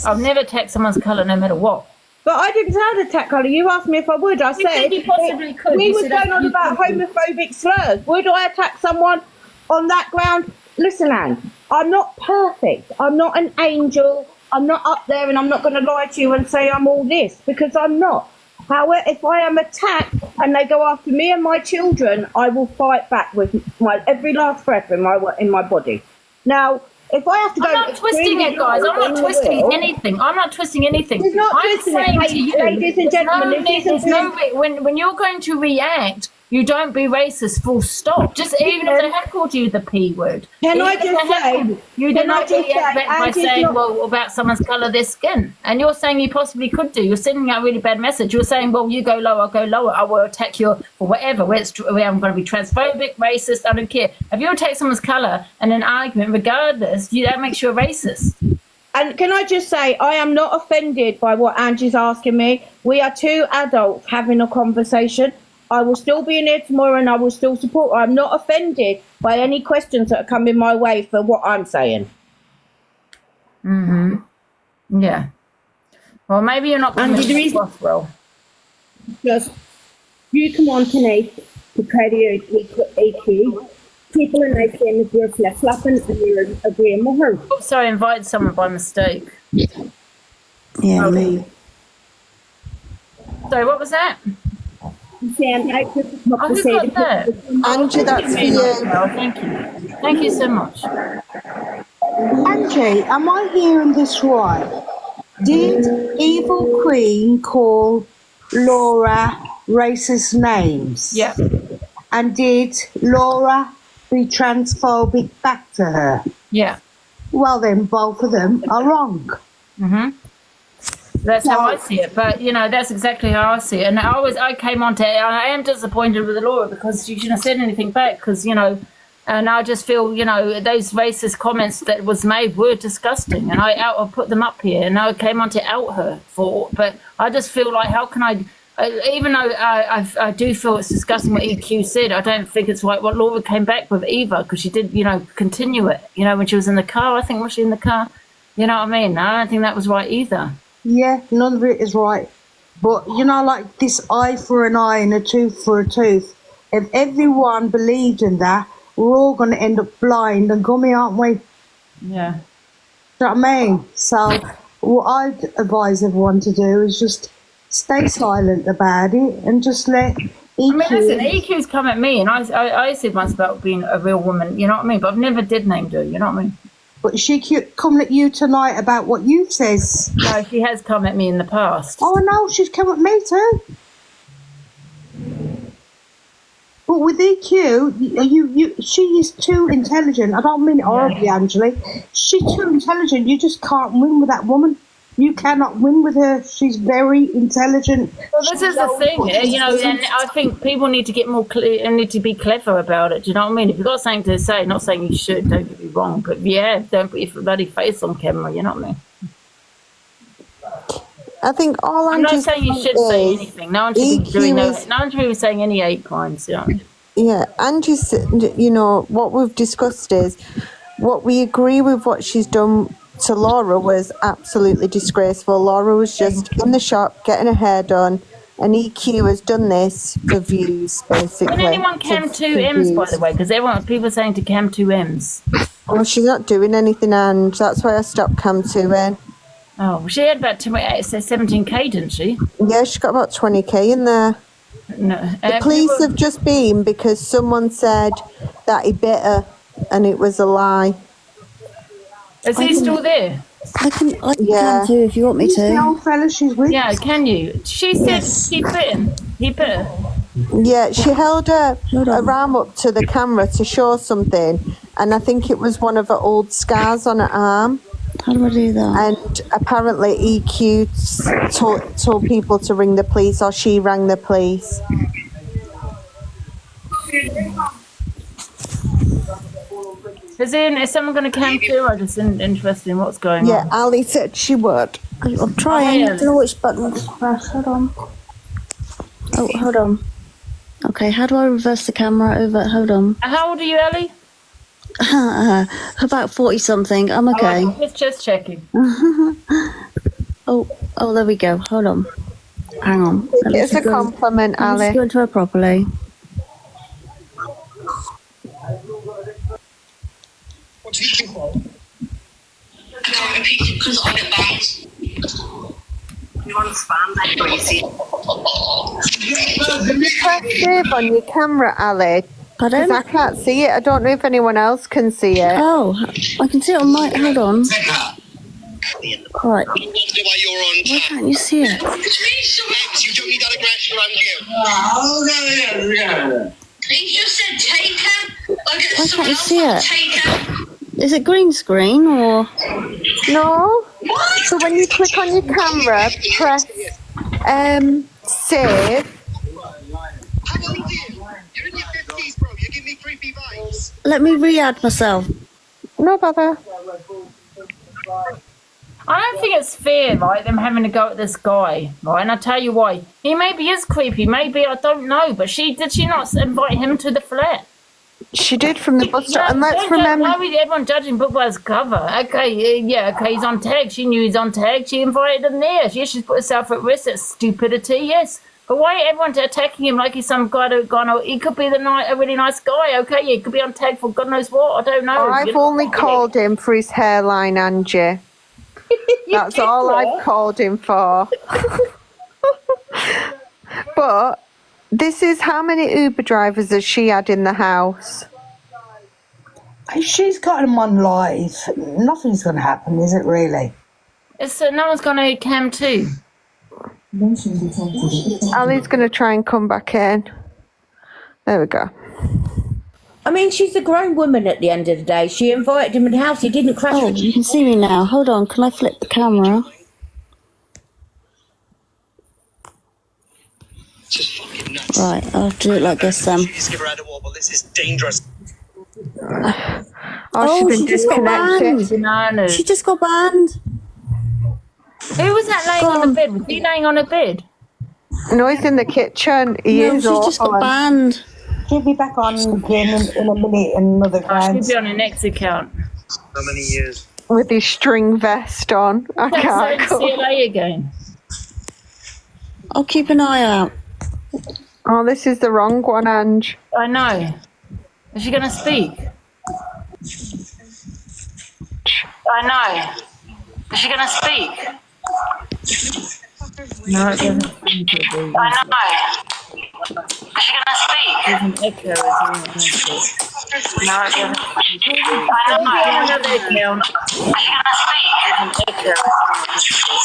I've never attacked someone's colour no matter what. But I didn't say I'd attack colour. You asked me if I would. I said you possibly could. We was going on about homophobic slurs. Would I attack someone on that ground? Listen, Anne, I'm not perfect. I'm not an angel. I'm not up there and I'm not going to lie to you and say I'm all this, because I'm not. However, if I am attacked and they go after me and my children, I will fight back with my every last breath in my body. Now, if I have to go... I'm not twisting it, guys. I'm not twisting anything. I'm not twisting anything. It's not I'm saying to you, ladies and gentlemen, there's no way. When you're going to react you don't be racist, full stop. Just even if they have called you the P word. Can Even I if they just have say- called you can did I not just really say, back by Angie's saying, not- well, about someone's colour of their skin. And you're saying you possibly could do. You're sending out a really bad message. You're saying, well, you go lower, I'll go lower. I will attack you for whatever. Whether I'm going to be transphobic, racist, I don't care. If you attack someone's colour in an argument, regardless, that makes you a racist. And can I just say, I am not offended by what Angie's asking me. We are two adults having a conversation. I will still be in here tomorrow and I will still support her. I'm not offended by any questions that are coming my way for what I'm saying. Yeah. Well, maybe you're not coming across well. Just, you come on tonight to carry out EQ. People in nice game if you're flip-flopping and you're agreeing with her. Oh, sorry, I invited someone by mistake. Yeah, me. Sorry, what was that? Saying, I just Oh, who got that? Angie, that's for you. Oh, thank you. Thank you so much. Angie, am I hearing this right? Did Evil Queen call Laura racist names? Yeah. And did Laura be transphobic back to her? Yeah. Well, then both of them are wrong. That's how I see it. But, you know, that's exactly how I see it. And I came on to it. I am disappointed with Laura because she shouldn't have said anything back because, you know, and I just feel, you know, those racist comments that was made were disgusting. And I put them up here and I came on to out her for, but I just feel like, how can I, even though I do feel it's disgusting what EQ said, I don't think it's right what Laura came back with either because she did, you know, continue it, you know, when she was in the car. I think, was she in the car? You know what I mean? I don't think that was right either. Yeah, none of it is right. But, you know, like this eye for an eye and a tooth for a tooth, if everyone believed in that, we're all going to end up blind and gummy, aren't we? Yeah. Do you know what I mean? So what I'd advise everyone to do is just stay silent about it and just let EQ... I mean, listen, EQ's come at me and I said once about being a real woman, you know what I mean? But I've never did name her, you know what I mean? But she come at you tonight about what you says. No, she has come at me in the past. Oh, no, she's come at me too. But with EQ, she is too intelligent. I don't mean it horribly, Angela. She's too intelligent. You just can't win with that woman. You cannot win with her. She's very intelligent. Well, this is the thing, you know, and I think people need to get more clear and need to be clever about it. Do you know what I mean? If you've got something to say, not saying you should, don't get me wrong, but yeah, don't put your bloody face on camera, you know what I mean? I think all I'm not Angie's saying you should say anything. No one should be doing that. No one should be saying any hate crimes, you know. Yeah, Angie's, you know, what we've discussed is what we agree with what she's done to Laura was absolutely disgraceful. Laura was just in the shop getting her hair done, and EQ has done this for views, basically. When anyone cam 2Ms, by the way, because people are saying to cam 2Ms. Well, she's not doing anything, and that's why I stopped cam 2N. Oh, she had about 17k, didn't she? Yeah, she got about 20k in there. No, the police have just been because someone said that he bit her, and it was a lie. Is he still there? I can too if you want me to. The old fella she's with. Yeah, can you? She said he bit him. He bit her. Yeah, she held her arm up to the camera to show something, and I think it was one of her old scars on her arm. How do I do that? And apparently EQ told people to ring the police, or she rang the police. Is someone going to cam too? I'm just interested in what's going on. Yeah, Ali said she would. I'm trying. I don't know which button to press. Hold on. Oh, hold on. Okay, how do I reverse the camera over? Hold on. How old are you, Ellie? About 40 something. I'm okay. Just checking. Oh, there we go. Hold on. Hang on. It's a compliment, Ali. Let's go into her properly. Can you press save on your camera, Ali? Pardon? I can't see it. I don't know if anyone else can see it. Oh, I can see it on my... Hold on. Right. Why can't you see it? You don't need that aggression around you. He just said take her. Like Why someone can't you else see will it? take her. Is it green screen or? No. So when you click on your camera, press save. How old are you? You're in your 50s, bro. You give me creepy vibes. Let me re-add myself. No bother. I don't think it's fair, right, them having to go at this guy, right? And I'll tell you why. He maybe is creepy, maybe, I don't know, but did she not invite him to the flat? She did from the bus stop. Yeah, And let's remember. why would everyone judging book by its cover? Okay, okay, he's on tag. She knew he's on tag. She invited him there. Yes, she's put herself at risk. That's stupidity, yes. But why everyone attacking him like he's some guy that gone? He could be a really nice guy. Okay, he could be on tag for God knows what. I don't know. I've only called him for his hairline, Angie. That's all I've called him for. But this is how many Uber drivers has she had in the house? She's got him on live. Nothing's going to happen, is it really? It's no one's gonna cam too. Ali's going to try and come back in. There we go. I mean, she's a grown woman at the end of the day. She invited him in the house. He didn't crash. Oh, you can see me now. Hold on. Can I flip the camera? Right, I'll do it like this then. Just give her a wobble. This is dangerous. Oh, she's been she just got disconnected. banned. She just got banned. Who was that laying on the bed? Was he laying on a bed? No, he's in the kitchen. He No, is she's just got banned. She'll be back on again in a minute in another round. She'll be on her next account. How many years? With his string vest on. I can't That's go. CLA again. I'll keep an eye out. Oh, this is the wrong one, Ange. I know. Is she gonna speak? I know. Is she gonna speak? No, it doesn't seem to be. I know. Is she gonna speak? There's an echo as well. No, it doesn't seem to be. I know. Another account. Is she gonna speak? There's an echo as well.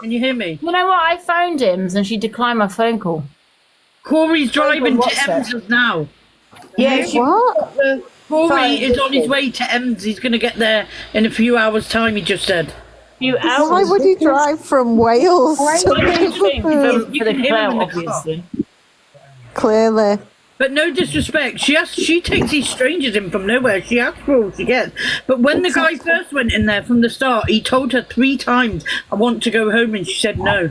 Can you hear me? You know what? I phoned Ems and she declined my phone call. Corey's driving to Ems's now. Yeah, what? Corey is on his way to Ems. He's going to get there in a few hours' time, he just said. Few hours? Why would he drive from Wales to For Liverpool? the clout, obviously. Clearly. But no disrespect, she takes these strangers in from nowhere. She asks for all she gets. But when the guy first went in there from the start, he told her 3 times, I want to go home, and she said no.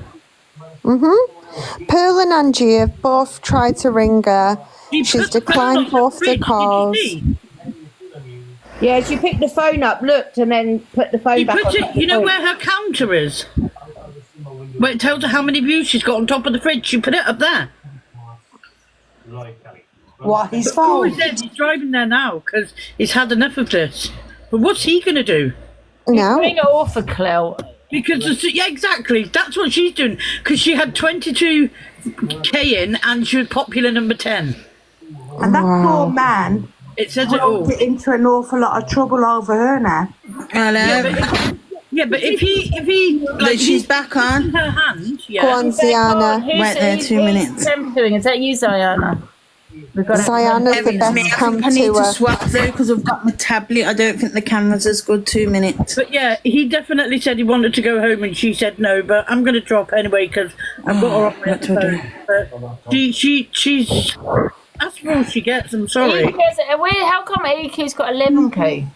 Pearl and Angie have both tried to ring her. She's declined both the calls. Yeah, she picked the phone up, looked, and then put the phone back on. You know where her counter is? Where it tells her how many views she's got on top of the fridge. She put it up there. What, his phone? Corey phone? said he's driving there now because he's had enough of this. But what's he going to do? No. Bring it off for clout. Because, yeah, exactly. That's what she's doing. Because she had 22k in and she was popular number 10. And that poor man It says it all. got into an awful lot of trouble over her now. Yeah, but if he she's back on. Her hand, yeah. Go on, Ziana. Wait there 2 minutes. Doing? Is that you, Ziana? Ziana's the best cam I need to to her. swap though because I've got my tablet. I don't think the camera's as good. 2 minutes. But yeah, he definitely said he wanted to go home and she said no, but I'm going to drop anyway because I've got her on my phone. But she's... That's all she gets, I'm sorry. How come AQ's got 11k?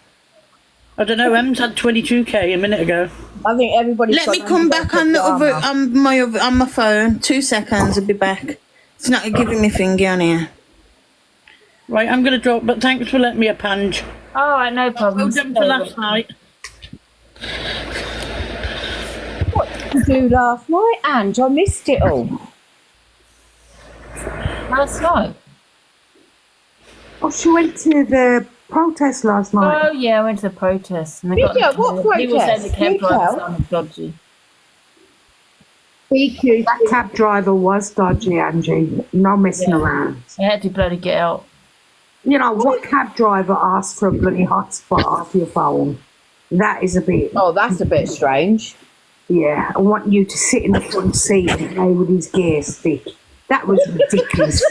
I don't know, Em's had 22k a minute ago. I think everybody's Let me come back on the on my phone. 2 seconds, I'll be back. It's not giving me thingy on here. Right, I'm going to drop, but thanks for letting me a punch. All right, no problem. Well done for last night. What did you do last night, Ange? I missed it all. Last night? Oh, she went to the protest last night. Oh, yeah, I went to the protest. And they Did you? What People said the protest? cab You driver tell. sounded dodgy. That cab driver was dodgy, Angie. No messing around. They had to bloody get out. You know, what cab driver asked for a bloody hotspot off your phone? That is a bit... Oh, that's a bit strange. Yeah, I want you to sit in the front seat and play with his gear stick. That was ridiculous.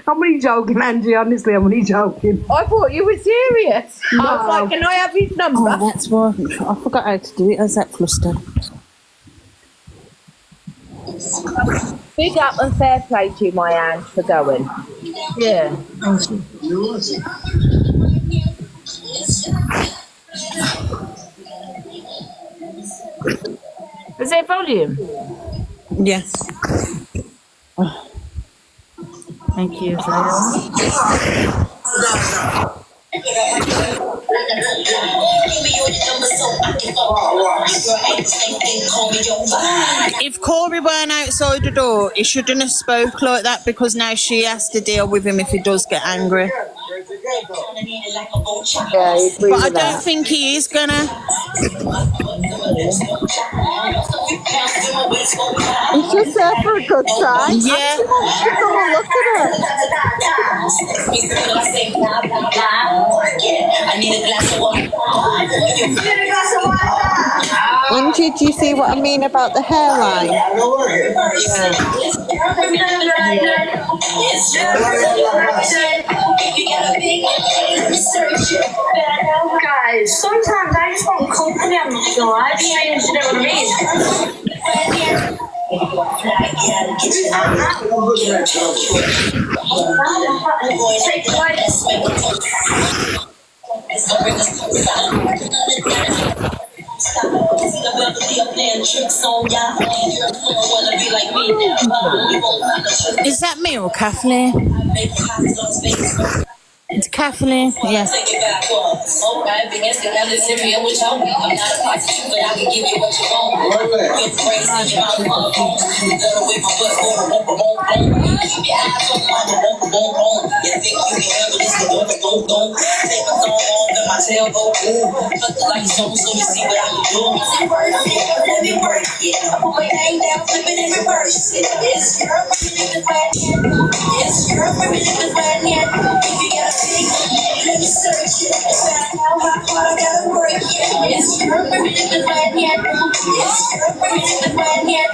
I'm only joking, Angie. Honestly, I'm only joking. I thought you were serious. I was No. like, can I have his number? Oh, that's why I forgot how to do it. I was that flustered. Big up and fair play to you, my Ange, for going. Yeah. Thank you. Is there volume? Yes. Thank you, Zion. If Corey weren't outside the door, he shouldn't have spoke like that because now she has to deal with him if he does get angry. But I don't think he is gonna. He's just there for a good time. Yeah. Oh, look at her. Angie, do you see what I mean about the hairline? Guys, sometimes I just want company. I'm not gonna lie, you know what I mean? Is that me or Kathleen? It's Kathleen, yeah. Let me search it. How my heart gotta work it. It's perfect in the plan yet. It's perfect in the plan yet.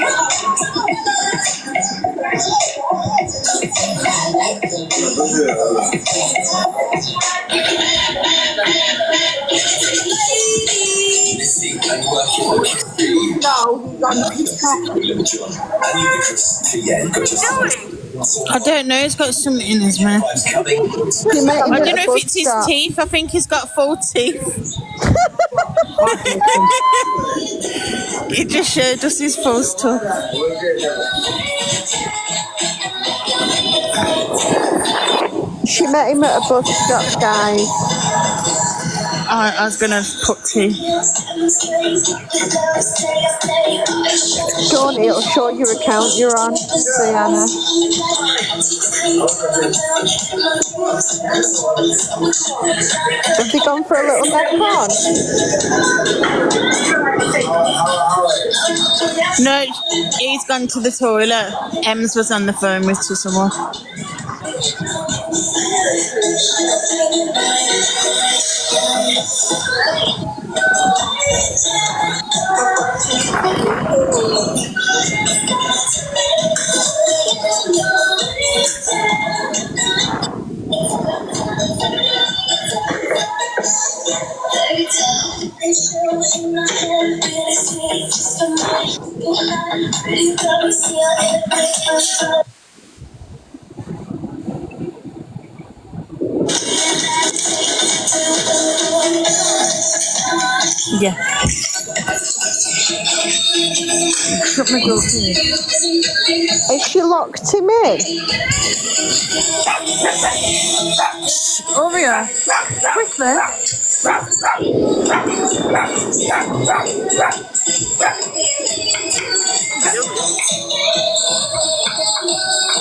I don't know, he's got something in his mouth. I don't know if it's his teeth, I think he's got full teeth. He just showed us his full stuff. She met him at a bus stop, guys. I was gonna put teeth. Sean, it'll show your account you're on, Brianna. Have they gone for a little neck on? No, he's gone to the toilet. Ems was on the phone with someone. Yeah. Has she locked him in? Over here. Quickly.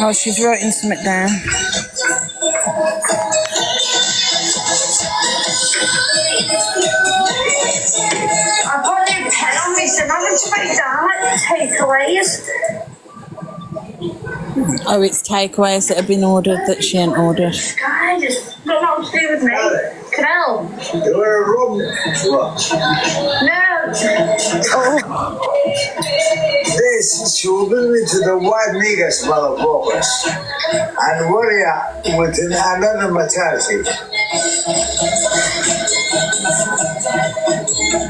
Oh, she's writing something down. I've got a new pen on me, so I'm having to write down like takeaways. Oh, it's takeaways that have been ordered that she ain't ordered. Guys, it's got nothing to do with me. Canal. You were wrong. No. This, she will bring me to the white niggas, motherfuckers, and warrior with another mentality.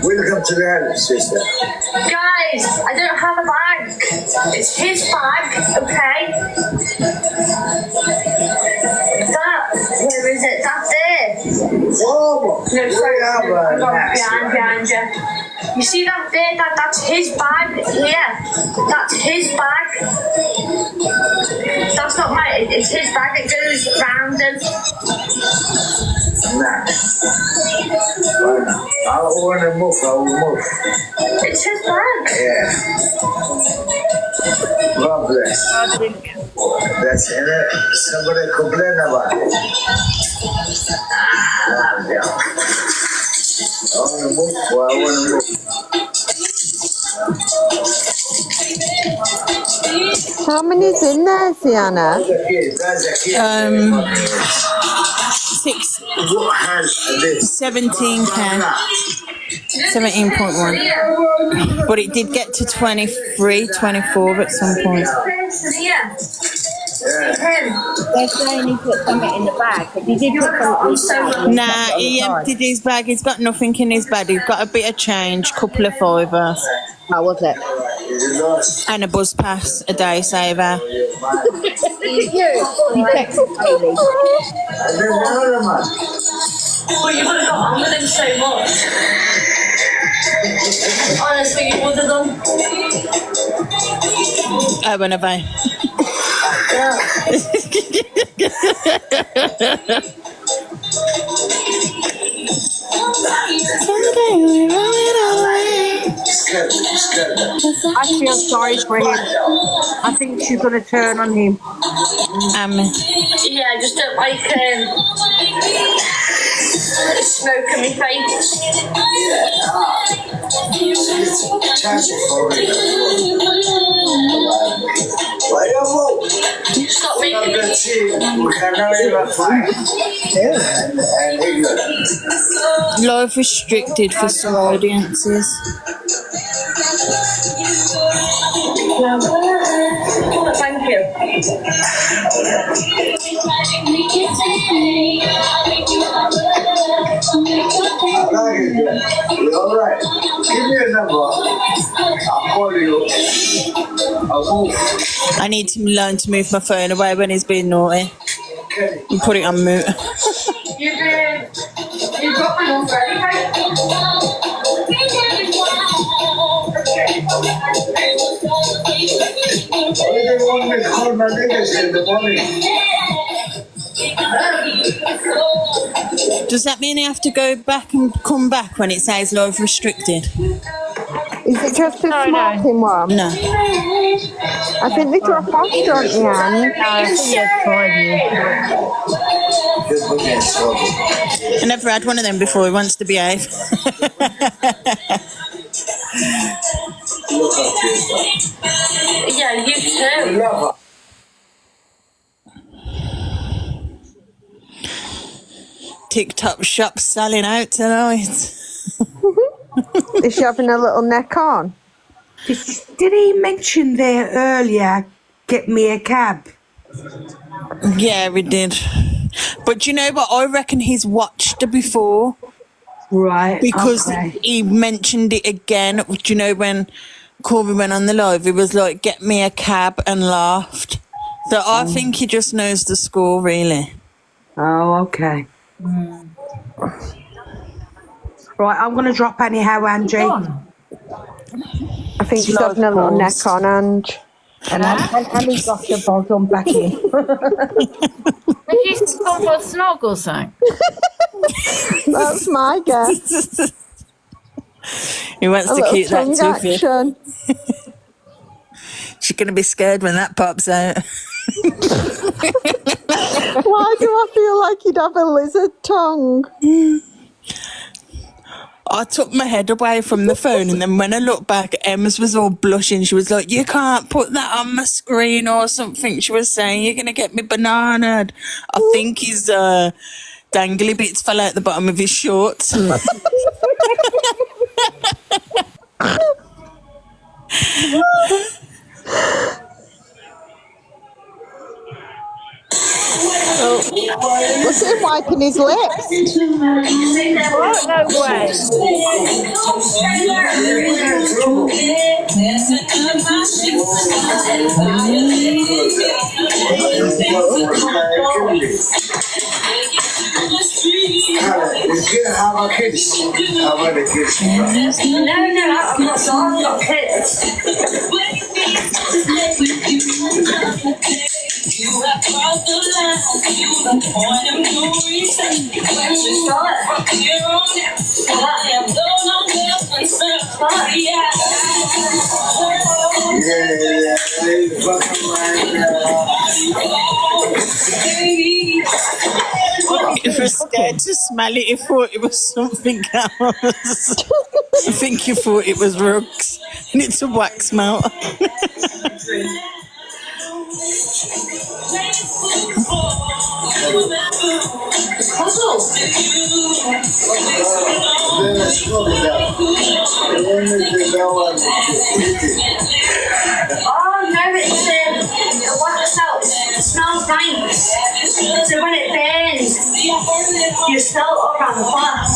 Welcome to the island, sister. Guys, I don't have a bag. It's his bag, okay? Where is it? That's it. Oh, no, sorry. Behind you. You see that there? That's his bag here. That's his bag. That's not mine. It's his bag. It goes round him. Nah. I want to move. I will move. It's his bag. Yeah. God bless. That's it. Somebody complain about it. I want to move. Well, I want to move. How many's in there, Sienna? Six. 17K. 17.1. But it did get to 23, 24 at some point. They're saying he put something in the bag, but he did put something in the bag. Nah, he emptied his bag. He's got nothing in his bag. He's got a bit of change, couple of fivers. How was it? And a bus pass, a day saver. You texted Haley. But you would have got on with him so much. Honestly, you would have done. Oh, when have I? I feel sorry for him. I think she's going to turn on him. Yeah, I just don't like smoke in my face. Stop making Live restricted for some audiences. Thank you. All right. Give me a number. I'll call you. I'll move. I need to learn to move my phone away when he's being naughty. And put it on mute. You got my number, Does that mean you have to go back and come back when it says live restricted? Is it just a smoking one? No. I think they drop off, don't they, Anne? I think they're trying I never had one of them before. He wants to behave. Yeah, you too. TikTok shop selling out tonight. Is she having a little neck on? Did he mention there earlier, get me a cab? Yeah, we did. But you know what? I reckon he's watched it before. Right. Because okay. he mentioned it again. Do you know when Corby went on the live, he was like, get me a cab, and laughed. So I think he just knows the score, really. Oh, okay. Right, I'm going to drop anyhow, Angie. I think she's having a little neck on, Ange. And Annie's got the bottom back in. She's gone for a snog or something. That's my guess. He wants A to little keep that tongue to you. action. She's going to be scared when that pops out. Why do I feel like you'd have a lizard tongue? I took my head away from the phone, and then when I looked back, Emma's was all blushing. She was like, "You can't put that on my screen," or something. She was saying, "You're gonna get me bananaed." I think his dangly bits fell out the bottom of his shorts. Look at him wiping his lips. What? No way. How about kids? How about the kids? No, I'm not sorry, I've got kids. You have crossed the line. You the point of no reason. When you start from here on out, I am no longer concerned. It was scared to smell it. He thought it was something else. I think he thought it was rugs, and it's a wax melt. Oh no, it's wax out. It smells nice. So when it burns, you smell it all around the glass.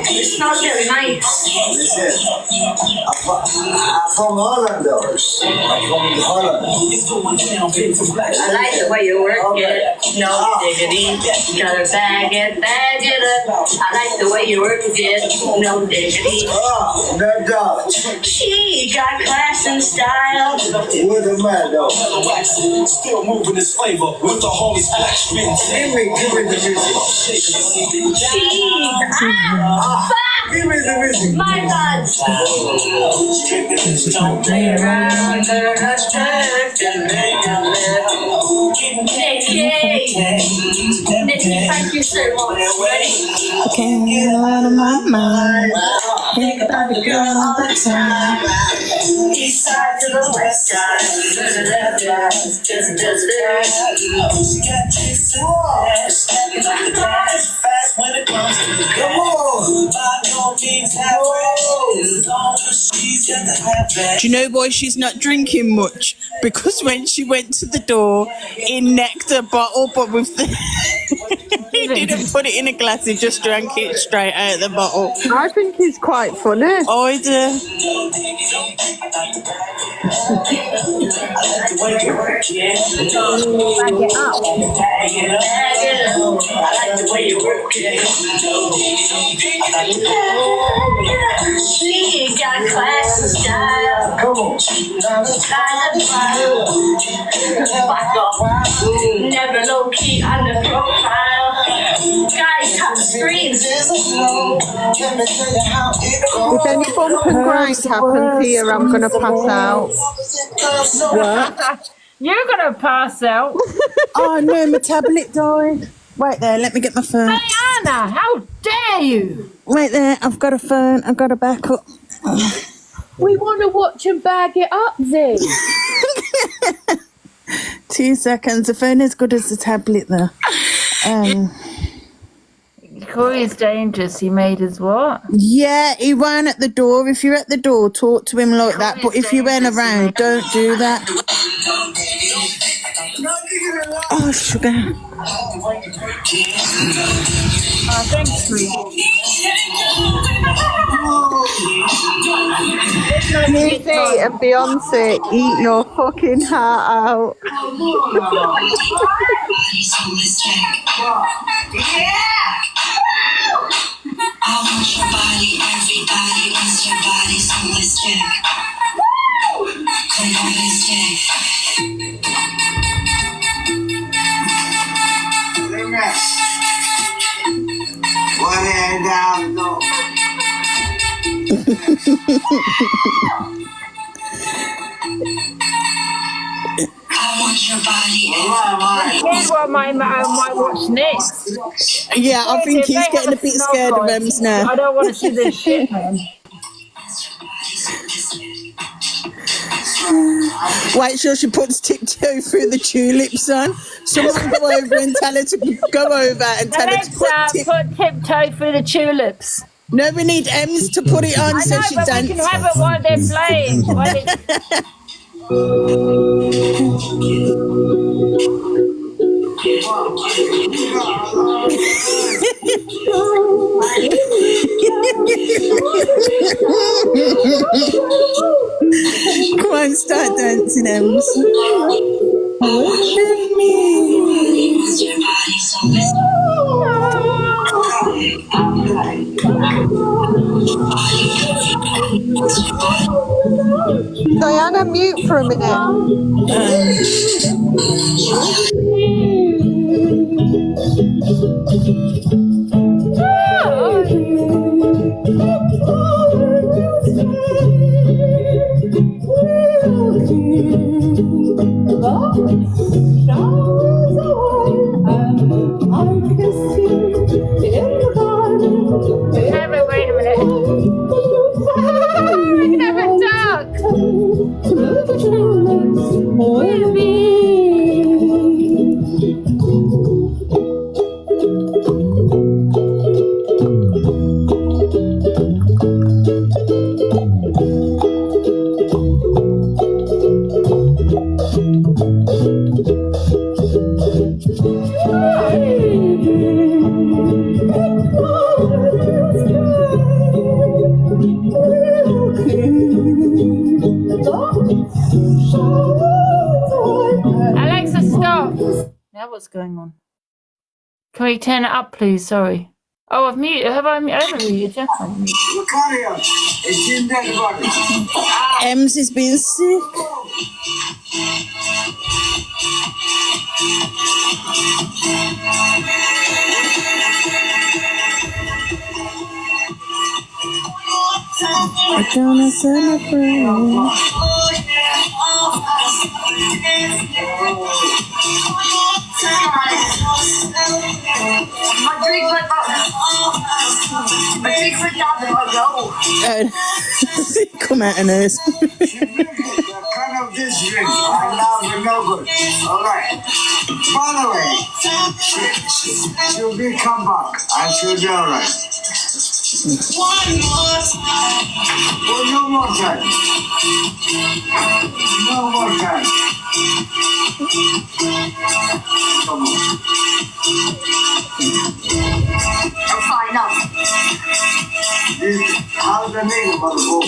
It smells really nice. I'm from Holland, though. I'm from Holland. I like the way you work it. No diggity. Gotta bag it up. I like the way you work it. No diggity. Oh, no doubt. She got class and style. With a man, though. Still moving this flavor with the homies black streets. Give me the music. Give me the music. My God. Don't play around, Nikki, thank you so much. I can't get out of my mind. Think about the girl all the time. East side to the west side. Fast when it comes to the come on. By no means Do you know why she's not drinking much? Because when she went to the door, he necked a bottle, but with the he didn't put it in a glass. He just drank it straight out of the bottle. I think he's quite funny. I do. She got class and style. Come on. Never low key on the profile. Guys, top screens. If any bump and grind happens here, I'm going to pass out. What? You're gonna pass out. Oh no, my tablet died. Wait there, let me get my phone. Hey Anna, how dare you? Wait there, I've got a phone. I've got a backup. We want to watch and bag it up, Z. 2 seconds. The phone is good as the tablet, though. Corey is dangerous. He made his what? Yeah, he ran at the door. If you're at the door, talk to him like that. But if you went around, don't do that. Oh, sugar. Oh, thanks, sweet. Jay-Z and Beyonce eat your fucking heart out. I want your body, everybody wants your body, so let's check. Come on, let's check. One hand down, no. I want Here's what I might watch next. Yeah, I think Seriously, if he's they getting a have bit snog scared of on, Ems now. I don't want to see this shit, man. Wait till she puts tiptoe through the tulips on. Someone go over and tell her to go over and tell her to Alexa, put tiptoe through the tulips. No, we need Ems to put it on I so know, she but dances. we can have it while they're playing. While Come on, start dancing, Ems. With me. Diana, mute for a minute. Wait a minute. We can have a duck. With me. Alexa, stop. Now what's going on? Can we turn it up, please? Sorry. Oh, I've muted. Have I muted? Yeah. Ems is being sick. I gonna celebrate. Come out and us. Kind of this drink. I love no good. All right. By the way, she'll be come back and she'll be all right. One more time. Well, no more time. No more time. Come on. I'm fine now. How's the nigga, motherfucker?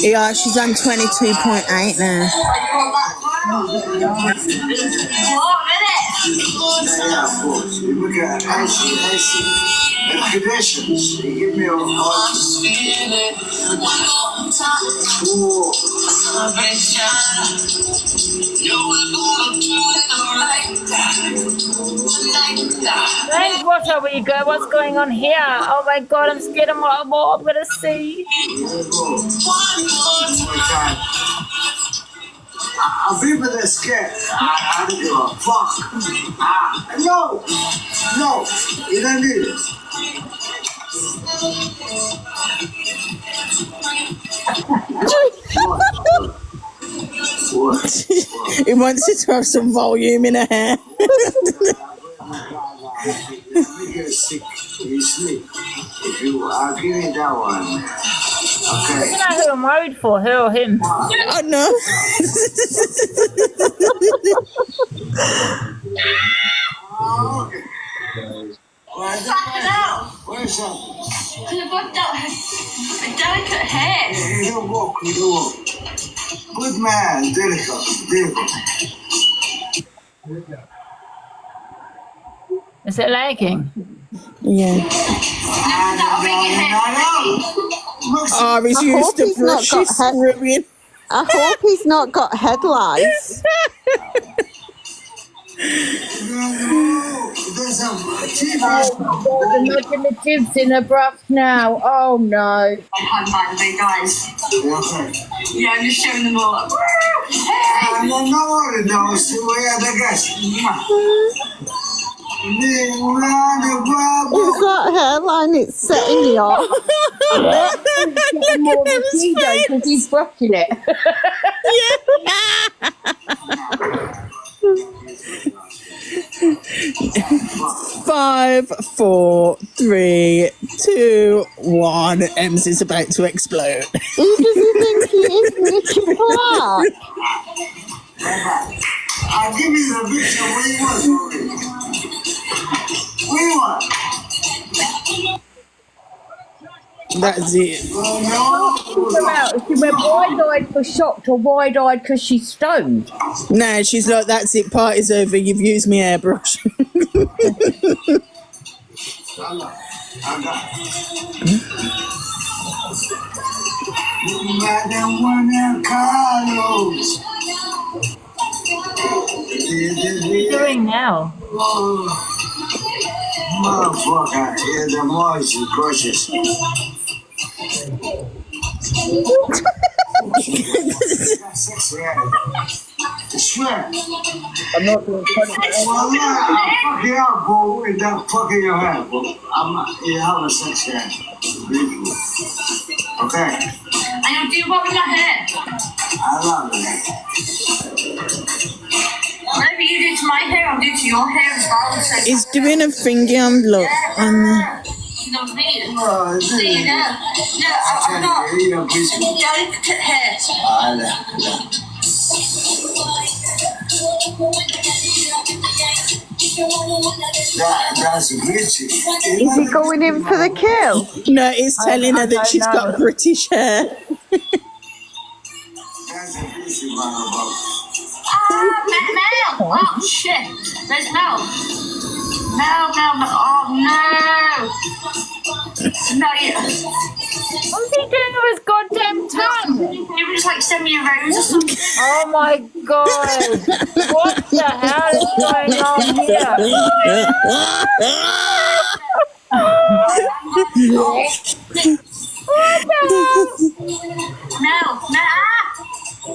Yeah, she's on 22.8 now. Yeah, of course. Look at I see. The credentials. They give me a heart. Thanks, what's we go? What's going on here? Oh my god, I'm scared of what I'm gonna see. People that scared. I don't give a fuck. No, you don't need it. He wants you to have some volume in her hair. Get sick. You sleep. If you are giving that one. Okay. I don't know who I'm worried for, her or him. Oh no. Okay. Where's that? Because I've got a delicate hair. You don't walk. Good man, delicate. Is it lagging? Yeah. Oh, he's used to brush his screwing. I hope he's not got headlights. There's a TV. Oh God, imagine the jibs in her breath now. Oh no. By the way, guys. Yeah, I'm just showing them all. Like, I don't know what it knows. Where are the guys? It's that hairline, it's setting me off. More than he does because he's brushing it. Five, 4, 3, 2, 1. Ems is about to explode. Who does he think he is, Richard Clark? I'll give you the picture. What do you want? What do you want? That's it. She went wide-eyed for shocked or wide-eyed because she's stoned. No, she's like, that's it, party's over, you've used me airbrush. What are you doing now? Motherfucker, yeah, the more she cautious. I swear. I'm not doing funny. Well, I'll fuck you up, bro, with that fuck in your head, bro. You have a sex here. Okay? And you'll do what with my hair? I love it. Whatever you do to my hair, I'll do to your hair as well. So He's doing a finger on look. you know what I mean? Oh, So you know. No, I'm not. Delicate hair. That's glitchy. Is he going in for the kill? No, it's telling her that she's got British hair. That's a glitchy, man. Mel! Oh shit! There's Mel! Mel! Oh no! No, you. What's he doing with his goddamn tongue? You just like send me a rose or something. Oh my god! What the hell is going on here? What the hell? No! I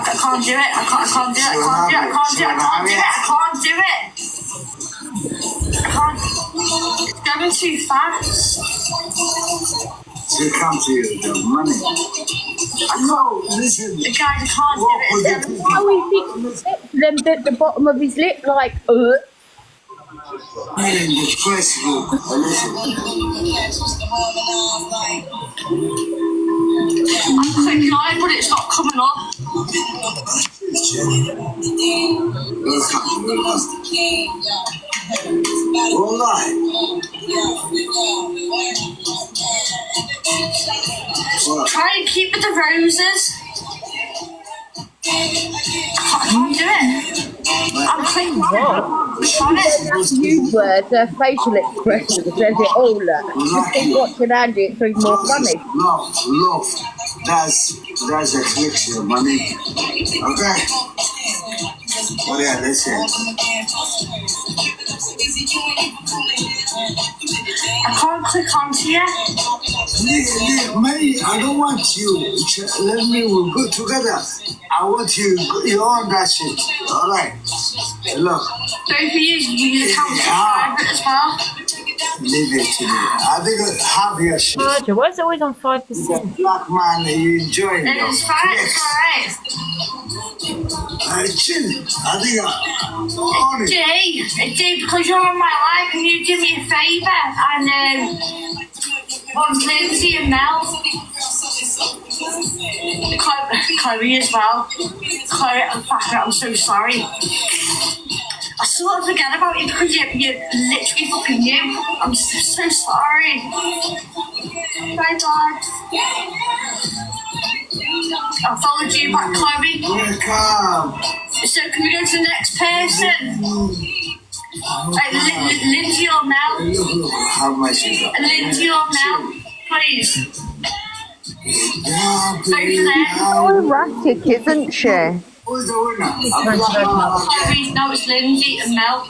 can't do it. I can't do it. It's going too fast. They come to you, the money. No, listen. The guy can't do it. How he fixed them bit the bottom of his lip like, Man, the first group. Listen. I'm clicking on it, but it's not coming up. Try and keep with the roses. I can't do it. I'm clicking on it. Use words, facial expression says it all. Just keep watching Angie, it's even more funny. Love. That's a connection, money. Okay? Well, yeah, listen. I can't click onto you. Mate, I don't want you. Let me we'll go together. I want you on that shit. All right. Look. Both of you can subscribe as well. Leave it to me. I think I'll have your shit. Roger, why is it always on 5%? Black man, you enjoying it? It's fine, it's alright. Chill. I think on it. Jay, because you're on my life, can you do me a favour and want Lindsay and Mel? Chloe as well. Chloe, I'm so sorry. I sort of forget about you because you're literally fucking new. I'm so sorry. Bye, God. I followed you back, Chloe. Welcome. So can we go to the next person? Like Lindsay or Mel? How much you got? Lindsay or Mel, please. So erratic, isn't she? Who's the winner? No, it's Lindsay and Mel.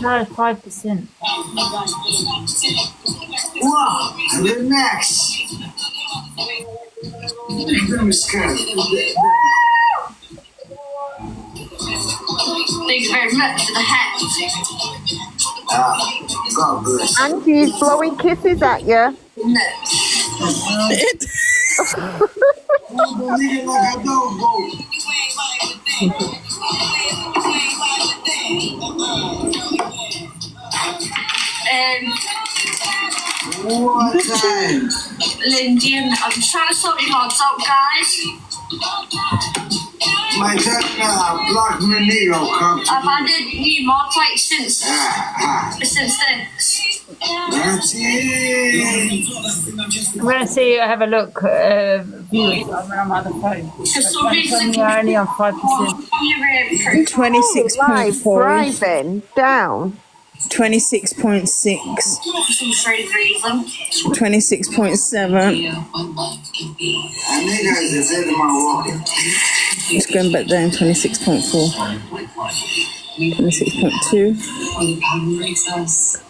No, 5%. Wow, the next. I'm scared. Thank you very much for the hat. God bless. Angie's blowing kisses at you. No. What time? Lindy and I'm trying to sort your mods out, guys. My dad Black Manigo come. I've added new mods like since this. That's it. I'm going to see, have a look, viewers on my other phone. For some reason, We're only on 5%. 26.4. Driving down. 26.6. For some strange reason. 26.7. I think I just said to my walking. It's going back down. 26.4. 26.2.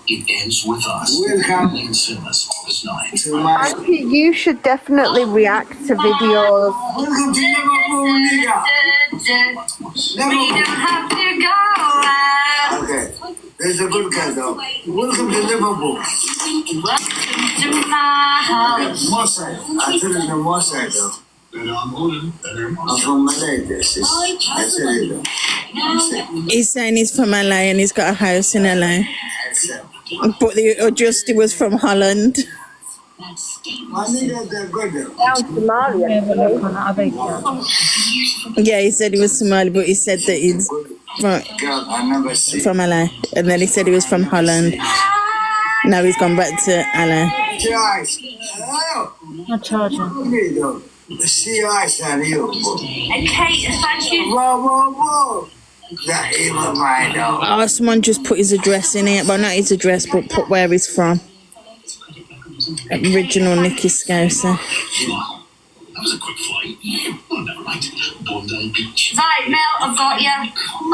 It ends with us. Welcome to my. Auntie, you should definitely react to videos. Welcome to Liverpool, nigga. We don't have to go out. Okay, there's a good guy though. Welcome to Liverpool. Welcome to my house. Mossad. I tell you the Mossad though. I'm from Malay, this is. I tell you though. He's saying he's from LA and he's got a house in LA. But the adjuster was from Holland. My niggas, they're good though. Yeah, he said he was Somali, but he said that he's from LA. And then he said he was from Holland. Now he's gone back to LA. Guys, My charger. see eyes on you. And Kate, thank you. Whoa. That evil mind though. Oh, someone just put his address in it. Well, not his address, but put where he's from. Original Nicky Scouser. Right, Mel, I've got you.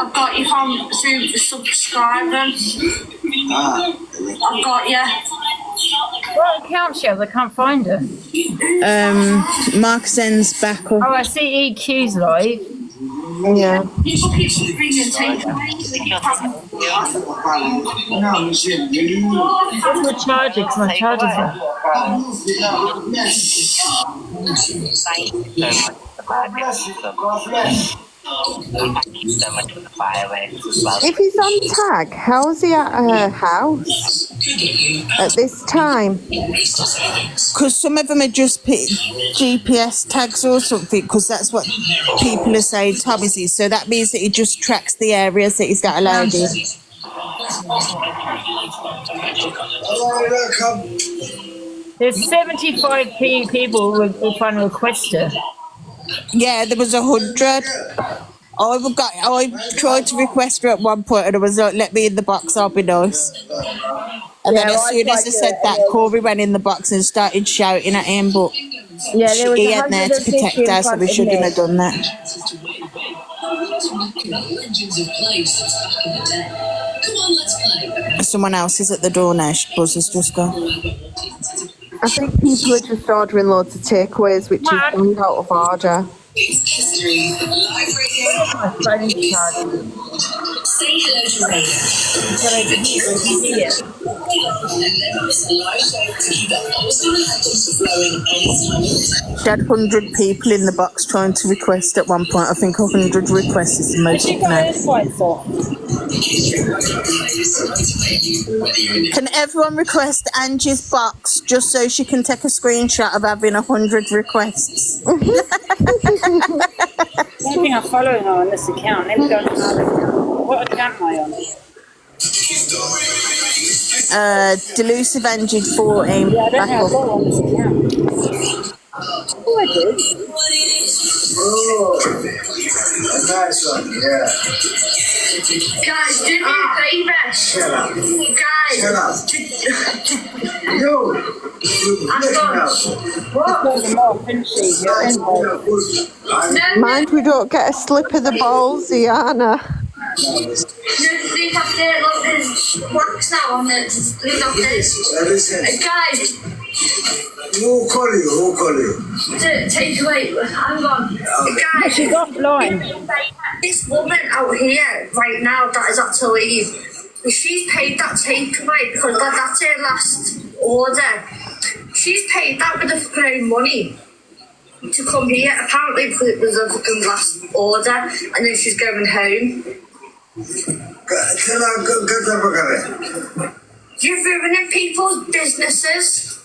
I've got you from through the subscribing. I've got you. What account she has? I can't find her. Mark sends back up. Oh, I see EQ's live. Yeah. People keep bringing takeaways. Where's my charger? Because my charger's on. If he's on tag, how's he at her house at this time? Because some of them are just GPS tags or something, because that's what people are saying Thomas is. So that means that he just tracks the areas that he's got allowed in. There's 75 people who trying to request her. Yeah, there was 100. I tried to request her at one point and I was like, let me in the box, I'll be nice. And then as soon as I said that, Corey went in the box and started shouting at him, but Yeah, there was he ain't there to protect us, so we shouldn't have done that. Someone else is at the door now. Buzz has just gone. I think people are just ordering loads of takeaways, which is going out of order. History live radio. Say hello to radio. She had 100 people in the box trying to request at one point. I think 100 requests is the most you can have. Can everyone request Angie's box just so she can take a screenshot of having 100 requests? I don't think I'm following her on this account. Let me go to another account. What account am I on? Delusive Angie 14. Yeah, I don't have her on this account. Oh, I did. Oh, nice one, yeah. Guys, do me a favour. Shut up. Guys. Shut up. Yo, Mind we don't get a slip of the balls, Iana. They have their like there's wax now on the guys. Who call you? Take away. Hang on. Guys, She's offline. This woman out here right now that is had to leave. She's paid that takeaway because that's her last order. She's paid that with her fucking own money to come here. Apparently because it was her fucking last order, and then she's going home. You're ruining people's businesses.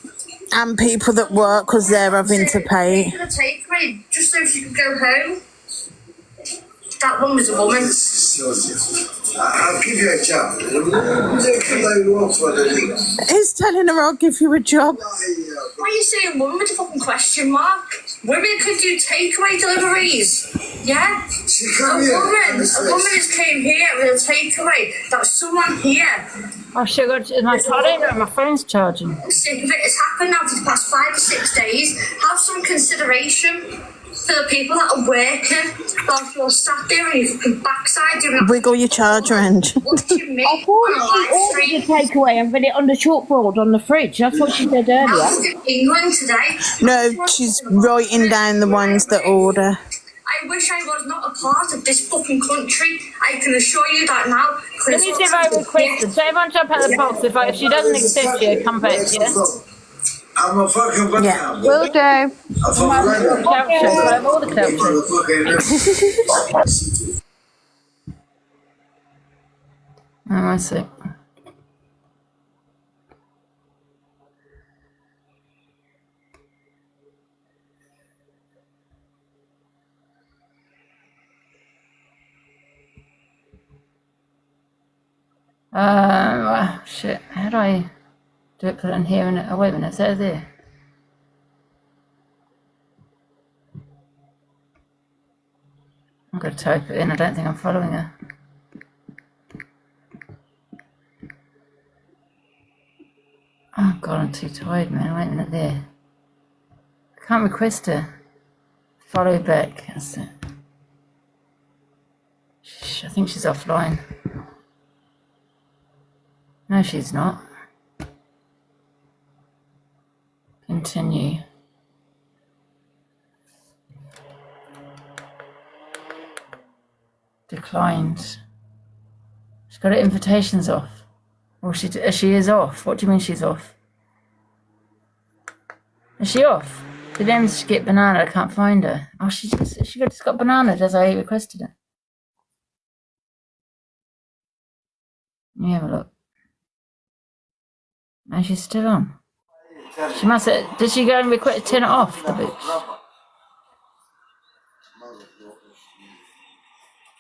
And people that work because they're having to pay. The takeaway just so she could go home. That one was a woman. I'll give you a job. Who's telling her I'll give you a job? Why are you saying woman with a fucking question mark? Women could do takeaway deliveries. Yeah? A woman has came here with a takeaway. That's someone here. Oh shit, I don't know, my phone's charging. I'm sick of it. It's happened now for the past 5 or 6 days. Have some consideration for the people that are working. Whilst you're sat there and your fucking backside doing that. Wiggle your charger, Angie. What do you mean? I thought she ordered a takeaway and put it on the chalkboard on the fridge. That's what she said earlier. I was in England today. No, she's writing down the ones that order. I wish I was not a part of this fucking country. I can assure you that now. Let me see if I requested. So everyone jump out of the box. If she doesn't accept you, come back, yeah? I'm a fucking banana. Yeah. Will do. I'm all the couches. Oh, I see. Shit. How do I do it? Put it in here and oh, wait a minute. Is that there? I'm going to type it in. I don't think I'm following her. Oh God, I'm too tired, man. Wait a minute there. I can't request her. Follow back. That's it. I think she's offline. No, she's not. Continue. Declined. She's got her invitations off. Well, she is off. What do you mean she's off? Is she off? Did Angie get banana? I can't find her. Oh, she just got banana as I requested her. Let me have a look. And she's still on. She must have. Did she go and turn it off, the bitch?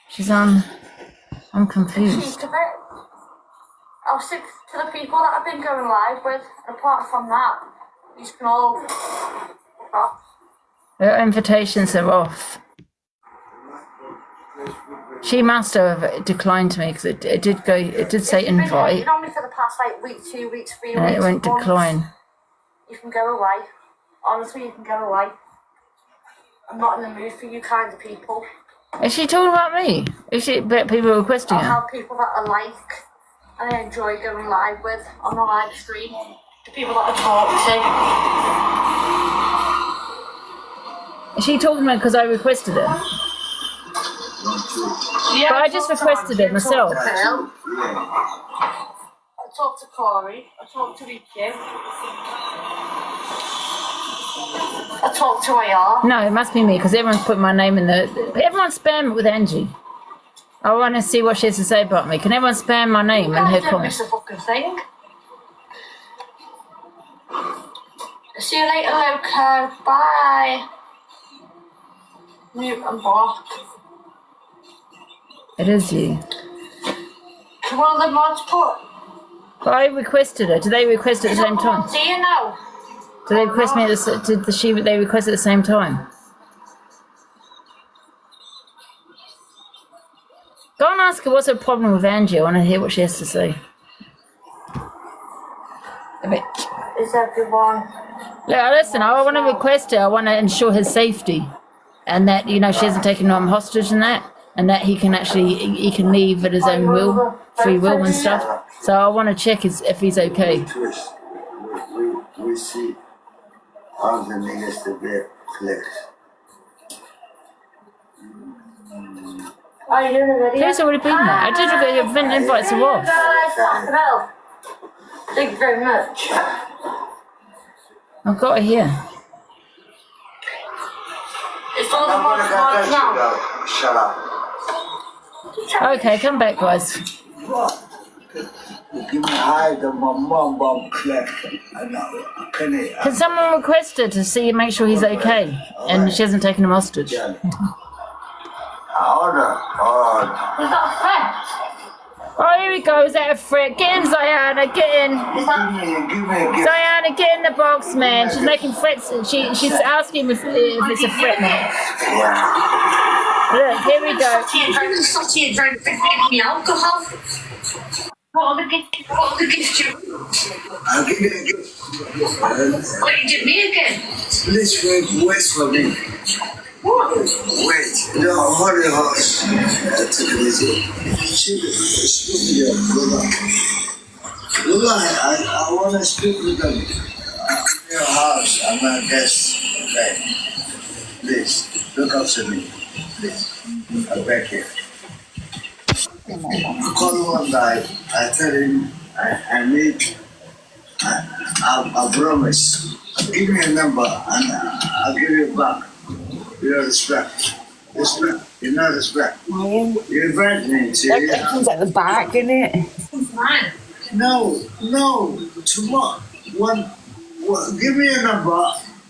She's on. I'm confused. I'll stick to the people that I've been going live with. And apart from that, you can all fuck off. Her invitations are off. She must have declined me because it did say invite. You've been on me for the past week, 2 weeks, 3 weeks. And it went months. decline. You can go away. Honestly, you can go away. I'm not in the mood for you kind of people. Is she talking about me? Is she about people requesting I her? have people that I like and I enjoy going live with on the live stream. The people that I talk to. Is she talking about because I requested her? Yeah, but I just requested it myself. I talked to Corey. I talked to EQ. I talked to AR. No, it must be me because everyone's putting my name in the. Everyone spam it with Angie. I want to see what she has to say about me. Can everyone spam my name and her Don't comments? miss a fucking thing. See you later, Loco. Bye. Mute and block. It is you. Do one of the mods put? But I requested her. Do they request at the same time? Do you know? Do they request me at the they request at the same time? Go and ask her what's her problem with Angie. I want to hear what she has to say. A bit. is everyone? Yeah, listen, I want to request it. I want to ensure his safety, and that she hasn't taken him hostage and that he can actually he can leave at his own will, free will and stuff. So I want to check if he's okay. We see all the niggas to get flex. Are you doing a video? Who's already been there? I did a event invites her off. Thank you very much. I've got it here. It's all the more now. Shut up. Okay, come back, guys. Give me hide on my mum flex. Can someone request her to see and make sure he's okay, and she hasn't taken him hostage? Order. Is that a threat? Oh, here he goes, that a threat. Get in, Ziana, get in. Ziana, get in the box, man. She's making threats. She's asking if it's a threat now. Look, here we go. Stop here, drink me alcohol. What are the gifts you? I'll give you a gift. What you give me again? Please wait for me. What? Wait, no, hurry, horse. Take it easy. Lola, I want to speak with them. I'm in your house. I'm a guest. Okay. Please, look after me. Please. I'm back here. I call one guy. I tell him I need. I promise. Give me a number and I'll give you back. You know respect. Respect. You know respect. You invite me to That comes at the back, innit? No. Tomorrow. Give me a number.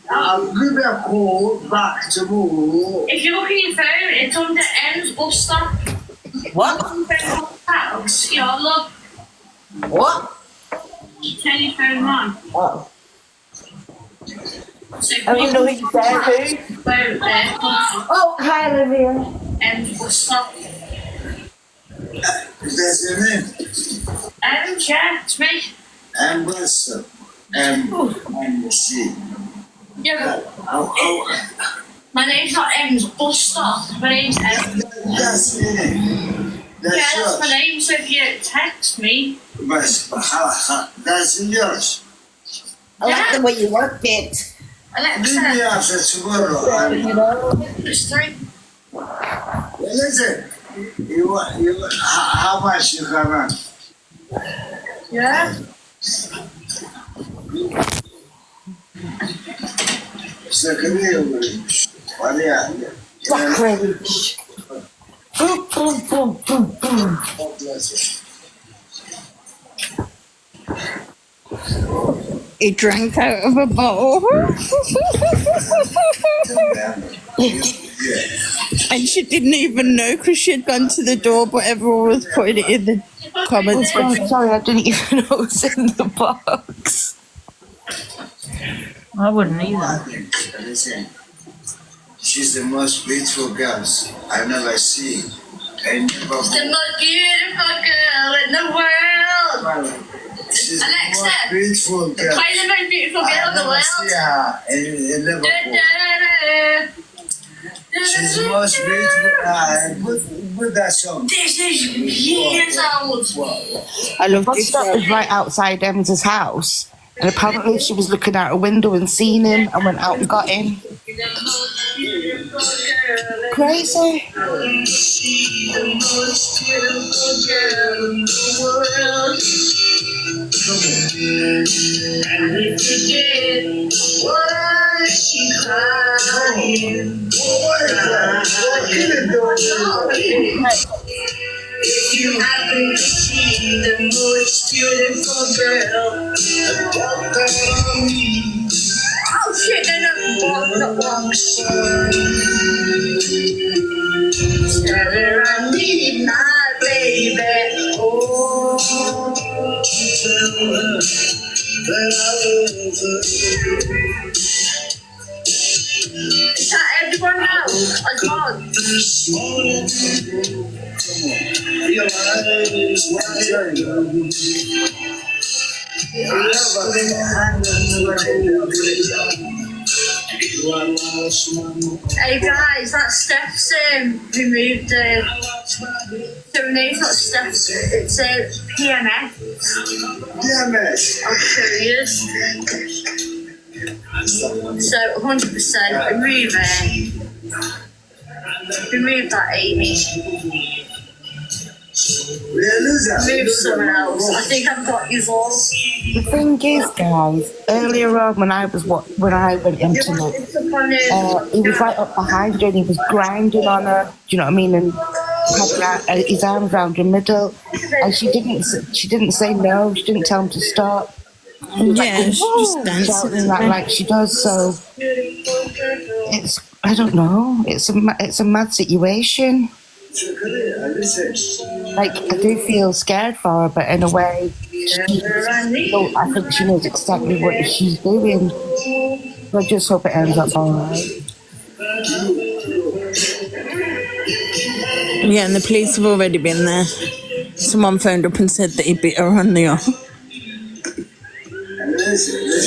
I'll give you a call back tomorrow. If you look at your phone, it's under M's bus stop. What? Yeah, look. What? Turn your phone on. Oh. So I mean, know who you said, who? Phone there. Oh, hi, Olivia. M's bus stop. Is that your name? Yeah, it's me. Ambassador. M-C. Yeah, my name's not M's bus stop. My name's M. That's it. That's my name, so if you text me. That's yours. I like the way you work it. Alexa. Give me after tomorrow. It's 3. Listen, how much you can run? Yeah? Sacrilege. Boom, boom, boom, boom, boom. He drank out of a bottle. And she didn't even know because she had gone to the door, but everyone was putting it in the comments. Oh, sorry, I didn't even know it was in the box. I wouldn't either. Listen, she's the most beautiful girl I've never seen. She's the most beautiful girl in the world. She's Alexa, the most beautiful girl. play the most beautiful girl in the I never see her in Liverpool. She's the most beautiful. Put that song. This is years old. I love this. Stop was right outside Emma's house, and apparently she was looking out a window and seen him and went out and got him. Crazy. And if you did, why she crying? If you happen to see the most beautiful girl, walk on me. Oh shit, they're not walk. Tell her I need my baby. Oh, tell her that I love her. Is that everyone now? I can't. This morning, come on, realize what I know. Hey guys, that Steph's removed so her name's not Steph, it's PMS. PMS. I'll show you. So 100% remove that, Amy. Move someone else. I think I've got you all. The thing is, guys, earlier on when I went into it, he was right up behind her and he was grinding on her. Do you know what I mean? And had his arms around her middle, and she didn't say no. She didn't tell him to stop. Yeah, she just dancing like she does. So it's, I don't know. It's a mad situation. Like, I do feel scared for her, but in a way, I think she knows exactly what she's doing. So I just hope it ends up alright. Yeah, and the police have already been there. Someone phoned up and said that he beat her on the arm.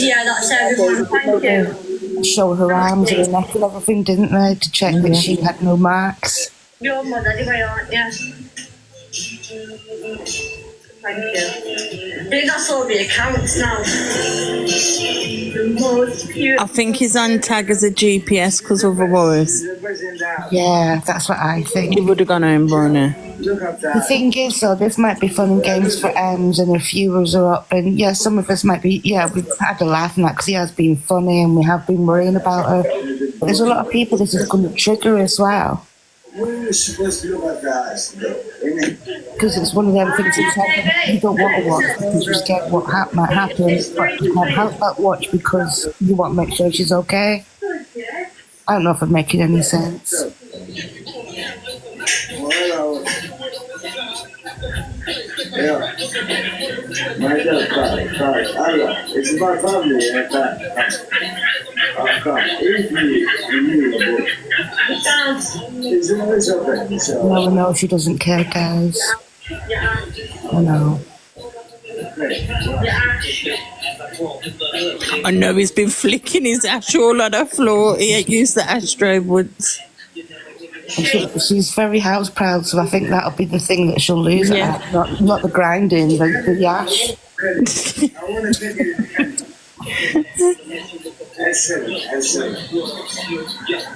Yeah, that's everyone. Thank you. Show her arms and her neck and everything, didn't they, to check that she had no marks. Your mother anyway, aren't you? Thank you. I think that's all the accounts now. I think he's on tag as a GPS because otherwise... Yeah, that's what I think. He would have gone home by now. The thing is, though, this might be fun and games for Ems and her viewers are up, and yeah, some of us might be, we've had a laugh and that because he has been funny and we have been worrying about her. But there's a lot of people this is going to trigger as well. Because it's one of them things you don't want to watch because you're scared what might happen, but you can't help but watch because you want to make sure she's okay. I don't know if I'm making any sense. Yeah. My God, Allah, it's about family, No, she doesn't care, guys. I know. I know he's been flicking his ash all on the floor. He ain't used the ashtray once. She's very house proud, so I think that'll be the thing that she'll lose it at. Not the grinding, the yash.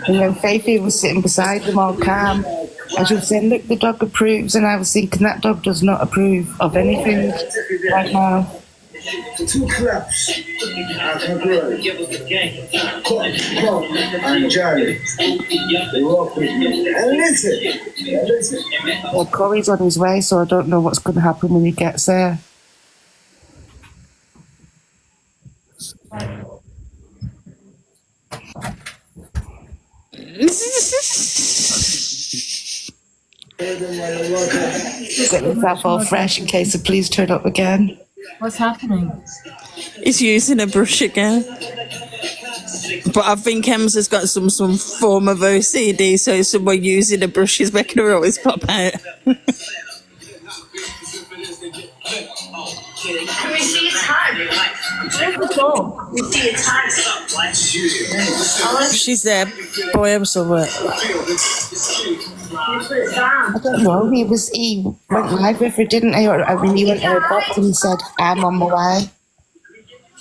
And then Faithy was sitting beside them all calm, and she was saying, look, the dog approves, and I was thinking that dog does not approve of anything right now. 2 claps. And Charlie. They walk with me. And listen. Well, Corey's on his way, so I don't know what's going to happen when he gets there. Get yourself all fresh in case the police turn up again. What's happening? He's using a brush again. But I think Ems has got some form of OCD, so someone using a brush is making her always pop out. Can we see a tag? Where's the door? We see a tag. She's there. Boy, I'm somewhere. I don't know. He went live with her, didn't he? Or when he went in her box and he said, I'm on my way.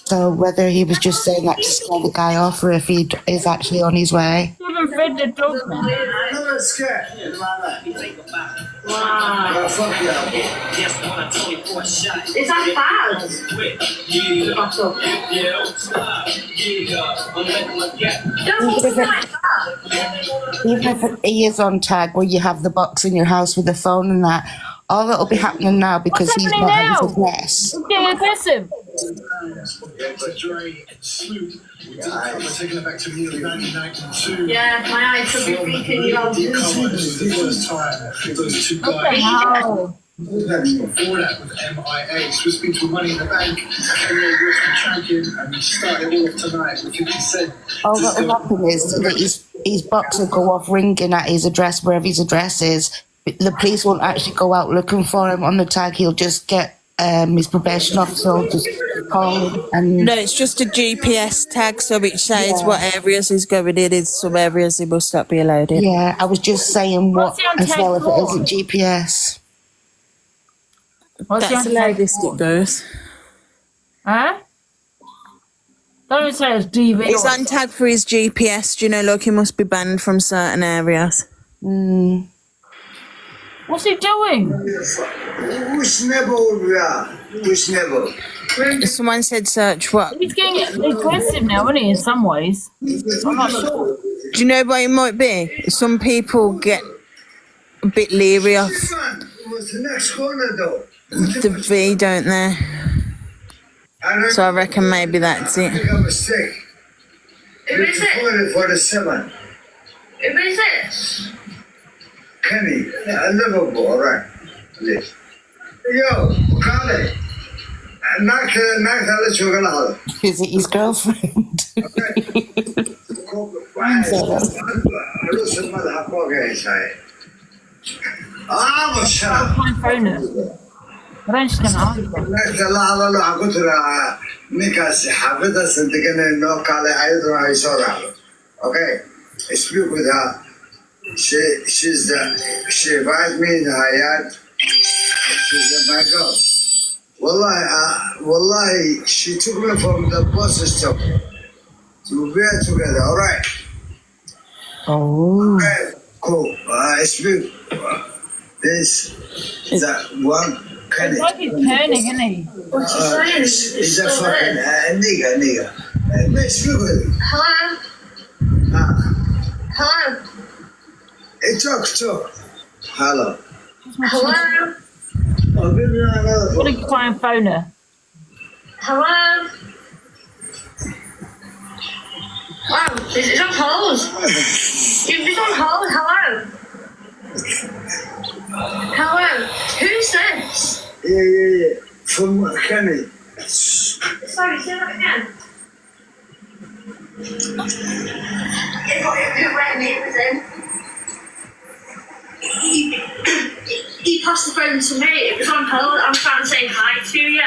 So whether he was just saying that to scare the guy off or if he is actually on his way. You haven't fed the dog, man. Wow. Is that bad? Even if he is on tag where you have the box in your house with the phone and that, all that'll be happening now because he's not at his address. Yeah, aggressive. Yeah, my eyes should be freaking you out. Wow. Before that with MIA, Swiss Beats with Money in the Bank, champion, and we started all of tonight with 50 Cent. All that will happen is that his box will go off ringing at his address, wherever his address is. The police won't actually go out looking for him on the tag. He'll just get his probation officer will just call him and... No, it's just a GPS tag, so it says what areas he's going in some areas he must not be allowed in. Yeah, I was just saying What's what, he on as tag well if it for? isn't GPS. What's he That's on the tag latest for? it goes. Huh? Don't even say it's DV. He's on tag for his GPS, do you know, look, he must be banned from certain areas. What's he doing? Someone said search what? He's getting aggressive now, isn't he, in some ways? I'm not sure. Do you know what it might be? Some people get a bit leery of the V, don't they? So I reckon maybe that's it. Who is it? 47. Who is it? Kenny, Liverpool, all right. Please. Yo, Carly. Is it his girlfriend? Okay, I speak with her. She invited me in her yard. She's my girl. Wallahi, she took me from the bus stop. We were together, all right? Oh. Okay, cool. I speak. This is that one. It's like he's turning, isn't he? What's he saying? He's a fucking nigga. Let's speak with him. Hello? Hello? Hey, talk. Hello. Hello? I'll give you another What did you try and phone her? Hello? Wow, it's on hold. It's on hold. Hello? Hello? Who's this? Yeah. From Kenny. Sorry, say that again. Who rang me? It was him. He passed the phone to me. It was on hold. I'm trying to say hi to you.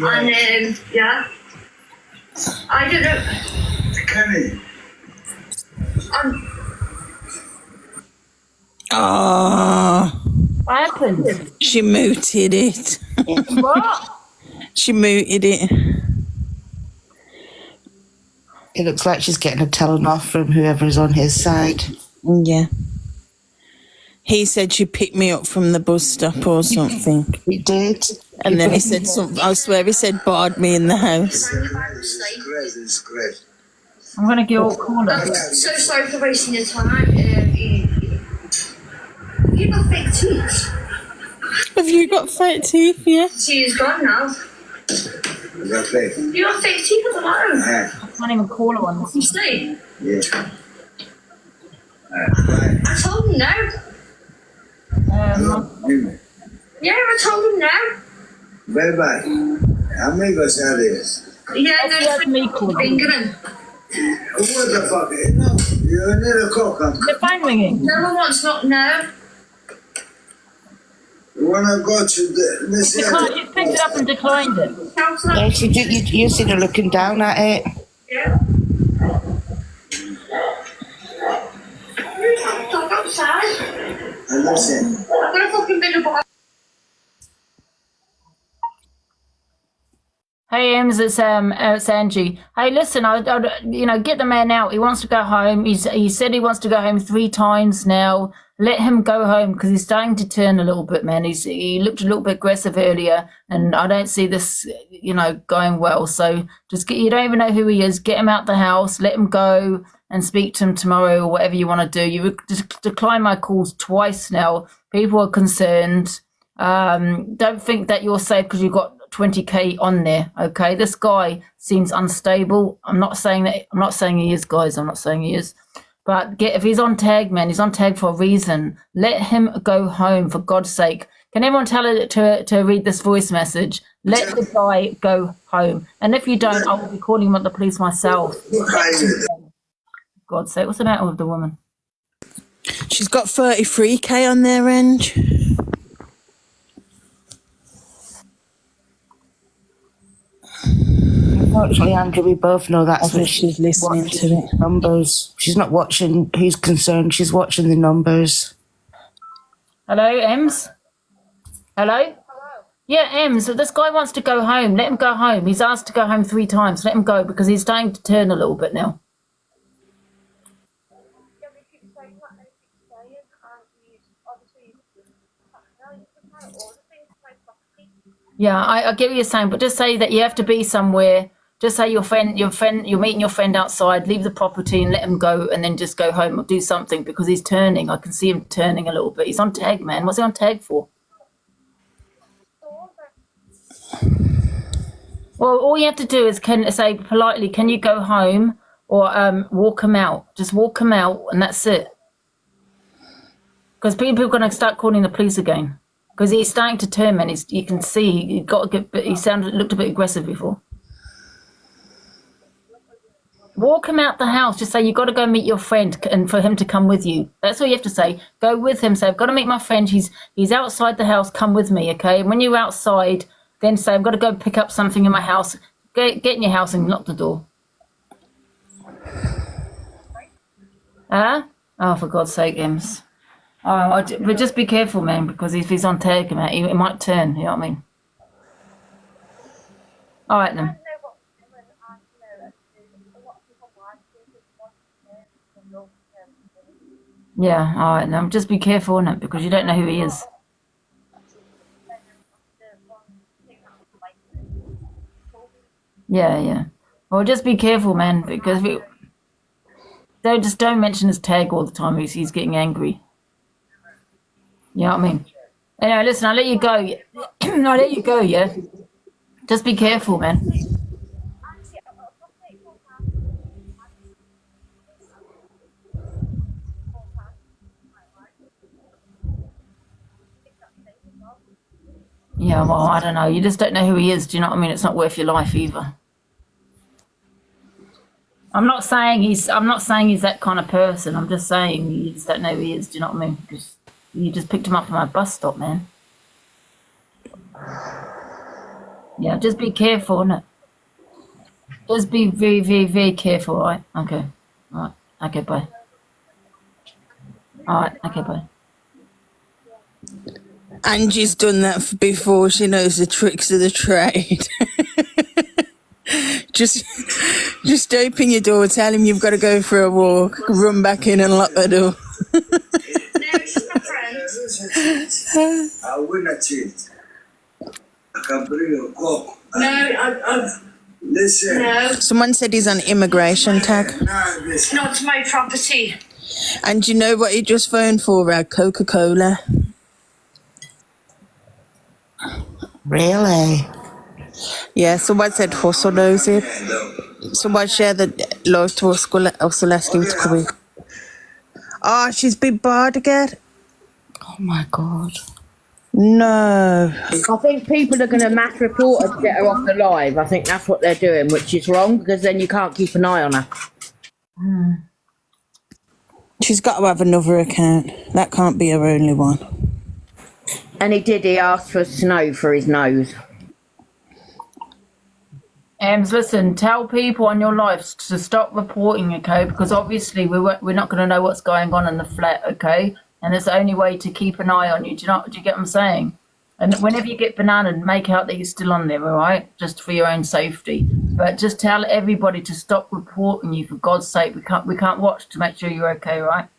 And, yeah. I don't know. Kenny. What happened? She muted it. What? She muted it. It looks like she's getting a telling off from whoever is on his side. Yeah. He said she picked me up from the bus stop or something. He did. And then he said something, I swear he said barred me in the house. It's great. I'm going to give a call. I'm so sorry for wasting your time. You've got fake teeth. Have you got fake teeth, yeah? She's gone now. Is that fake? You got fake teeth at the moment. I can't even call her on this. You see? Yeah. I told him no. Yeah, I told him no. Bye-bye. Amigos, adios. Yeah, no, me calling. fingering. What the fuck? No, you need a coke. The phone ringing. No one wants not no. You wanna go to this area? You picked it up and declined it. Yeah, she did. You seen her looking down at it. Yeah. Talk outside. Listen. I've got a fucking bit of. Hey, Ems, it's Angie. Hey, listen, I get the man out. He wants to go home. He said he wants to go home 3 times now. Let him go home because he's starting to turn a little bit, man. He looked a little bit aggressive earlier, and I don't see this, going well. So just you don't even know who he is. Get him out the house. Let him go and speak to him tomorrow or whatever you want to do. You decline my calls twice now. People are concerned. Don't think that you're safe because you've got 20k on there. Okay, this guy seems unstable. I'm not saying he is, guys. I'm not saying he is. But if he's on tag, man, he's on tag for a reason. Let him go home, for God's sake. Can everyone tell her to read this voice message? Let the guy go home. And if you don't, I will be calling him at the police myself. God's sake, what's the matter with the woman? She's got 33k on their end. Unfortunately, Andrew, we both know that's I what think she's listening to it. Numbers. She's not watching who's concerned. She's watching the numbers. Hello, Ems? Hello? Yeah, Ems, this guy wants to go home. Let him go home. He's asked to go home 3 times. Let him go because he's starting to turn a little bit now. Yeah, I get what you're saying, but just say that you have to be somewhere. Just say you're meeting your friend outside, leave the property and let him go and then just go home or do something because he's turning. I can see him turning a little bit. He's on tag, man. What's he on tag for? Well, all you have to do is say politely, can you go home or walk him out? Just walk him out and that's it. Because people are going to start calling the police again. Because he's starting to turn, man. You can see he looked a bit aggressive before. Walk him out the house. Just say you got to go meet your friend, and for him to come with you. That's all you have to say. Go with him. Say I've got to meet my friend. He's outside the house. Come with me, okay? And when you're outside, then say I've got to go pick up something in my house. Get in your house and lock the door. Huh? Oh, for God's sake, Ems. Oh, but just be careful, man, because if he's on tag, man, he might turn. You know what I mean? All right, then. Yeah, all right, then. Just be careful, innit, because you don't know who he is. Yeah. Well, just be careful, man, because don't mention his tag all the time. He's getting angry. You know what I mean? Anyway, listen, I'll let you go. I'll let you go, yeah? Just be careful, man. Yeah, well, I don't know. You just don't know who he is. Do you know what I mean? It's not worth your life either. I'm not saying he's that kind of person. I'm just saying you just don't know who he is. Do you know what I mean? Because you just picked him up from a bus stop, man. Yeah, just be careful, innit? Just be very, very, very careful, all right? Okay. All right. Okay, bye. All right. Okay, bye. Angie's done that before. She knows the tricks of the trade. Just open your door, tell him you've got to go for a walk, run back in and lock the door. I will not cheat. I can bring a coke. No, Listen. No. Someone said he's on immigration tag. It's not my property. And you know what he just phoned for? Coca-Cola. Really? Yeah, someone said hustle knows it. Someone shared the live to hustle asking to come in. Oh, she's been barred again. Oh my God. No. I think people are going to mass report her to get her off the live. I think that's what they're doing, which is wrong because then you can't keep an eye on her. She's got to have another account. That can't be her only one. And he asked for snow for his nose. Ems, listen, tell people on your lives to stop reporting, okay? Because obviously we're not going to know what's going on in the flat, okay? And it's the only way to keep an eye on you. Do you get what I'm saying? And whenever you get bananaed, make out that you're still on there, all right? Just for your own safety. But just tell everybody to stop reporting you, for God's sake. We can't watch to make sure you're okay, all right?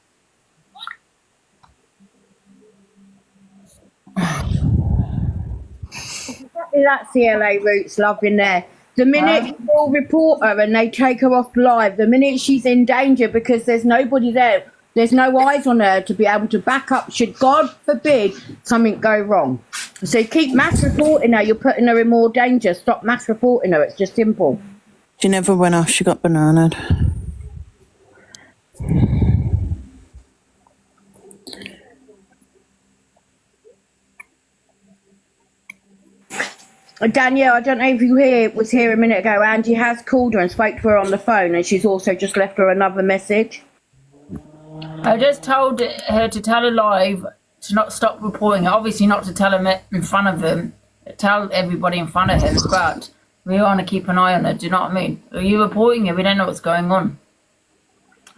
That's the LA Roots love in there. The minute people report her and they take her off live, the minute she's in danger because there's nobody there, there's no eyes on her to be able to back up should, God forbid, something go wrong. So keep mass reporting her. You're putting her in more danger. Stop mass reporting her. It's just simple. She never went off. She got bananaed. Danielle, I don't know if you was here a minute ago. Angie has called her and spoke to her on the phone, and she's also just left her another message. I just told her to tell her live to not stop reporting. Obviously not to tell him in front of him. Tell everybody in front of him. But We want to keep an eye on her. Do you know what I mean? You reporting it, we don't know what's going on.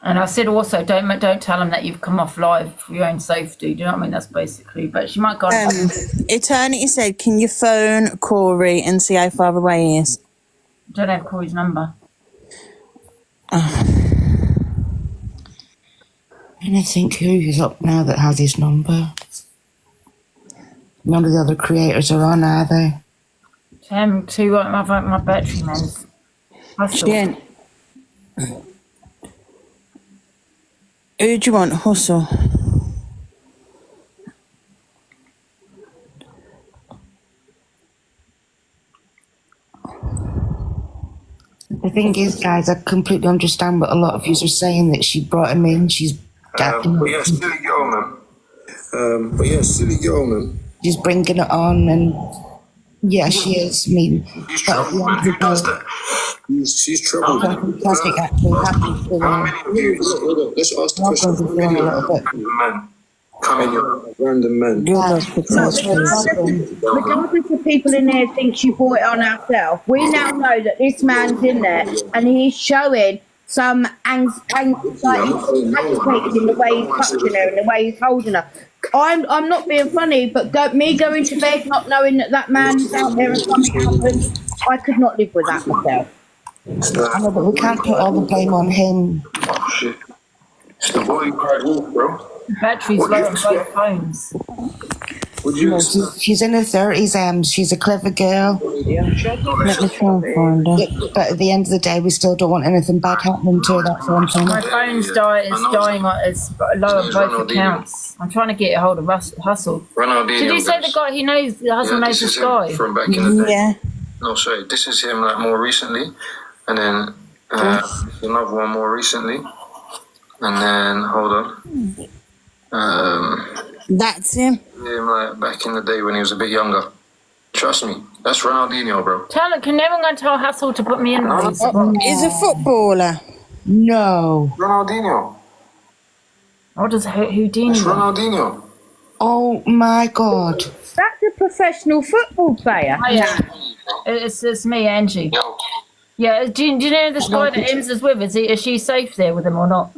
And I said also, don't tell them that you've come off live for your own safety. Do you know what I mean? That's basically. But she might go. Eternity said, "Can you phone Corey and see how far away he is?" Don't have Corey's number. And I think who is up now that has his number? None of the other creators are on, are they? Too my battery, man. Jen. Who do you want, Hustle? The thing is, guys, I completely understand what a lot of you are saying, that she brought him in, she's but yeah, silly girl, man. She's bringing it on, and yeah, she is. I mean, She's trouble, man. Who does that? She's trouble. Fantastic, actually. Happy to, How many of you? Let's ask the question. How many of you men come in your random men? Regardless of people in there think she brought it on herself, we now know that this man's in there and he's showing some anxiety, agitated in the way he's touching her and the way he's holding her. I'm not being funny, but me going to bed not knowing that man's out there and something happened, I could not live with that myself. I know, but we can't put all the blame on him. Oh shit! It's the boy who cried wolf, bro. Battery's low on both phones. She's in her 30s, she's a clever girl. Let me try and find her. But at the end of the day, we still don't want anything bad happening to her. That's what I'm saying. My phone's dying it's low on both accounts. I'm trying to get a hold of Hustle. Did you say the guy he knows, Hustle knows this guy? From back in the day. Yeah. No, sorry, this is him like more recently, and then another one more recently, and then hold on. That's him. Him like back in the day when he was a bit younger. Trust me, that's Ronaldinho, bro. Can everyone tell Hustle to put me in? He's a footballer. No. Ronaldinho. What does Houdini? It's Ronaldinho. Oh my God. That's a professional football player. Oh, yeah. It's me, Angie. Yeah, do you know this guy that Ems is with? Is she safe there with him or not?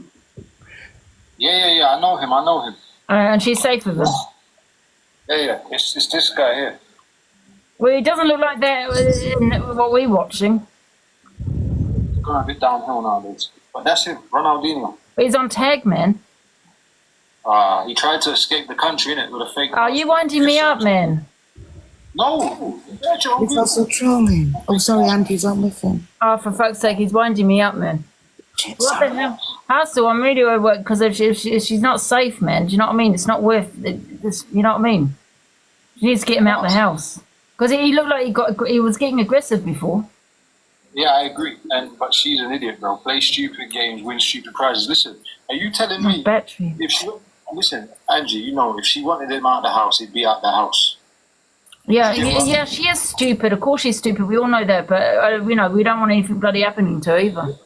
Yeah, I know him. And she's safe with him? Yeah, it's this guy here. Well, he doesn't look like that in what we're watching. It's going a bit downhill nowadays. But that's him, Ronaldinho. But he's on tag, man. He tried to escape the country, innit, with a fake... Are you winding me up, man? No! He's also trolling. Oh, sorry, Andy's on with him. Oh, for fuck's sake, he's winding me up, man. What the hell? Hustle, I'm really worried because if she's not safe, man. Do you know what I mean? It's not worth this. You know what I mean? She needs to get him out of the house because he looked like he was getting aggressive before. Yeah, I agree. But she's an idiot, bro. Play stupid games, win stupid prizes. Listen, are you telling me if she... Listen, Angie, you know, if she wanted him out of the house, he'd be out the house. Yeah, she is stupid. Of course she's stupid. We all know that. But, we don't want anything bloody happening to her either.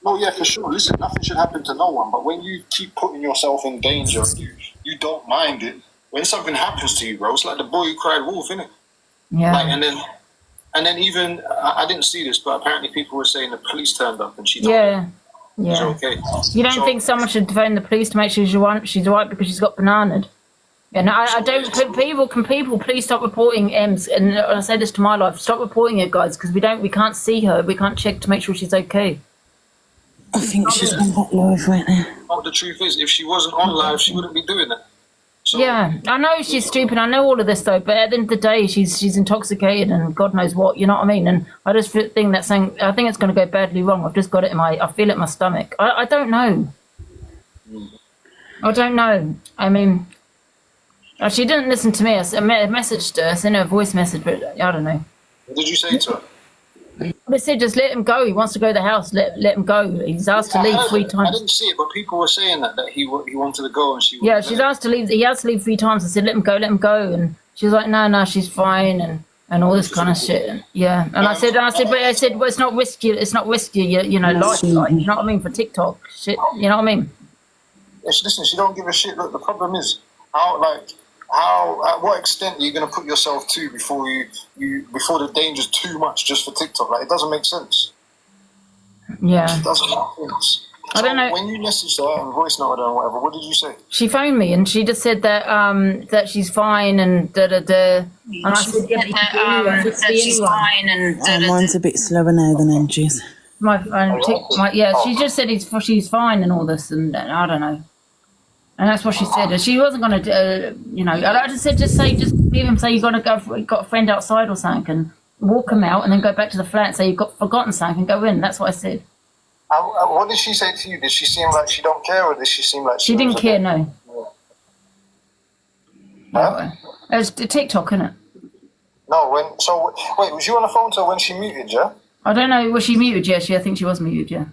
Oh, yeah, for sure. Listen, nothing should happen to no one. But when you keep putting yourself in danger, you don't mind it. When something happens to you, bro, it's like the boy who cried wolf, innit? Yeah. Like, and then even, I didn't see this, but apparently people were saying the police turned up and she told them. Yeah. It's okay. You don't think someone should phone the police to make sure she's all right because she's got bananaed? And I don't. People please stop reporting Ems. And I say this to my life: stop reporting her, guys, because we can't see her. We can't check to make sure she's okay. I think she's on that live right now. Oh, the truth is, if she wasn't on live, she wouldn't be doing that. So, yeah, I know she's stupid. I know all of this though, but at the end of the day, she's intoxicated and God knows what. You know what I mean? And I just think I think it's going to go badly wrong. I've just got it I feel it in my stomach. I don't know. I don't know. I mean, she didn't listen to me. I messaged her, sent her a voice message, but I don't know. What did you say to her? They said just let him go. He wants to go to the house. Let him go. He's asked to leave 3 times. I didn't see it, but people were saying that he wanted to go and she. Yeah, she's asked to leave. He has to leave 3 times. I said let him go, and she was like no, she's fine and all this kind of shit. And, yeah, and I said, well, it's not risky. It's not risky. Life, you know what I mean, for TikTok shit. You know what I mean? Listen, she don't give a shit. Look, the problem is how At what extent are you going to put yourself to before before the danger's too much just for TikTok? Like, it doesn't make sense. Yeah. It doesn't make sense. I don't know. When you messaged her and voice noted her and whatever, what did you say? She phoned me and she just said that that she's fine and da da da. And I said, yeah, that she's fine and Mine's a bit slower now than Angie's. She just said she's fine and all this, and I don't know. And that's what she said. And she wasn't going to, I just said, just leave him, say you've got a friend outside or something, and walk him out, and then go back to the flat and say you've got forgotten something and go in. That's what I said. What did she say to you? Did she seem like she don't care, or did she seem like she didn't care? No. Huh? It was TikTok, innit? No. Wait, was you on the phone to her when she muted? Yeah. I don't know. Was she muted? Yeah, I think she was muted. Yeah.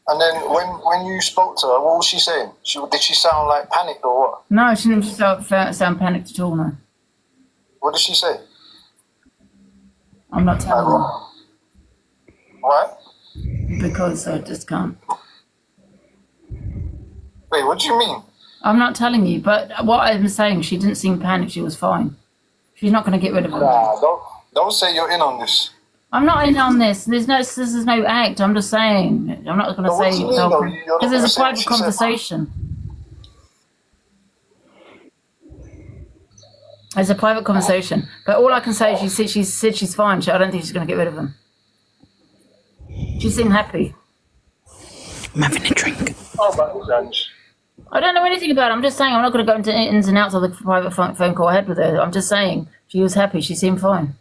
And then when you spoke to her, what was she saying? Did she sound like panicked or what? No, she didn't sound panicked at all. No. What did she say? I'm not telling you. Why? Because I just can't. Wait, what do you mean? I'm not telling you, but what I'm saying, she didn't seem panicked. She was fine. She's not going to get rid of her. Nah, don't say you're in on this. I'm not in on this. This is no act. I'm just saying. I'm not going to say because there's a private conversation. It's a private conversation. But all I can say is she said she's fine. I don't think she's going to get rid of him. She seemed happy. I'm having a drink. Oh, about this, I don't know anything about it. I'm just saying I'm not going to go into ins and outs of the private phone call I had with her. I'm just saying she was happy. She seemed fine.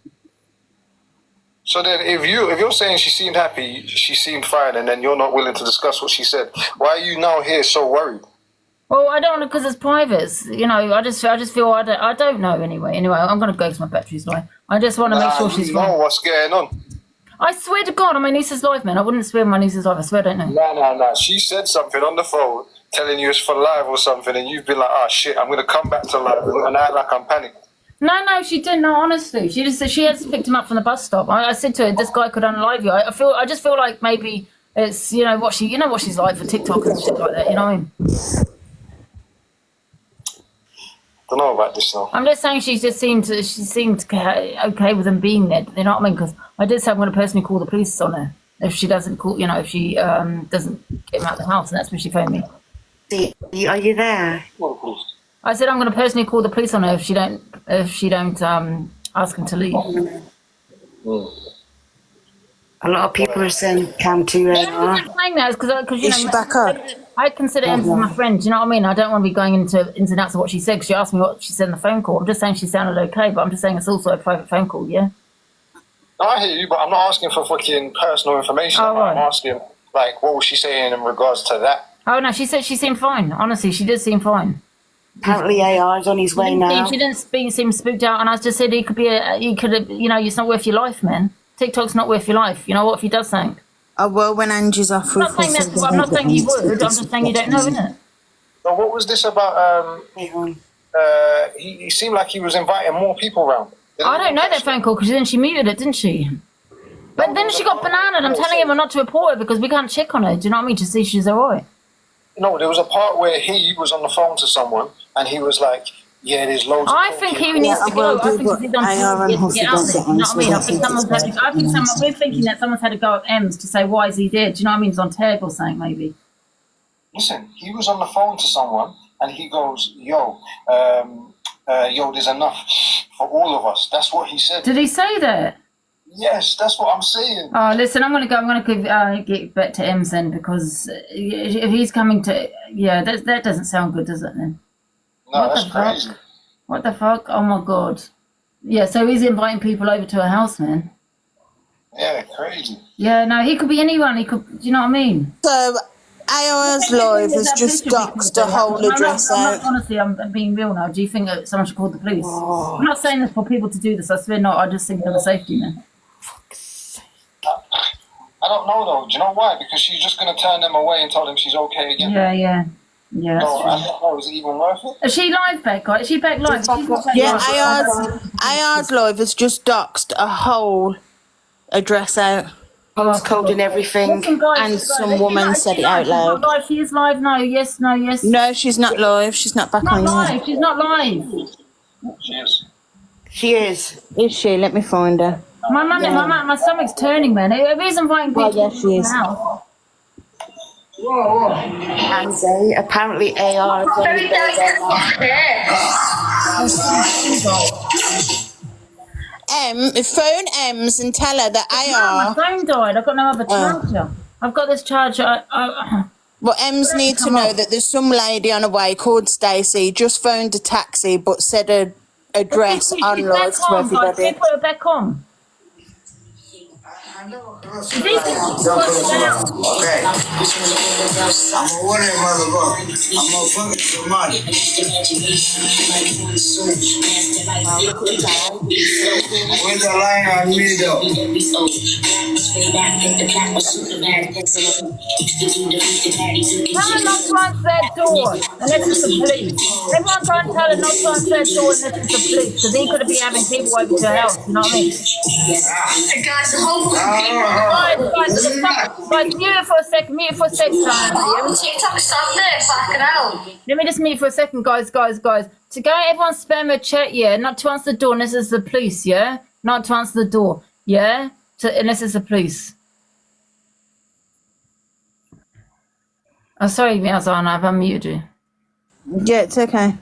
So then, if you're saying she seemed happy, she seemed fine, and then you're not willing to discuss what she said, why are you now here so worried? Well, I don't know because it's private. I just feel I don't know anyway. Anyway, I'm going to go because my battery's low. I just want to make sure she's fine. You know what's going on. I swear to God, on my niece's life, man. I wouldn't swear on my niece's life. I swear, I don't know. No. She said something on the phone telling you it's for live or something, and you've been like, oh shit, I'm going to come back to live and act like I'm panicked. No, she didn't. No, honestly, she just said she has picked him up from the bus stop. I said to her, this guy could unalive you. I just feel like maybe it's what she's like for TikTok and shit like that. You know what I mean? Don't know about this though. I'm just saying she seemed okay with him being there. You know what I mean? Because I did say I'm going to personally call the police on her if she doesn't call. If she doesn't get him out of the house, and that's when she phoned me. Are you there? I said I'm going to personally call the police on her if she don't ask him to leave. A lot of people are saying come to her. I'm saying that because Is she back up? I consider him my friend. Do you know what I mean? I don't want to be going into ins and outs of what she said because she asked me what she said in the phone call. I'm just saying she sounded okay, but I'm just saying it's also a private phone call. Yeah. No, I hear you, but I'm not asking for fucking personal information. Right. I'm asking what was she saying in regards to that? Oh no, she said she seemed fine. Honestly, she did seem fine. Apparently AI's on his way now. She didn't seem spooked out, and I just said it's not worth your life, man. TikTok's not worth your life. You know what? If he does something. I will when Angie's off. I'm not saying he would. I'm just saying you don't know, innit? So what was this about? He seemed like he was inviting more people around. I don't know that phone call because then she muted it, didn't she? But then she got bananaed. I'm telling him not to report her because we can't check on her. Do you know what I mean? To see if she's alright. No, there was a part where he was on the phone to someone and he was like, yeah, there's loads I think he needs to go. I think he's on to get out there. You know what I mean? I think we're thinking that someone's had to go at Ems to say, why is he dead? Do you know what I mean? He's on tag or something, maybe. Listen, he was on the phone to someone and he goes, yo, there's enough for all of us. That's what he said. Did he say that? Yes, that's what I'm saying. Oh, listen, I'm going to get back to Ems then because if he's coming to... Yeah, that doesn't sound good, does it then? No, that's crazy. What the fuck? Oh, my God. Yeah, so he's inviting people over to her house, man. Yeah, crazy. Yeah, no, he could be anyone. He could... Do you know what I mean? So, AI's live has just doxed the whole address out. Honestly, I'm being real now. Do you think that someone should call the police? Oh. I'm not saying this for people to do this. I swear not. I just think for the safety, man. I don't know, though. Do you know why? Because she's just going to turn them away and tell them she's okay again. Yeah. Yeah, no, I don't know. Is it even worth it? Is she live back? Is she back live? Yeah, AI's live has just doxed a whole address out. Postcode and everything. Listen, guys, and some woman said it out loud. Live. She is live. No, yes. No, she's not live. She's not back on yet. She's not live. She is. She is. Is she? Let me find her. My stomach's turning, man. It is inviting people Oh, yes, she to is. the house. Angie, apparently AR is on his Phone Ems and tell her that My phone died. I've got no other charger. I've got this charger. Well, Ems need to know that there's some lady on a way called Stacey, just phoned a taxi but said her address on live to everybody. Can you put it back on? Okay. I'm a warning, motherfucker. I'm a fucking somebody. With the line on me, though. Someone not to answer that door unless it's the police. Everyone go and tell her not to answer that door unless it's the police, because he could be having people over to her house. You know what I mean? Guys, the whole Guys, mute it for a second. Mute it for a second. TikTok stop there, fucking hell. Let me just mute for a second, guys. To go, everyone spam a chat, yeah? Not to answer the door unless it's the police, yeah? Not to answer the door, yeah? Unless it's the police. Oh, sorry, Miazana, I've unmuted you. Yeah, it's okay.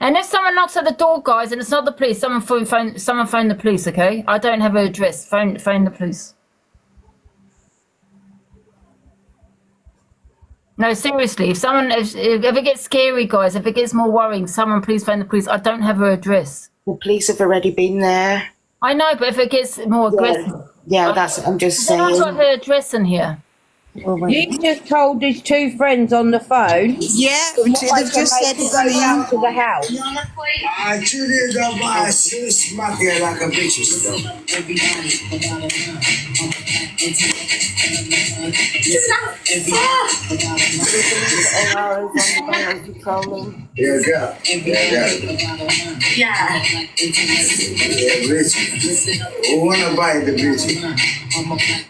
And if someone knocks at the door, guys, and it's not the police, someone phone the police, okay? I don't have her address. Phone the police. No, seriously, if it gets scary, guys, if it gets more worrying, someone please phone the police. I don't have her address. The police have already been there. I know, but if it gets more aggressive. Yeah, that's what I'm just saying. I've got her address in here. You just told his two friends on the phone. Yeah, they've just said it's down to the house. I treated them by smack her like a bitch. Yeah, girl. Yeah. Yeah, bitch. Who wanna buy the bitch?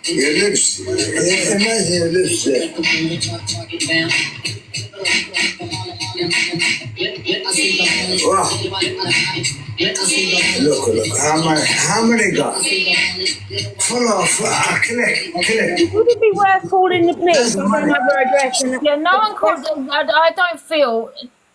Your lips. Imagine your lips there. Wow. Look. How many got? Full of click. Would it be worth calling the police? I don't have her address. Yeah, no one calls. I don't feel.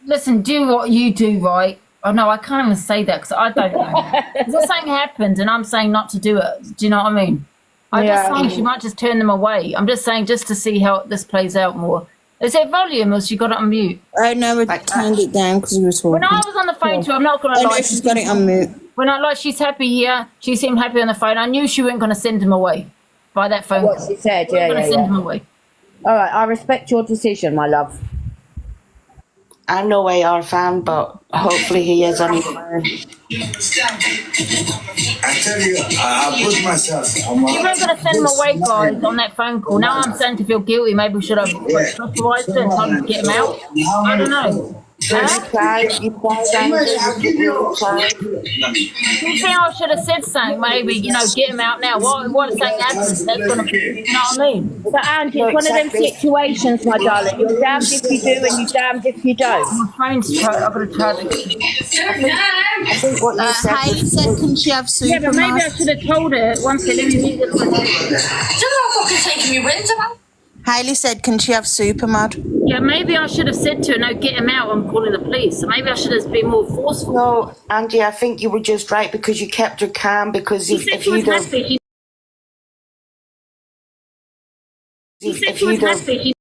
Listen, do what you do, right? Oh no, I can't even say that because I don't know. If something happened and I'm saying not to do it, do you know what I mean? I'm just saying she might just turn them away. I'm just saying just to see how this plays out more. Is it volume or she got it on mute? Oh no, I turned it down because we were talking. When I was on the phone to her, I'm not gonna lie. She's got it on mute. When I she's happy here, she seemed happy on the phone. I knew she wasn't gonna send him away by that phone. What she said, Send him away. All right, I respect your decision, my love. I'm no AR fan, but hopefully he is on his phone. I tell you, I put myself. You weren't going to send him away, guys, on that phone call. Now I'm starting to feel guilty. Maybe we should have authorised it and told him to get him out. I don't know. You tried, Do you think I should have said something? Maybe, get him out now. What if something happens? That's going to be, you know what I mean? But Angie, it's one of them situations, my darling. You're damned if you do and you're damned if you don't. My phone's charged. I've got to charge it. Hayley said, can she have super? Yeah, but maybe I should have told her. One second, let me read this one. I don't know if I can take me wins about. Hayley said, can she have super mod? Yeah, maybe I should have said to her, no, get him out, I'm calling the police. So maybe I should have been more forceful. No, Angie, I think you were just right because you kept her calm because if you don't... If you don't...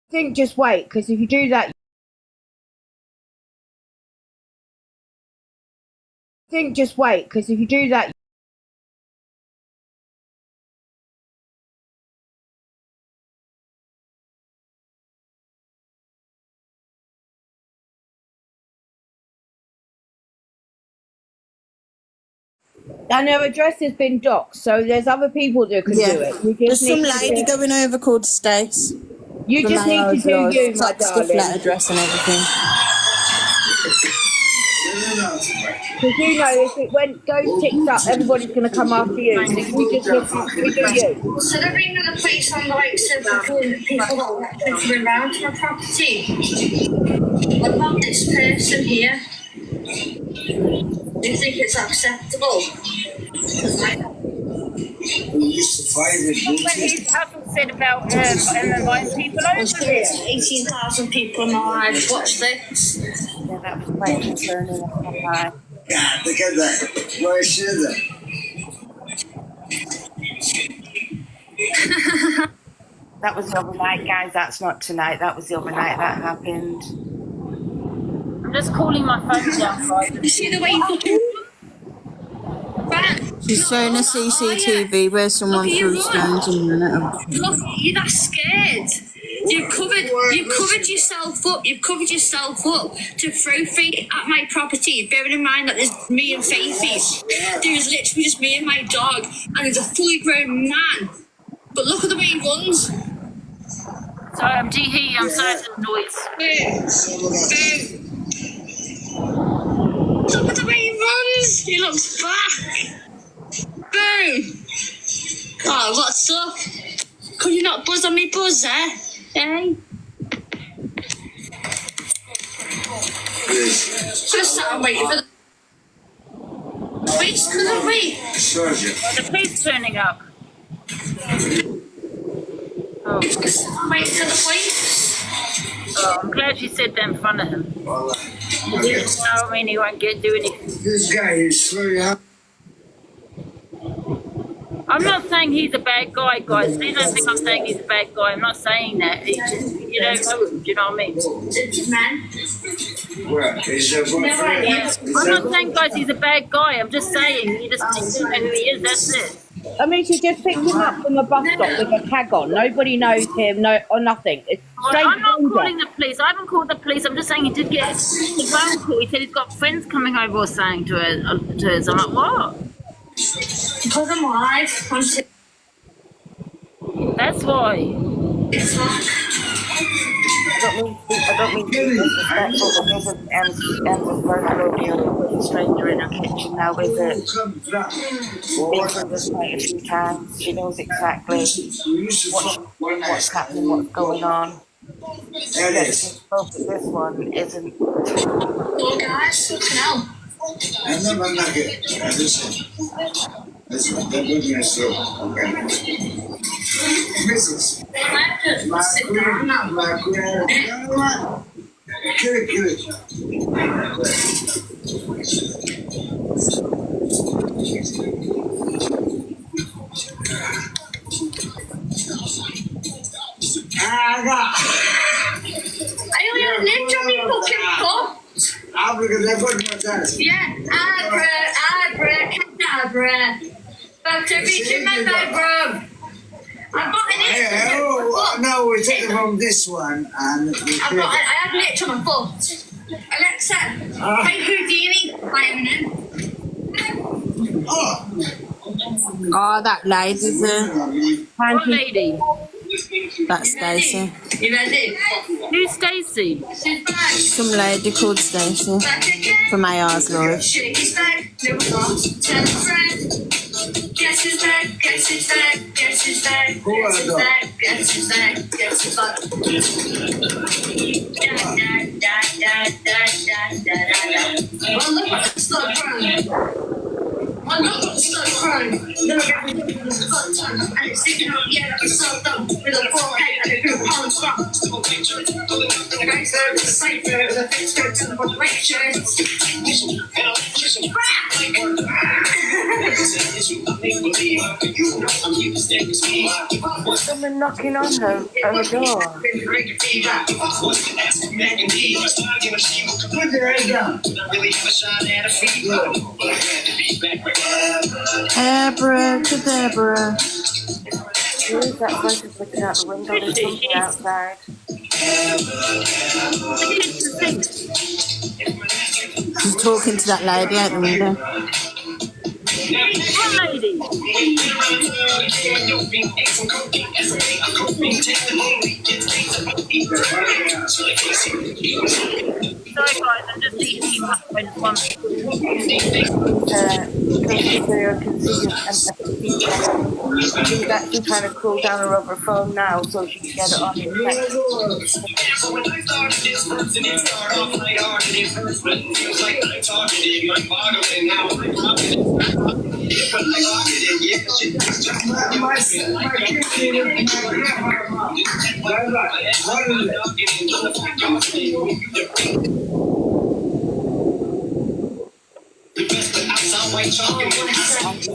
I think just wait, because if you do that... just wait, because if you do that... And her address has been doxed, so there's other people that can do it. You There's just some need to lady do, going over called Stace. you just need to do you, my Top stiff darling. letter address and everything. Because you know, if it goes tits up, everybody's going to come after you. So you just look after you. So they're bringing the police on the likes of people that are walking around my property. What about this person here? Do you think it's acceptable? We used to fight it. What his husband said about inviting people over here. 18,000 people in my life. Watch this. Yeah, that was quite concerning. I can't lie. Yeah, look at that. Why is that? That was the other night, guys. That's not tonight. That was the other night that happened. I'm just calling my phone down, guys. You see the way you fucking... She's showing a CCTV where someone threw stones in the net. Look, you're that scared. You've covered yourself up. You've covered yourself up to throw things at my property. Bearing in mind that there's me and Faithy. There's literally just me and my dog, and there's a fully grown man. But look at the way he runs. Sorry, I'm Jihi. I'm sorry for the noise. Look at the way he runs. He looks back. Boom. Oh, what's up? Could you not buzz on me buzzer? Eh? Just sat and waiting for the... Wait, couldn't wait. The police turning up. Oh. Wait for the police. Oh, I'm glad you said that in front of him. I mean, he won't do anything. This guy is very happy. I'm not saying he's a bad guy, guys. Please don't think I'm saying he's a bad guy. I'm not saying that. He just, you don't know him. Do you know what I mean? I'm not saying, guys, he's a bad guy. I'm just saying you just don't know who he is. That's it. I mean, she just picked him up from a bus stop with a tag on. Nobody knows him, or nothing. It's I'm not calling the police. I haven't called the police. I'm just saying he did get a phone call. He said he's got friends coming over or saying to us. I'm like, what? Because I'm live. That's why. I don't mean to be disrespectful, but this is Emma's first rodeo with a stranger in her kitchen now, is it? Been through this quite a few times. She knows exactly what's happening, what's going on. This one isn't. Oh, guys, fucking hell. I'm never not good. Listen, the goodness through. Okay. Mrs. Sit down now. Kill it. I only have lived on me fucking foot. Yeah, abracadabra. About to reach in my bedroom. I've got an itch on my foot. No, we're taking from this one. And I have an itch on my foot. Alexa, play Houdini by Eminem. Oh, that lady's What lady? That's Stacey. You ready? Who's Stacey? She's back. Some lady called Stacey from AR's Lord. She's back. No, we're not. Tell a friend. Guess who's back? Guess who's back? Guess who's back? Guess who's back? Guess who's back? Guess who's back? Well, look, I can start crying. I'm not going to start crying. Then I get me looking at the time, and it's sticking out the end of the cell done with a 4K and a group pound strong. The guy serves a cipher with a thick skirt and a white shirt. Someone knocking on her door. put your head down. Abracadabra. Who is that person looking out the window? There's something outside. She's talking to that lady out the window. What lady? Sorry guys, I'm just eating my phone. So I can see she's actually trying to cool down her other phone now so she can get it on in text.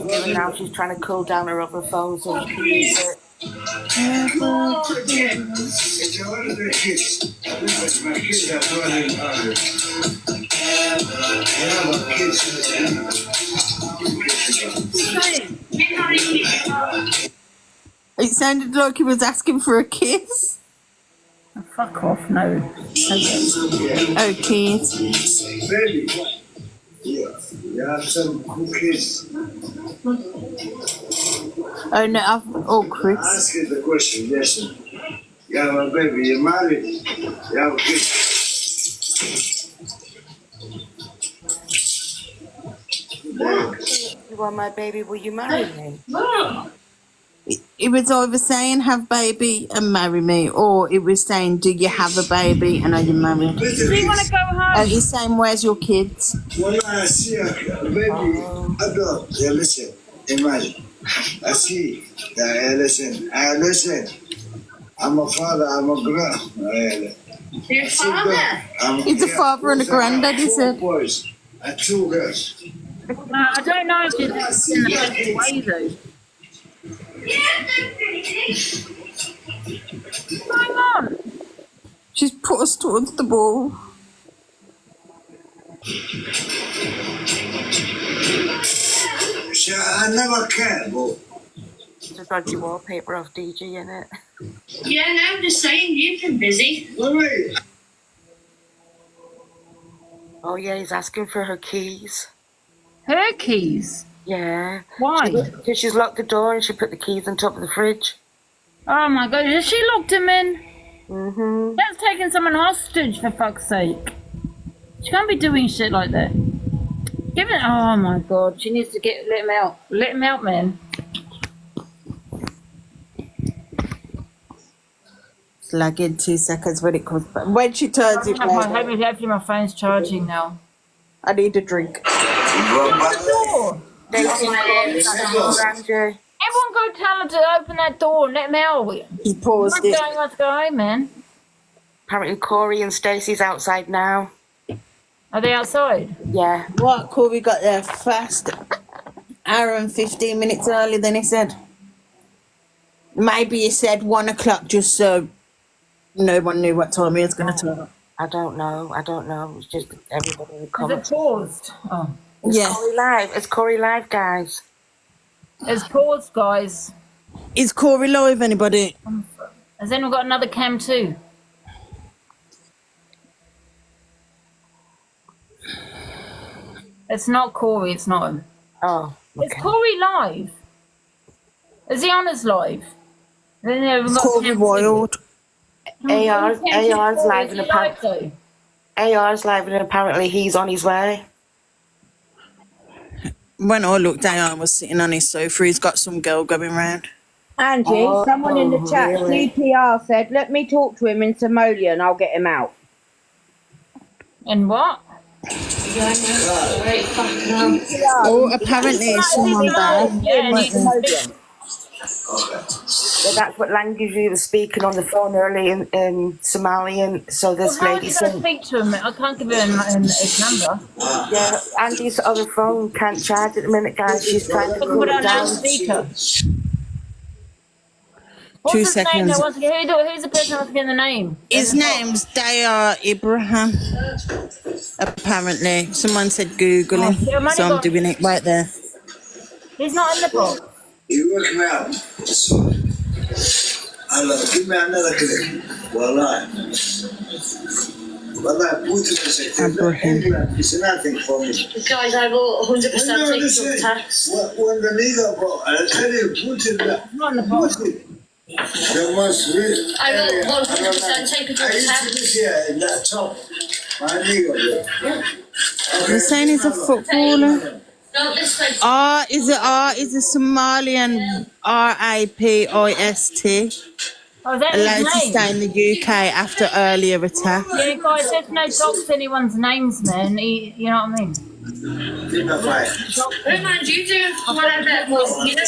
And now she's trying to cool down her other phone so she can use it. It sounded like he was asking for a kiss. Oh, fuck off, no. Oh, kiss. Baby. Yeah, you have some cookies. Oh, no, oh, Chris. Ask you the question, listen. You have a baby, you're married. You have a kid. You want my baby, will you marry me? It was either saying have baby and marry me, or it was saying do you have a baby and are you married? Do you want to go home? And he's saying where's your kids? When I see a baby, adult, yeah, listen, imagine. I see, listen, I'm a father, I'm a grand. Your father? He's a father and a granddad, he said. Boys, and 2 girls. I don't know if it's in the best way though. What's going on? She's put us towards the ball. I never can, but... It's a dodgy wallpaper of DG in it. Yeah, no, I'm just saying, you've been busy. Wait. Oh yeah, he's asking for her keys. Her keys? Yeah. Why? Because she's locked the door and she put the keys on top of the fridge. Oh my god, has she locked him in? Mm-hmm. That's taking someone hostage, for fuck's sake. She can't be doing shit like that. Give it. Oh my god, she needs to let him out. Let him out, man. It's lagging 2 seconds when it comes back. When she turns it back. Hopefully my phone's charging now. I need a drink. Open the door. Everyone go tell her to open that door and let him out. He paused it. Let's go home, man. Apparently Corey and Stacey's outside now. Are they outside? Yeah. What? Corey got there fast. Hour and 15 minutes earlier than he said. Maybe he said 1 o'clock just so no one knew what time he was going to turn up. I don't know. It's just everybody in the Is comments. it paused? Oh. It's Corey live, guys. It's paused, guys. Is Corey live, anybody? Has anyone got another cam too? It's not Corey, it's not him. Oh. Okay. Is Corey live? Is he on his live? Corey Wild. AR's live and apparently he's on his way. When I looked, Diane was sitting on his sofa. He's got some girl going round. Angie, someone in the chat, CPR said, let me talk to him in Somalia and I'll get him out. In what? Oh, apparently it's someone bad. Yeah, that's what language we were speaking on the phone earlier in Somalian. So this lady said, speak to him? I can't give him his number. Yeah, Angie's other phone can't charge at the minute, guys. She's trying to put it down. Speaker. What's 2 his seconds. name? Who's the person who's getting the name? His name's Dayar Ibrahim. Apparently, someone said Google him, so I'm doing it right there. He's not in the book. You work me out. Give me another click. Well, England is nothing for me. Guys, I will 100% take your text. When the leader brought, I'll tell you, Putin, the most real. I will 100% take your I used to text. live here in that top. My nigga, You're saying he's a footballer? No, this way. Is it Somalian RAPIST? Oh, is that Allowed his to name? stay in the UK after earlier attack. Yeah, guys, there's no dox anyone's names, man. You know what I mean? Don't mind you do whatever. You know,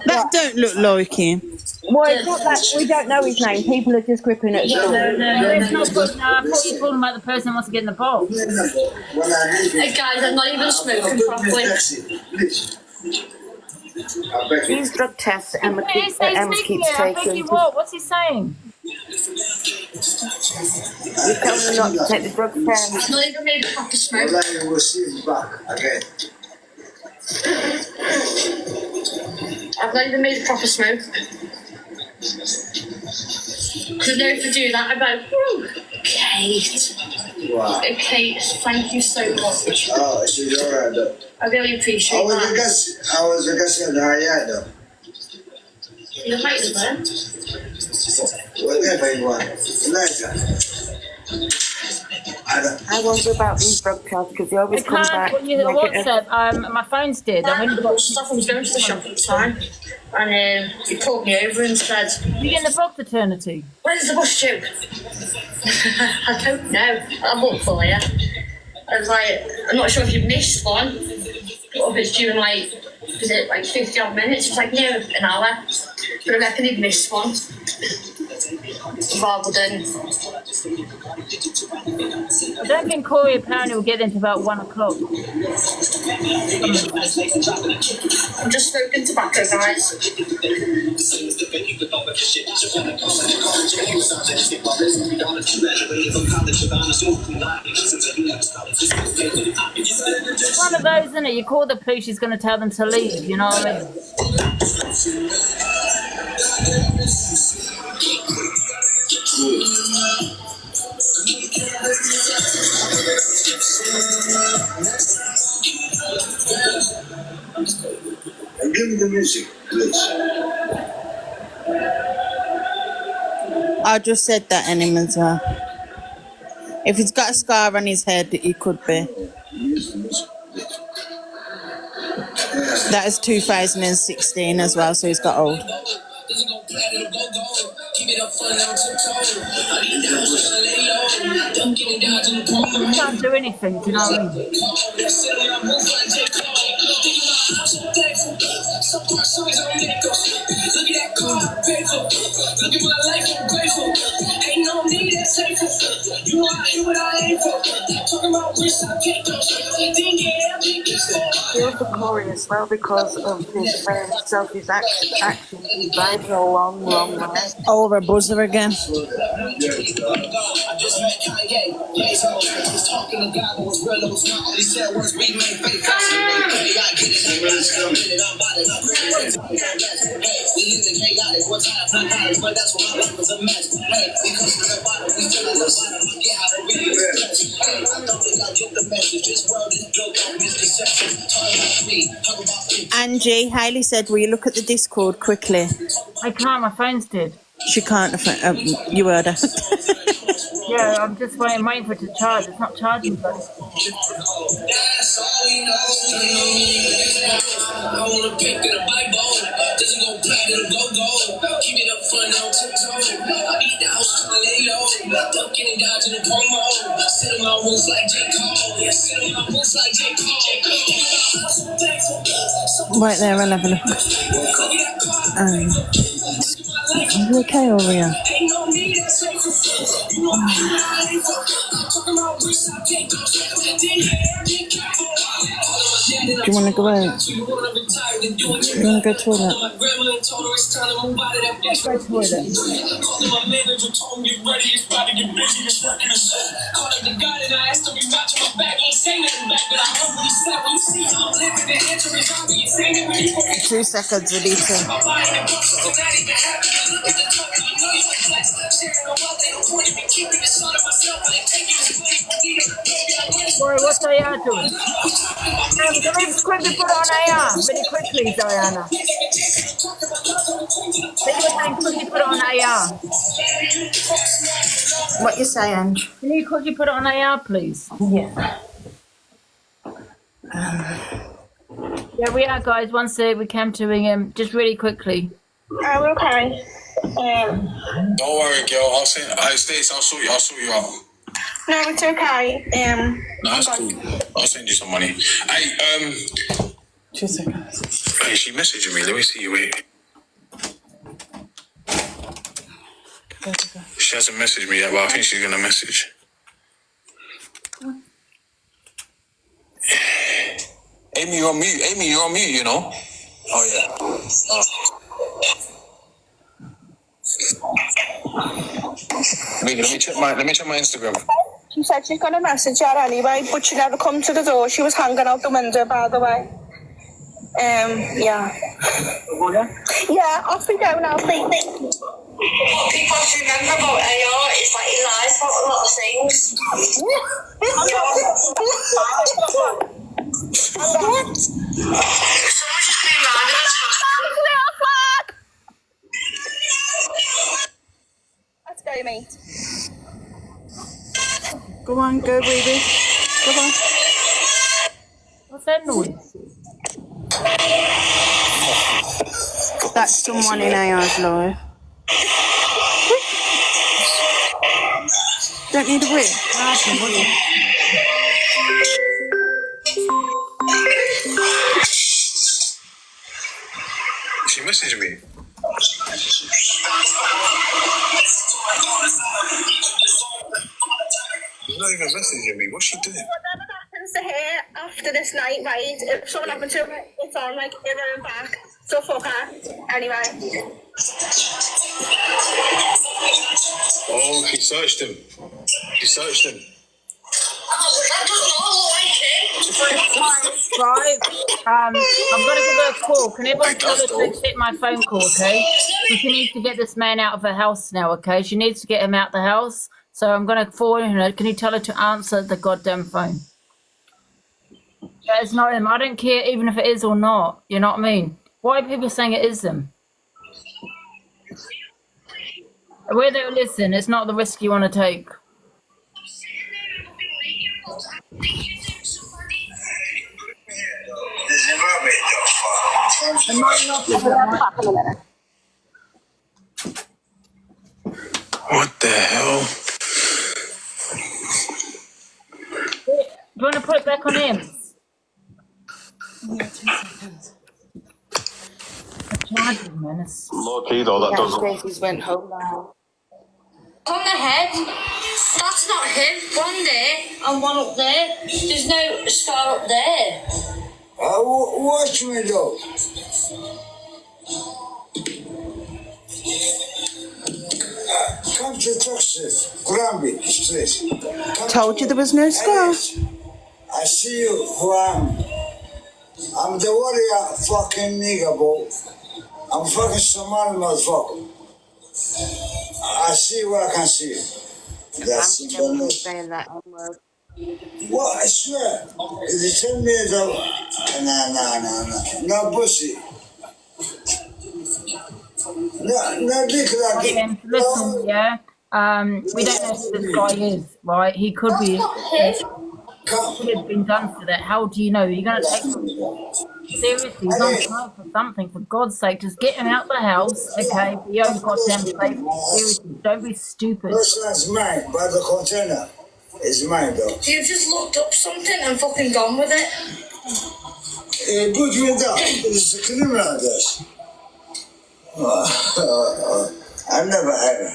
That don't look like him. Well, it's not that we don't know his name. People are just gripping at No, it's not good. No, I thought you were talking about the person who wants to get in the box. Hey guys, I'm not even smoking properly. These drug tests Emma What did he keeps, say, Emma speaking keeps it? I think taking. he what? What's he saying? You tell me not to take the drug test. I've not even made a proper smoke. You will see him back again. I've not even made a proper smoke. Because I know if I do that, I'm like, whew, Kate. Wow. Kate, thank you so much. Oh, so you're alright though. I really appreciate I that. was in Hayat though. You're right there. Whatever you want. Later. I wonder about these drug tests because they always come back. Use WhatsApp. My phone's dead. I've only got stuff. I was going to the shop at the time, and he pulled me over and said, "You get in the box eternity." When's the bus due? I don't know. I'll look for you. I was like, I'm not sure if you've missed one, or if it's due in like, is it like 50 odd minutes? It's like, no, an hour. But I reckon he'd missed one. Rather than. I don't think Corey apparently will get into about 1 o'clock. I'm just smoking tobacco, guys. It's one of those, isn't it? You call the police, she's going to tell them to leave, you know what I mean? And give me the music, please. I just said that in him as well. If he's got a scar on his head, he could be. That is 2016 as well, so he's got old. You can't do anything, do you know what I mean? Feel for Corey as well because of his selfish actions. He's died for a long, long way. Over a buzzer again. Angie, Hayley said, will you look at the Discord quickly? I can't, my phone's dead. She can't, you heard her. Yeah, I'm just waiting for it to charge. It's not charging, but... Right there, I'll have a look. Are you okay, Aurea? Do you want to go out? Do you want to go toilet? Let's go toilet. Two seconds, Anita. Boy, what's Diana doing? Can we just quickly put it on AR? Really quickly, Diana. They were saying quickly put it on AR. What you say, Ange? Can you quickly put it on AR, please? Yeah. Yeah, we are, guys. Once we came to him, just really quickly. Oh, okay. Don't worry, girl. I'll sort you out. No, it's okay. No, that's cool. I'll send you some money. Hey, 2 seconds. Hey, she messaged me. Let me see you. Wait. She hasn't messaged me yet, but I think she's gonna message. Amy, you're on mute. Amy, you're on mute. You know. Oh yeah. Wait, let me check my Instagram. She said she's gonna message her anyway, but she never come to the door. She was hanging out the window, by the way. Yeah. Yeah, off we go now, please. What people have to remember about AR is that he lies about a lot of things. Someone's just been riding us. Let's go, mate. Go on, go, baby. Go on. What's that noise? That's someone in AR's life. Don't need a whip. She messaged me. She's not even messaging me. What's she doing? Whatever happens to her after this night, right? If something happens to her, it's on like in her back. So fuck her. Anyway. Oh, she searched him. Right. I'm gonna give her a call. Can everyone tell her to accept my phone call, okay? So she needs to get this man out of her house now, okay? She needs to get him out the house. So I'm gonna forward her. Can you tell her to answer the goddamn phone? It's not him. I don't care even if it is or not. You know what I mean? Why are people saying it is them? Whether listen, it's not the risk you want to take. It might not be that. What the hell? Do you want to put it back on him? Yeah, 2 seconds. Low key though, that doesn't. Gracie went home now. On the head. That's not him. One there and one up there. There's no scar up there. Watch me though. Come to Texas, Granby Street. Told you there was no scar. I see you who I am. I'm the warrior fucking nigga, bro. I'm fucking Somali motherfucker. I see what I can see. That's I'm saying that word. What? I swear. If you tell me that, no pussy. No dick like Listen, yeah. We don't know who this guy is, right? He could be. Could have been done for that. How do you know? You're gonna take him. Seriously, he's on trial for something. For God's sake, just get him out the house, okay? Be your goddamn safe. Seriously, don't be stupid. This one's mine, but the container is mine, though. You've just looked up something and fucking gone with it. Put me down. It's a criminal, this. I never ever.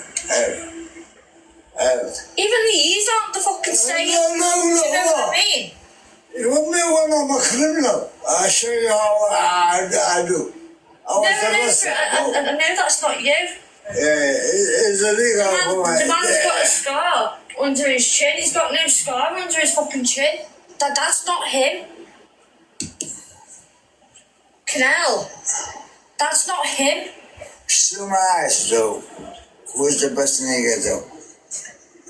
Even the E's aren't the fucking same. No. Do you know what I mean? You want me when I'm a criminal? I'll show you how I do. I know that's not you. It's illegal. The man's got a scar under his chin. He's got no scar under his fucking chin. That's not him. Canal. That's not him. Still my eyes, though. Who's the best nigga, though?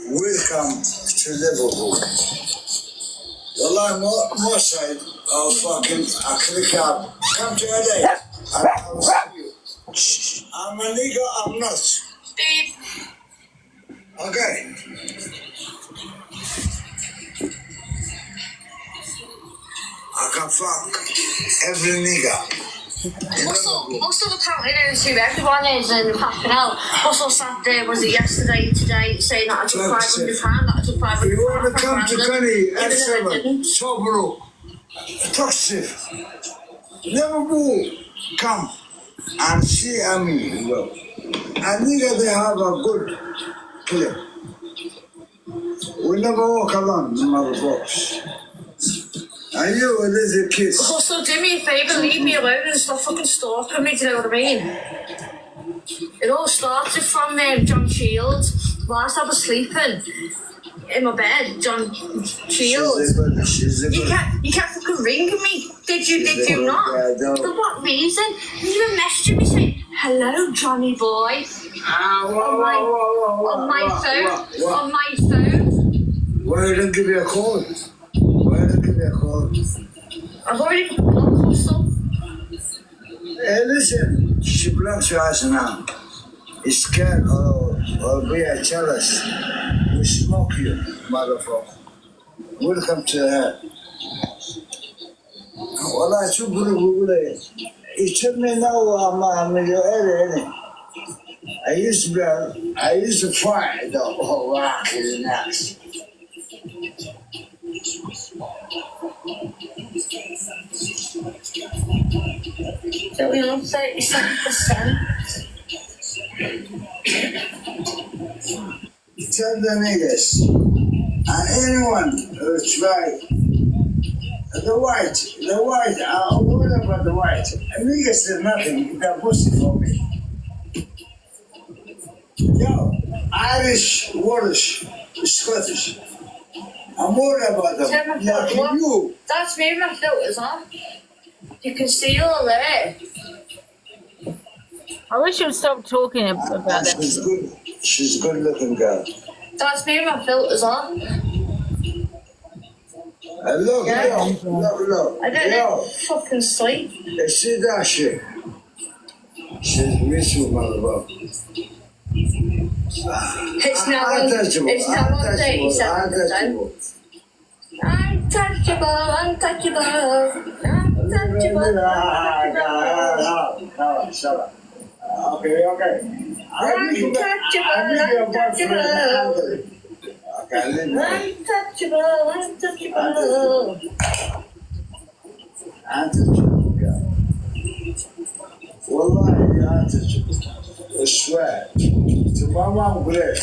welcome to Liverpool. Well, I'm more side of fucking a click up. Come to LA. I'll see you. I'm a nigga, I'm not. Okay. I can fuck every nigga. Muscle accounting to everyone is in fucking hell. Muscle sat there, was it yesterday, today, saying that I took £500, that I took £500. You want to come to Gunny at 7, Sobro, toxic. Liverpool, come and see me. I nigga, they have a good clip. We never walk alone, motherfuckers. And you, little kids. Also, do me a favour, leave me alone and stop fucking stalking me, do you know what I mean? It all started from John Shields. Whilst I was sleeping in my bed, John Shields. You kept fucking ringing me. Did you not? For what reason? You were messaging me saying, hello, Johnny boy. On my phone. Why don't give me a call? I've already blocked Hustle. Hey, listen, she blocks your ass now. He's scared or be jealous. We smoke you, motherfucker. Welcome to her. Well, I should Google it. It took me now, I'm in your area. I used to fight the whole rock in the ass. So we on 37%. Tell the niggas, and anyone who try the white, I'm worried about the white. Niggas said nothing, they're pussy for me. Yo, Irish, Welsh, Scottish. I'm worried about them. Like you. That's me with my filters on. You can see all there. I wish you'd stop talking about that. She's good. She's a good looking girl. That's me with my filters on. Look. I don't know. Fucking sleep. You see that shit? She's miserable, motherfucker. It's now on 37%. Untouchable. No, shut up. Okay. Untouchable, girl. Wallahi, you're untouchable. I swear. To my mom, great.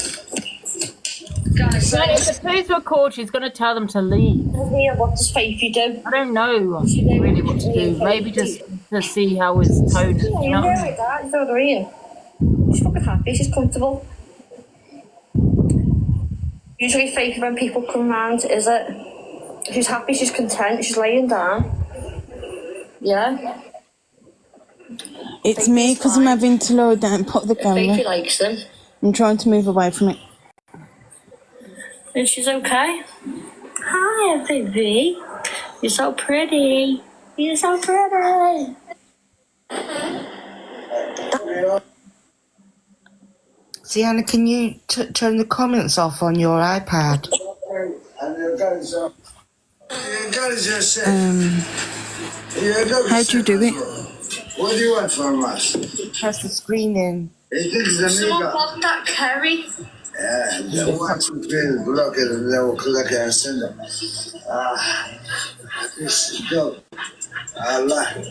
Guys, so if the police were called, she's going to tell them to leave. What does Faithy do? I don't know really what to do. Maybe just to see how his tone is. You know that, you know what I mean? She's fucking happy, she's comfortable. Usually Faithy when people come round, is it? She's happy, she's content, she's laying down. Yeah? It's me because I'm having to load down and put the camera. Faithy likes them. I'm trying to move away from it. And she's okay. Hi, baby. You're so pretty. You're so pretty. Sienna, can you turn the comments off on your iPad? How do you do it? What do you want from us? Press the screen in. Someone blocked that Kerry. Yeah, they want to feel block it and they will click it and send them. This is dope. I like it.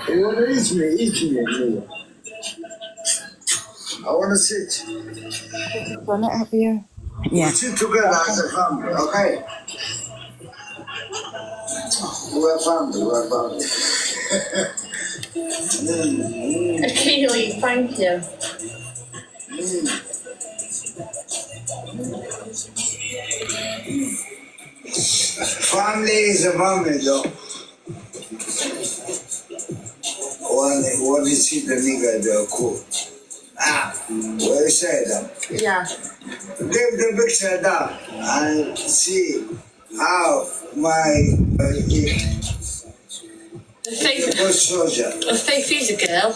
You want to eat me. I want to sit. Run it, have you? Yeah. We sit together as a family, okay? We're family. Achilles, thank you. Family is a family, though. When you see the nigga, they're cool. What you say, then? Yeah. leave the picture down and see how my good soldier. Faith is a girl.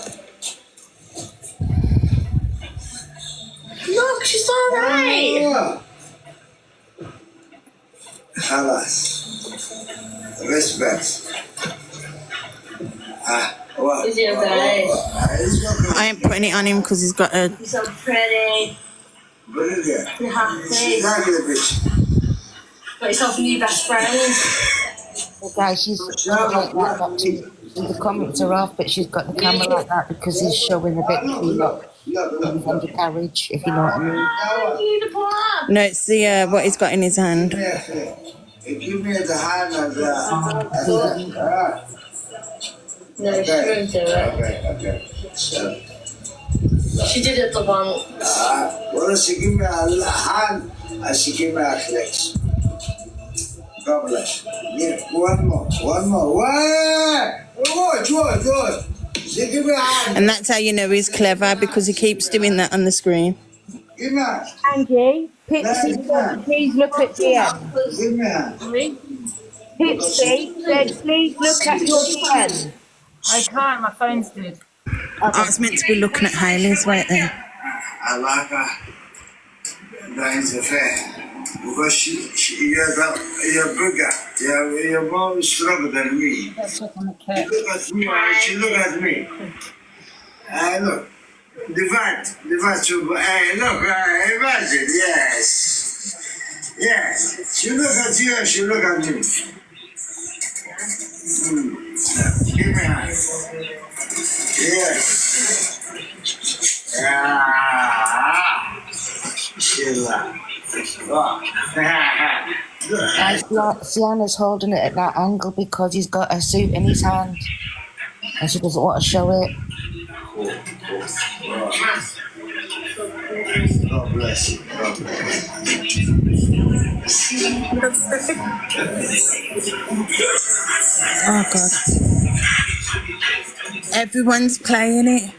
Look, she's alright. Halas. Respect. What? Is he okay? I ain't putting it on him because he's got a. You're so pretty. Brilliant. You're happy. Exactly, bitch. Got yourself a new best friend. The guy, she's like that too. The comments are off, but she's got the camera like that because he's showing a bit too much of his undercarriage, if you know what I mean. No, it's the what he's got in his hand. Give me the hand and No, she won't do it. Okay. She did it the one. Well, she give me a hand and she give me a flex. God bless. Yeah, one more. George. She give me a hand. And that's how you know he's clever, because he keeps doing that on the screen. Give me a hand. Angie, Pixie, please look at DM. Give me a hand. Pixie said, please look at your DM. I can't, my phone's dead. I was meant to be looking at Hayley's right there. I like her. That is fair. Because you're bigger. You're more stronger than me. Let's check on the She look at me. She look at me. Look. Divide. Hey, look. Imagine. Yes. She look at you and she look at me. Give me a hand. Yes. Sheila. Sienna's holding it at that angle because he's got a suit in his hand and she doesn't want to show it. God bless you. Oh God. Everyone's playing it.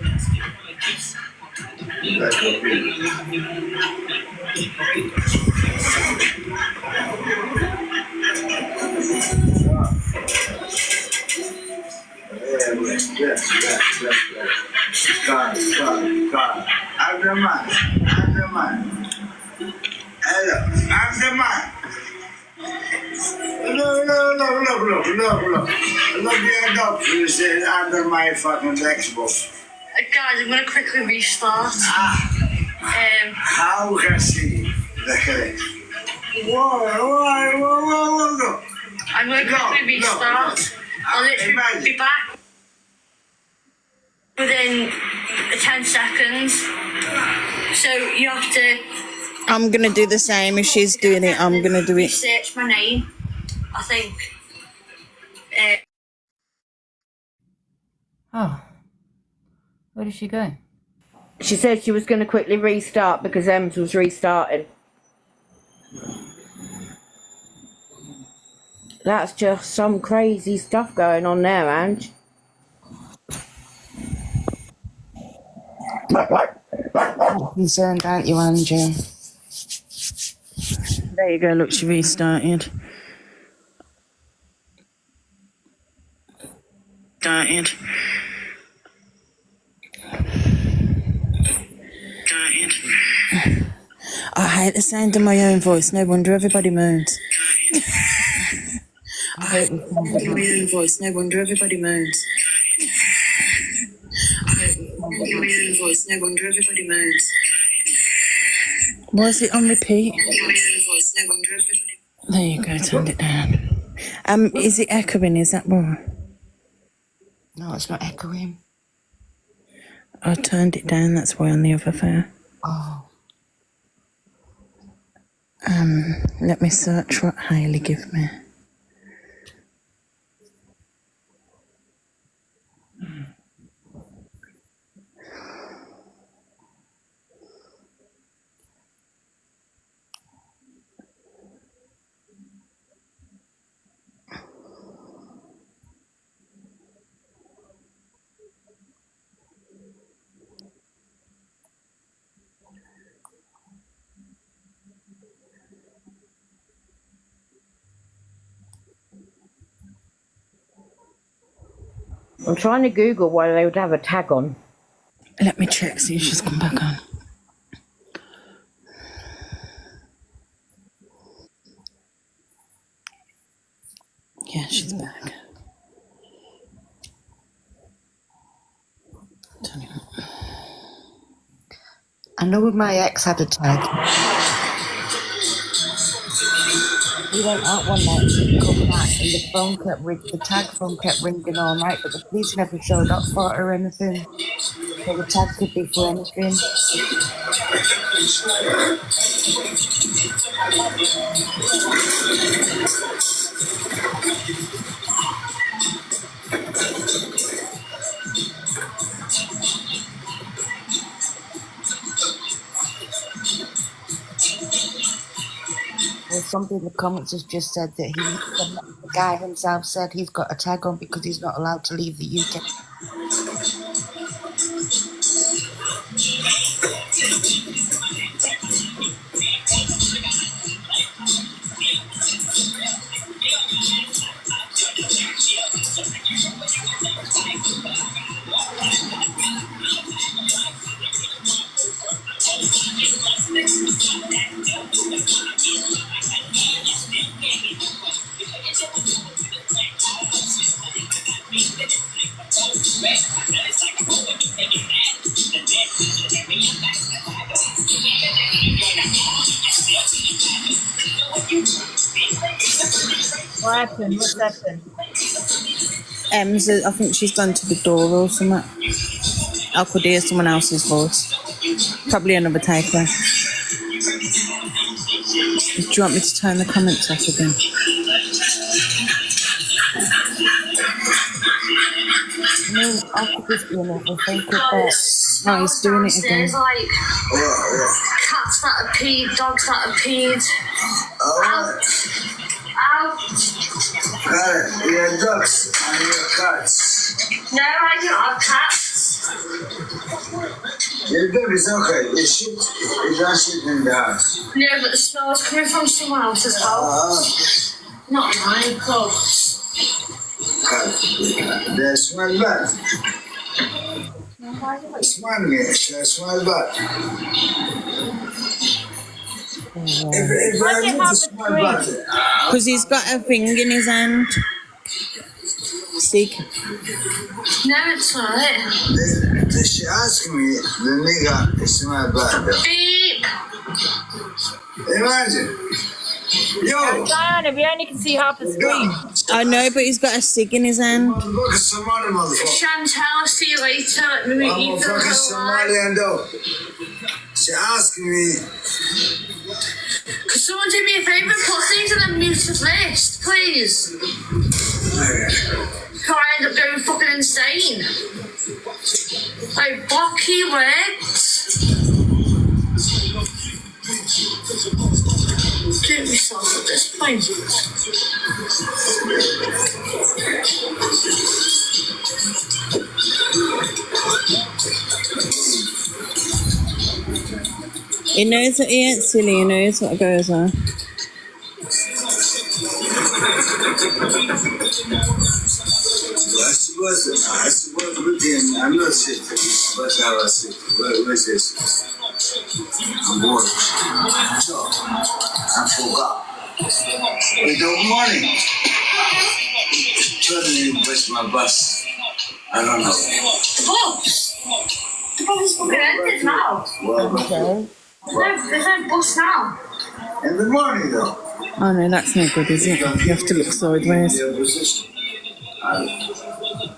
God. I'm the man. Hello, I'm the man. Look. Look the doctor is under my fucking Xbox. Guys, I'm gonna quickly restart. How can I see the correct? Whoa. I'm gonna quickly restart. I'll literally be back within 10 seconds. So you have to. I'm gonna do the same. If she's doing it, I'm gonna do it. Search my name. I think. Oh. Where did she go? She said she was going to quickly restart because Ems was restarting. That's just some crazy stuff going on there, Ange. Concerned, aren't you, Angie? There you go. Look, she restarted. I hate the sound of my own voice. No wonder everybody moans. I hate the sound of my own voice. No wonder everybody moans. Was it on repeat? There you go. Turned it down. Is it echoing? Is that more? No, it's not echoing. I turned it down. That's why on the other phone. Oh. Let me search what Hayley give me. I'm trying to Google why they would have a tag on. Let me check, see if she's come back on. Yeah, she's back. I know my ex had a tag. We went out one night and come back, and the tag phone kept ringing all night, but the police never showed up for it or anything. So the tag could be for anything. Well, somebody in the comments has just said that the guy himself said he's got a tag on because he's not allowed to leave the UK. What happened? What's happened? I think she's gone to the door or something. I could hear someone else's voice. Probably another takeaway. Do you want me to turn the comments off again? I could just be another thing. Oh, he's doing it again. There's like cats that have peed, dogs that have peed. Out. Your ducks and your cats. No, I don't have cats. Your dog is okay. You shit. You don't shit in the house. No, but the smell's coming from someone else's house. Not mine, of course. They smell bad. Smell bad. If I need to smell bad. Because he's got a thing in his hand. Sick. No, it's not. She asked me, the nigga, it smell bad. Beep. Imagine. Yo! Diana, we only can see half the screen. I know, but he's got a cig in his hand. Chantal, see you later. I'm a fucking Somalian though. She asked me. Could someone do me a favour? Put things in a muted list, please. Before I end up going fucking insane. Like, block keywords. Do myself at this point. He knows that he ain't silly, he knows what goes on. I suppose with him, I'm not sick, but I was sick. Where's this? I'm bored. So, I forgot. Without money, totally was my bus. I don't know. Bus? The bus is fucking ended now. Well, There's no bus now. in the morning though. Oh no, that's no good, is it? You have to look sideways.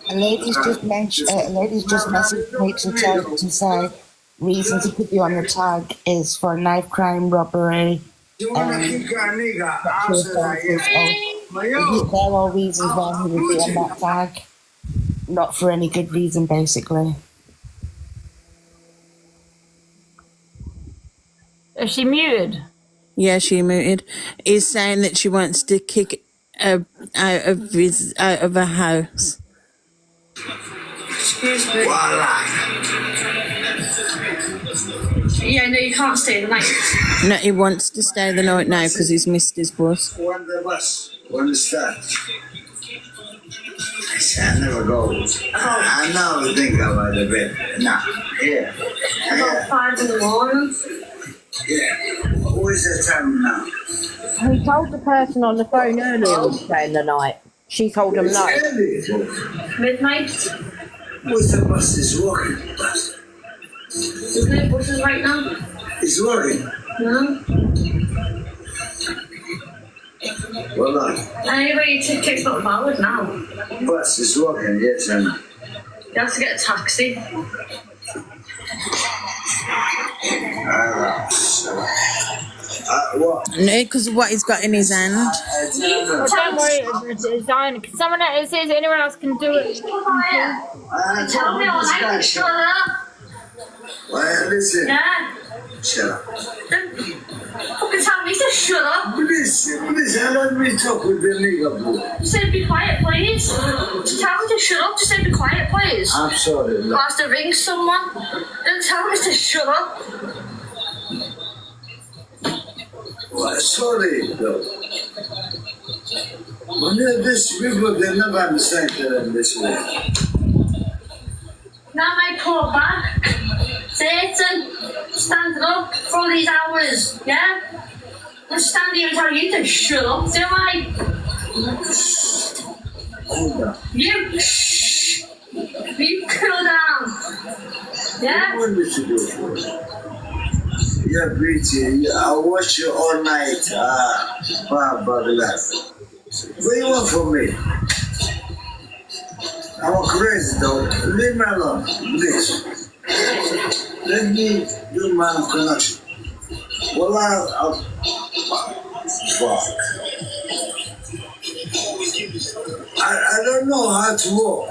A lady's just messaged me to say reasons he could be on the tag is for knife crime, robbery, You wanna kick a nigga? they're all reasons why he would be on that tag. Not for any good reason, basically. Is she muted? Yeah, she muted. He's saying that she wants to kick out of her house. Excuse me. Yeah, no, you can't stay the night. No, he wants to stay the night now because he's missed his bus. When the bus, when the start. I never go. I never think about the bed. Nah, yeah. About 5 in the morning. Yeah. What is the time now? He told the person on the phone earlier he was staying the night. She told him no. Midnight. What's the bus is walking? There's no buses right now. It's working. No. Well, Anyway, your ticket's not valid now. bus is working, yes, I know. You have to get a taxi. What? No, because what he's got in his hand. Don't worry, Zion. Someone else, says anyone else can do it. Tell me all night. Shut up. Well, listen. Yeah. Shut up. Fucking tell me to shut up. Please, let me talk with the nigga boy. Just say be quiet, please. Just tell me to shut up. Just say be quiet, please. I'm sorry. I have to ring someone. Don't tell me to shut up. Well, sorry, though. When you're this people, they never understand that I'm this way. Now my poor back. Satan, standing up for all these hours, yeah? I'm standing here and telling you to shut up, do I? Hold on. You, shh. You cool down. Yeah? What do you want me to do for you? Yeah, Beauty, I watch you all night. What do you want from me? I'm crazy though. Leave me alone, please. Let me do my connection. Well, I'll fuck. I don't know how to walk.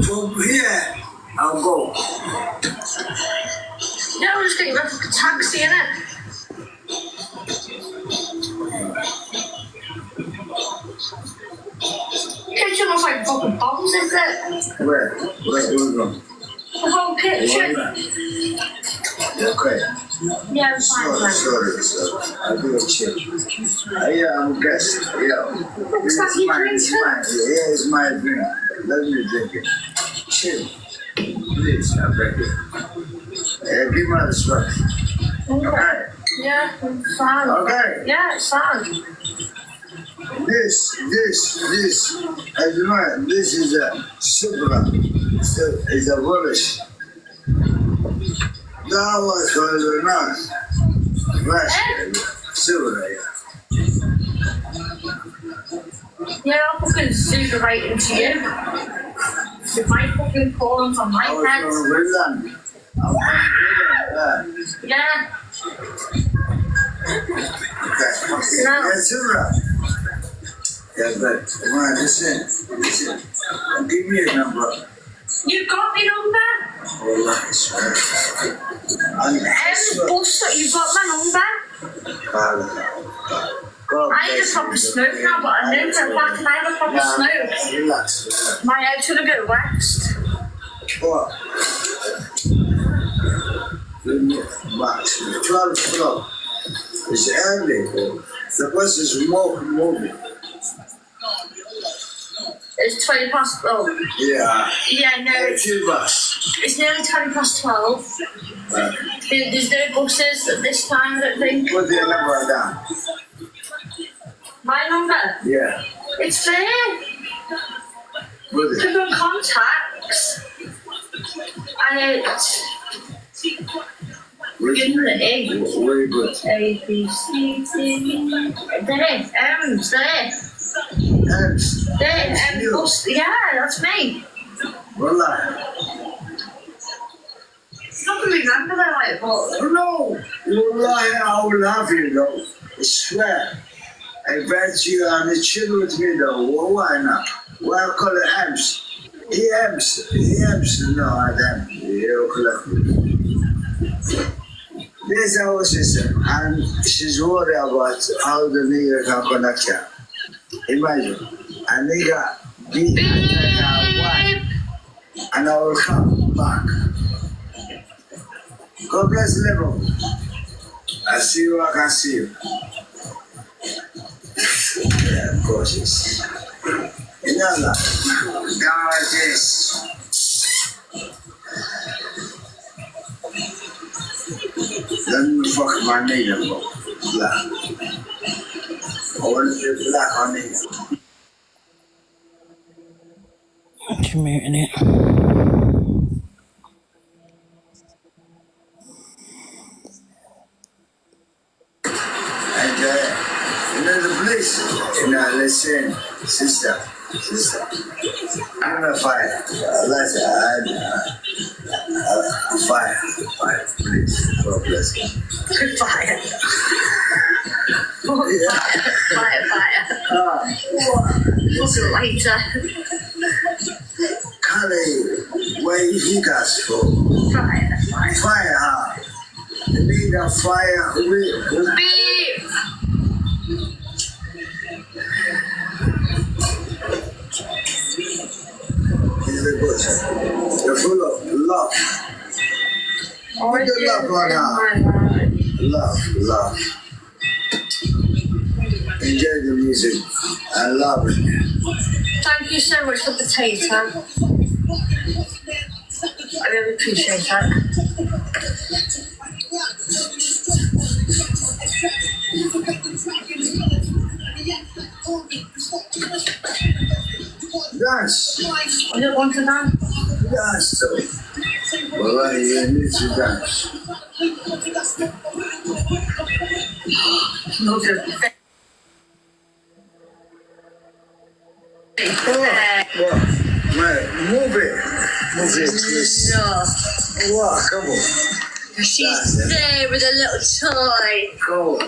From here, I'll go. Yeah, we'll just get you back to the taxi, innit? Kitchen looks like fucking bombs, isn't it? Where we going? The whole kitchen. Okay. Yeah, it's fine. Sorry. I'll do a check. Yeah, I'm a guest. Yeah. Looks like you drink too. Yeah, it's my drink. Let me drink it. Chill. Please, I beg you. Give me respect. Okay. Yeah, it's fine. Okay. Yeah, it's fine. This, as you know, this is a super. It's a relish. That was called a nut. Right. Super, Yeah, I'll fucking super right into you. With my fucking corns on my head. Yeah. Okay. No. Yes, super. Yeah, but listen. Give me a number. You got my number? Oh, that's right. Every bullshit, you got my number? I ain't a proper smoke now, but I know for a fact if I have a proper smoke, Relax. my head's gonna get waxed. What? Max, 12 o'clock. It's early. The bus is moving. It's 20 past 12. Yeah. Yeah, no. Bus. It's nearly 20 past 12. There's no buses at this time, I don't think. Put the number down. My number? Yeah. It's there. Put it. Click on contacts. And it's... Very good. A, B, C, D. There. M's there. M's. There. Bus. Yeah, that's me. Wallah. I don't remember that, like, but... No. Wallahi, I will have you, though. I swear. I bet you are the chill with me, though. Well, why not? Why I call it M's? EMs. No, I don't. This is our sister, and she's worried about how the nigga can connect her. Imagine, a nigga beat her wife, and I will come back. God bless Level. I see you, I can see you. Yeah, of course, yes. You know that. like this. Let me fuck my nigga, bro. Black. I want to be black on nigga. You're muting it. And you know the police. You know, listen, sister. I'm gonna fire. Fire, please. God bless you. Fire. Yeah. Fire. What's it later? Kale, where you guys for? Fire. Fire, huh? You need a fire. Beep. You're full of love. Put the love on her. Love. Enjoy the music. I love it. Thank you so much for the potato. I really appreciate that. Dance. I don't want to dance. Dance, though. Well, you need to dance. No good. Man, move it, please. No. What? Come on. She's there with a little toy. Go on.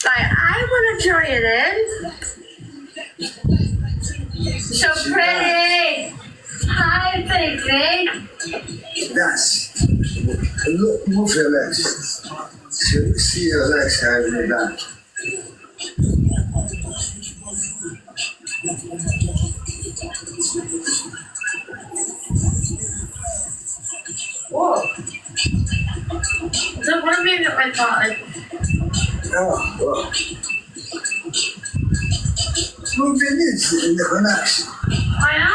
Like, I want to join it in. So pretty. Hi, baby. Dance. Look, move your legs. See your legs having it done. Whoa. So what have you got my party? Oh. Move your knees in the connection. I am.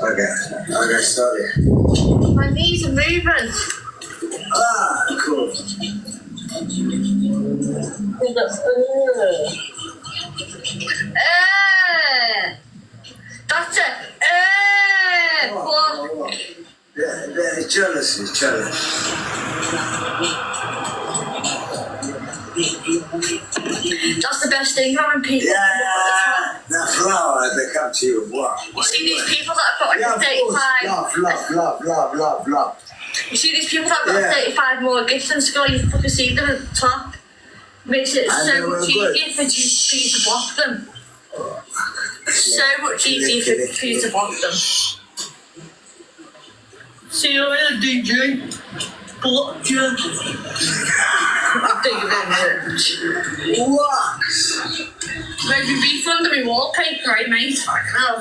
Okay, sorry. My knees are moving. Cool. That's it. They're jealous. That's the best thing when people. Yeah, that flower, they come to you. Wow. You see these people that have got like 35. Love. You see these people that have got 35 more gifts in school, you fucking see them at the top. Makes it so much easier for you to block them. So much easier for you to block them. See you later, DJ. Blocked you. I think you're What? Maybe refund me wallpaper, eh, mate? Fucking hell.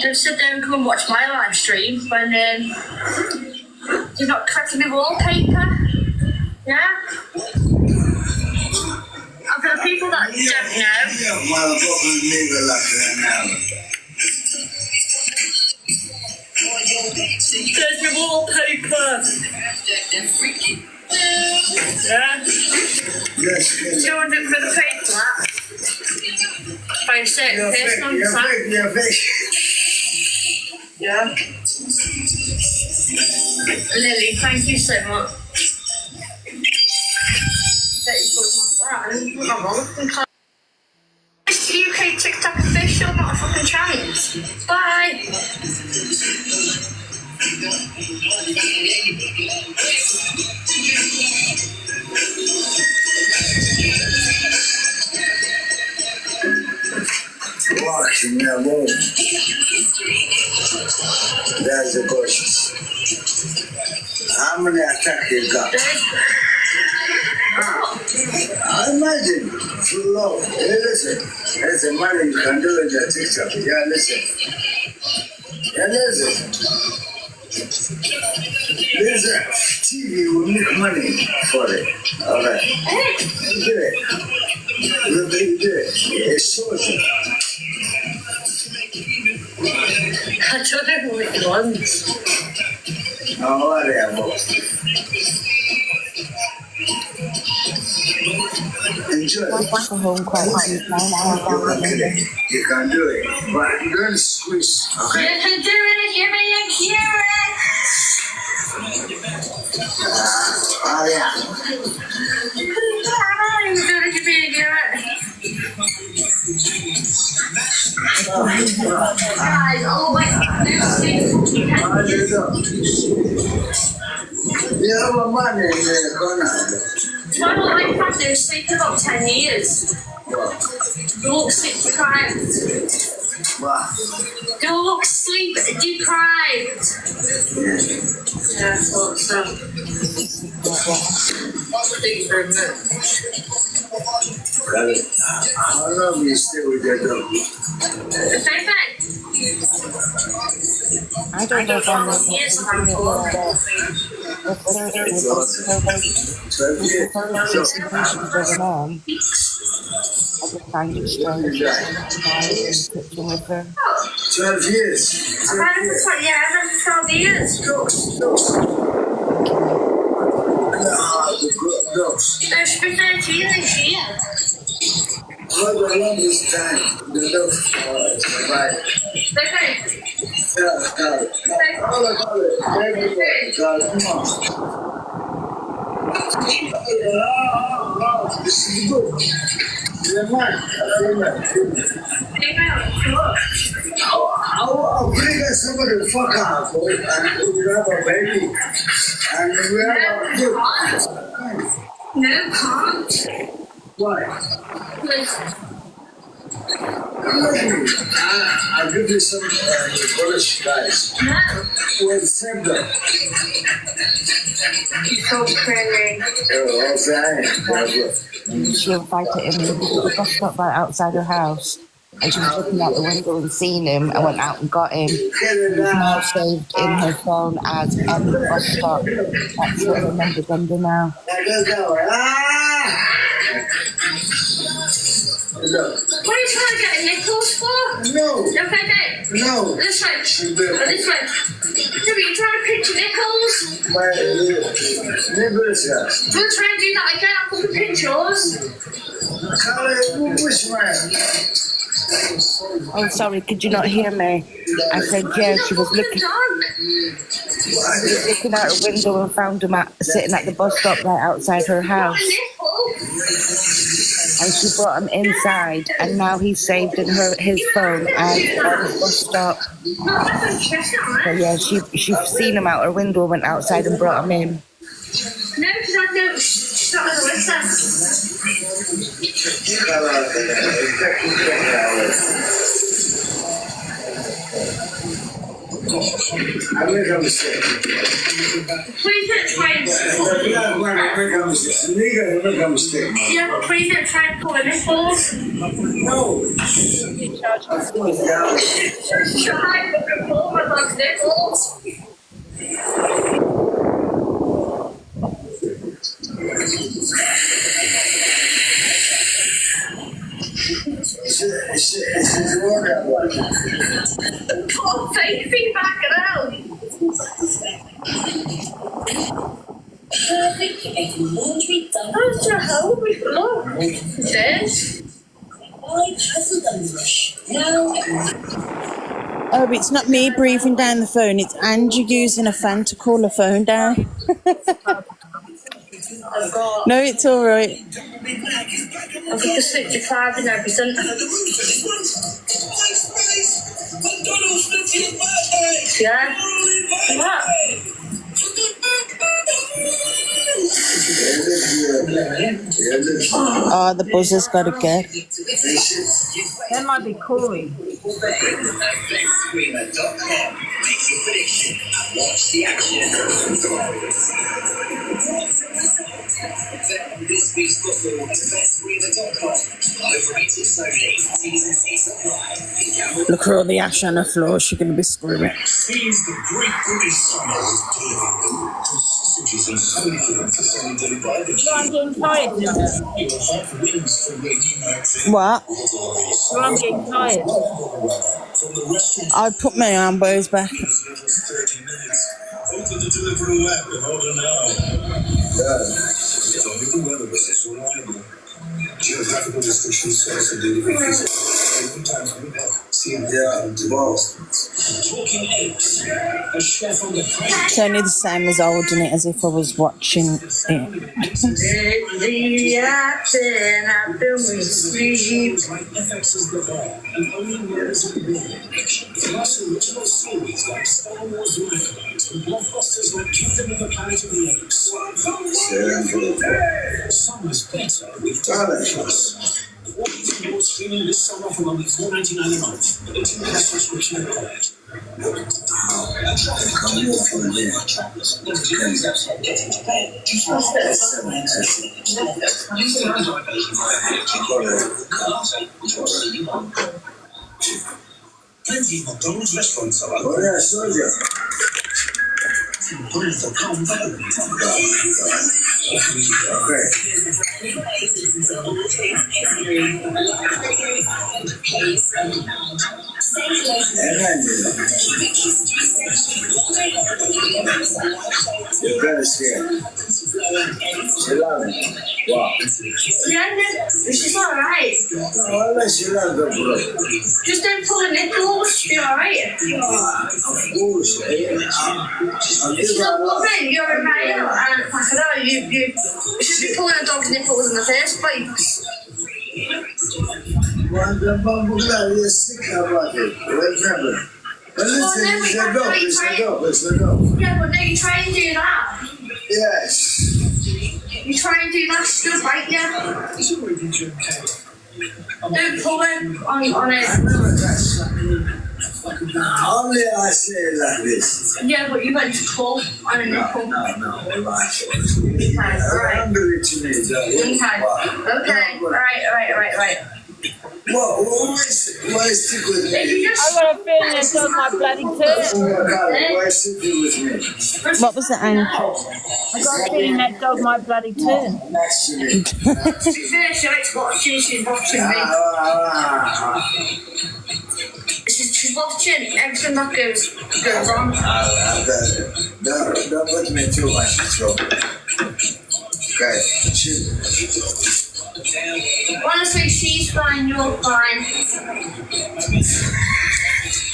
Don't sit there and come and watch my live stream when you're not correcting me wallpaper. Yeah? And for the people that don't know. Motherfuckers nigga like that now. There's your wallpaper. Yeah? Yes. 200 for the paper flat. By a certain person on the side. Yeah. Lily, thank you so much. It's UK TikTok official, not a fucking chance. Bye. Watching that room. That's the question. How many attacks you got? I imagine. Low. Hey, listen. There's a money you can do in your TikTok. Yeah, listen. There's a TV will make money for it. All right. Get it. Look at you do it? It's social. I don't know what it wants. Oh, whatever. Enjoy it. I'm back at home quite a few times. You can do it. But you're going to squeeze. Okay? You can do it if you're being cute. Oh, yeah. I'm do it if you're being cute. Guys, always do You have a man in the corner. Why don't I have to sleep for about 10 years? You look sleep deprived. What? You look sleep deprived. Yeah, I thought so. How long you stay with your dog? The same thing. I don't know if I'm Years ago. going on. I just find it strange. With her. 12 years. I've had it for 12 years. There should be 13 this year. For the longest time, the dog survived. Okay. This is good. I'll bring somebody to fuck out, and we have a baby. And we have a kid. No, can't. Why? Listen. I'll give you some Polish guys. No. Well, send them. You're so crazy. Oh, okay. She invited him to the bus stop right outside her house. And she was looking out the window and seen him and went out and got him. He's now saved in her phone as M bus stop. That's what her number's under now. What are you trying to get nickels for? No. Okay. No. This way. This way. Yeah, but you're trying to pinch your nickels. My neighbors, yes. Do you want to try and do that again? I'll come pinch yours. Which man? Oh, sorry, could you not hear me? I said, yeah, she was looking out her window and found him sitting at the bus stop right outside her house. And she brought him inside, and now he's saved in his phone as the bus stop. So yeah, she's seen him out her window, went outside and brought him in. No, because I know she's not going to listen. I make a mistake. Please don't try and make a mistake. Nigga, make a mistake. yeah, but please don't try and pull the nipples. No. Try and pull my dog's nipples. Oh, fake feedback around. I think you're getting laundry done. I was trying to help me for long. Yes. I hasn't done the brush. Now. Oh, it's not me breathing down the phone. It's Angie using a fan to cool her phone down. No, it's all right. I've got to sleep deprived and everything. Yeah. What? Oh, the buzzer's got to go. That might be Corey. Make your prediction and watch the action. This week's football is betscreamer.com. Overrated Sony. Season 6 live. Look at all the ash on the floor. She's going to be screaming. Sees the Great British Summer sausages and so forth for selling delivered by the I'm getting tired. Your hot wings for your What? Your arm getting tired. I put my elbows back. Open the Deliveroo app and order now. Tell me the weather is reliable. Geographical restrictions, source and delivery fees. Sometimes we have seen Talking eggs. A chef on the It's only the same as holding it as if I was watching it. effects as the fall, and only words will be. Plus original series like Star Wars Lifelines and blockbusters like Kingdom of the Planet of the Apes. Summer's better with Disney Plus. Quality more streaming this summer for only $4.99 a month. 18 plus subscription required. Plenty of McDonald's restaurants are open. You're very scared. She loves me. Wow. Yeah, this is alright. No, unless you love the bro. Just don't pull the nipples, be alright. Of course, She's a woman, you're a male, and I know you should be pulling a dog's nipples in the first place. Well, the bumble guy is sick about it. Remember. But listen, it's a dog, it's a dog, it's a dog. Yeah, but no, you try and do that. Yes. You try and do that, she's gonna bite you. Don't pull it on it. Only I say it like this. Yeah, but you got to pull on a nipple. No, relax. Okay, alright. Don't do it to me, darling. Okay, alright. Why stick with me? I got a feeling it's on my bloody turn. Why stick with me? What was it, Angie? I got a feeling that dog might bloody turn. Next to me. She's watching, she's watching me. She's watching everything that goes on. Don't put me too much in trouble. Okay, Honestly, she's fine, you're fine.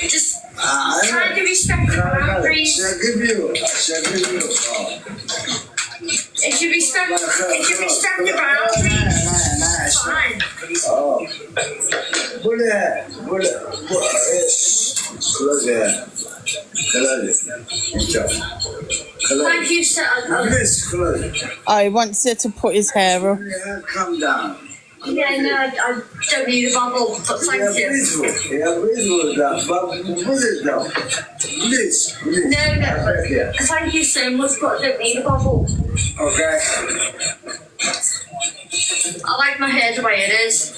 Just try to respect the boundaries. She'll give you. If you respect the boundaries, it's fine. Oh. Put it. Close it. Thank you, sir. I wants her to put his hair up. Calm down. Yeah, no, I don't need a bubble, but thank you. Please. No, thank you so much, but I don't need a bubble. Okay. I like my hair the way it is.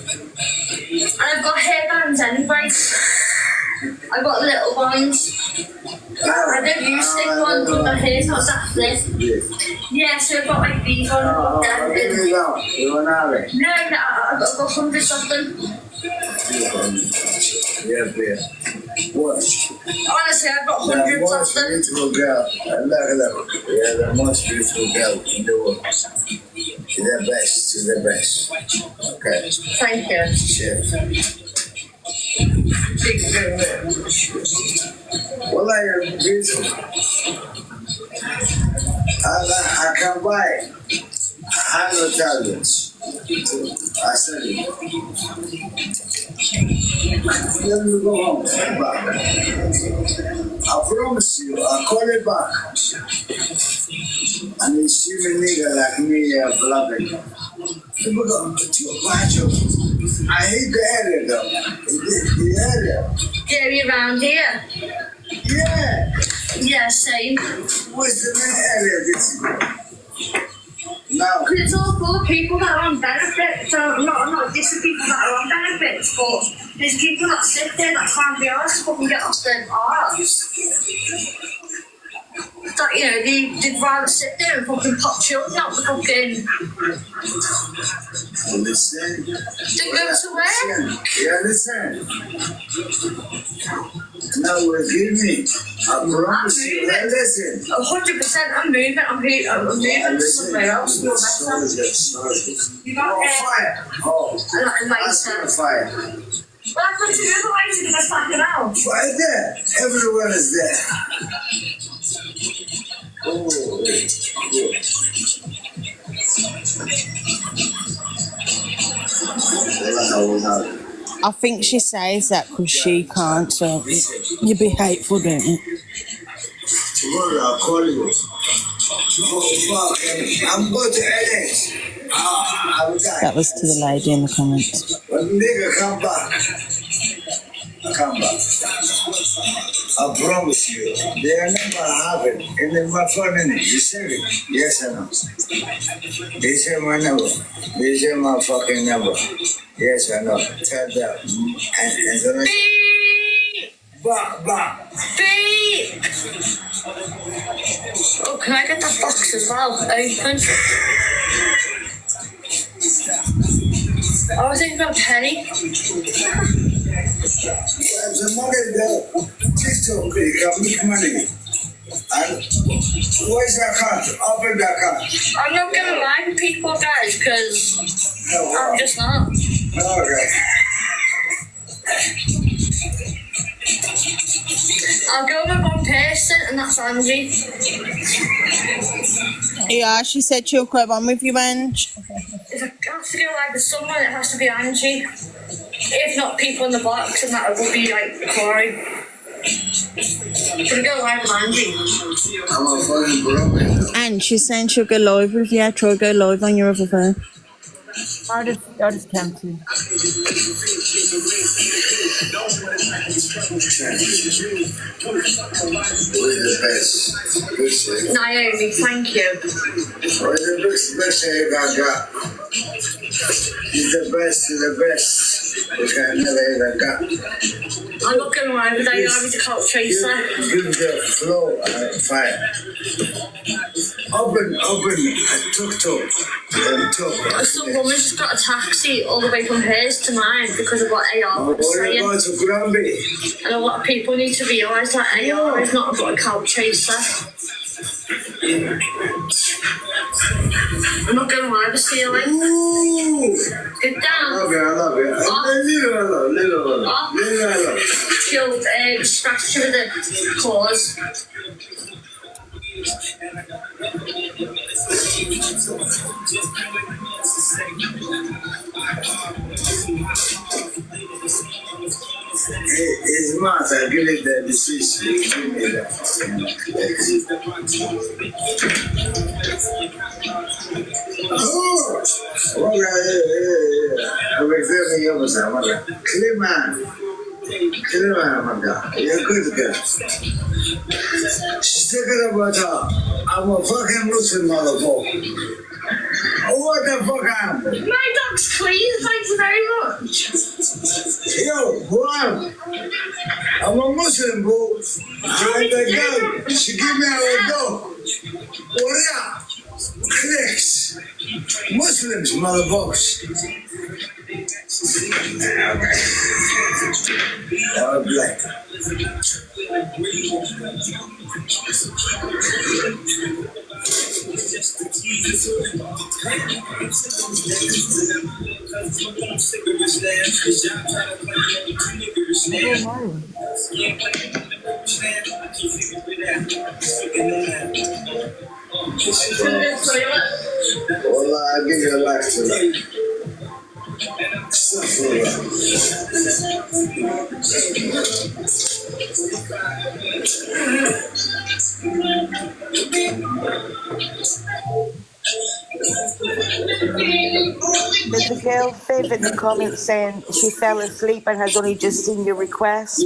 And I've got hairbands anyway. I've got little ones. I don't use thick ones, but my hair's not that thick. Yeah, so I've got like these ones. No, I've got hundreds of them. Yeah. What? Honestly, I've got hundreds of them. Beautiful girl. Yeah, the most beautiful girl in the world. She's the best. Okay. Thank you. Cheers. Well, I am beautiful. I can buy 100 tablets. I said it. Let me go home. I promise you, I'll call it back. And you see me nigga like me bluffing. People go, I hate the area though. The area. Area around here? Yeah. Yeah, same. What's the main area this is? Now. Because it's all full of people that are on benefits. So I'm not dissing people that are on benefits, but there's people that sit there that can't be arsed but can get off their arse. that, you know, they'd rather sit there and fucking pop children out the fucking... Listen. Didn't go to where? You understand? Now, give me. I promise you. Listen. 100%, I'm moving. I'm moving somewhere else. You got fire. Oh, that's fire. Well, I couldn't do the lighting because I stuck it out. Right there. Everyone is there. I think she says that because she can't, so you be hateful, don't you? Tomorrow I'll call you. I'm going to LA. That was to the lady in the comments. When nigga come back, I come back. I promise you, they are never happen. And then my phone in it. You said it. Yes or no? They say my number. They say my fucking number. Yes or no? Tell them. And then I say, bah. Beep! Oh, can I get that box as well? Open. I was thinking about Penny. There's a money there. TikTok, you can make money. And where's the account? Open the account. I'm not gonna lie to people, guys, because I'm just not. Okay. I'll go with one person, and that's Angie. Yeah, she said she'll come on with you, Ange. If I have to go like with someone, it has to be Angie. If not people in the box, and that would be like Corey. Should I go live with Angie? I'm a fucking broken. And she's saying she'll go live with you. Try to go live on your other phone. I just came to. Who's the best? Naomi, thank you. Who's the best you got? He's the best. We can never ever got. I'm not going to lie, but I know he's a cult chaser. Give the flow fire. Open, talk. Some woman just got a taxi all the way from hers to mine because of what AR was saying. And a lot of people need to realise that AR is not a cult chaser. I'm not going to lie, the ceiling. Get down. I love it. Little. She'll scratch you with the claws. His mouth, I give it the decision. Give me that. Oh, yeah. I'm examining your person. Clean man, my God. You're a good girl. She's talking about her. I'm a fucking Muslim motherfucker. What the fuck am I? My dog's clean, thank you very much. Yo, who am I? I'm a Muslim, bro. I'm the girl. She give me a dog. What up? Clicks. Muslims, motherfuckers. I'm black. Well, I'll give you a life tonight. There's a girl, Viv, in the comments saying she fell asleep and has only just seen your request.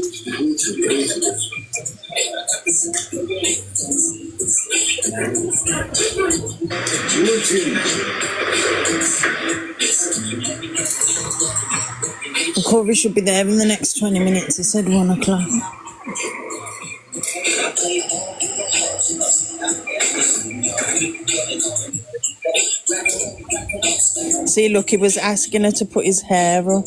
Corey should be there in the next 20 minutes. He said 1 o'clock. See, look, he was asking her to put his hair up.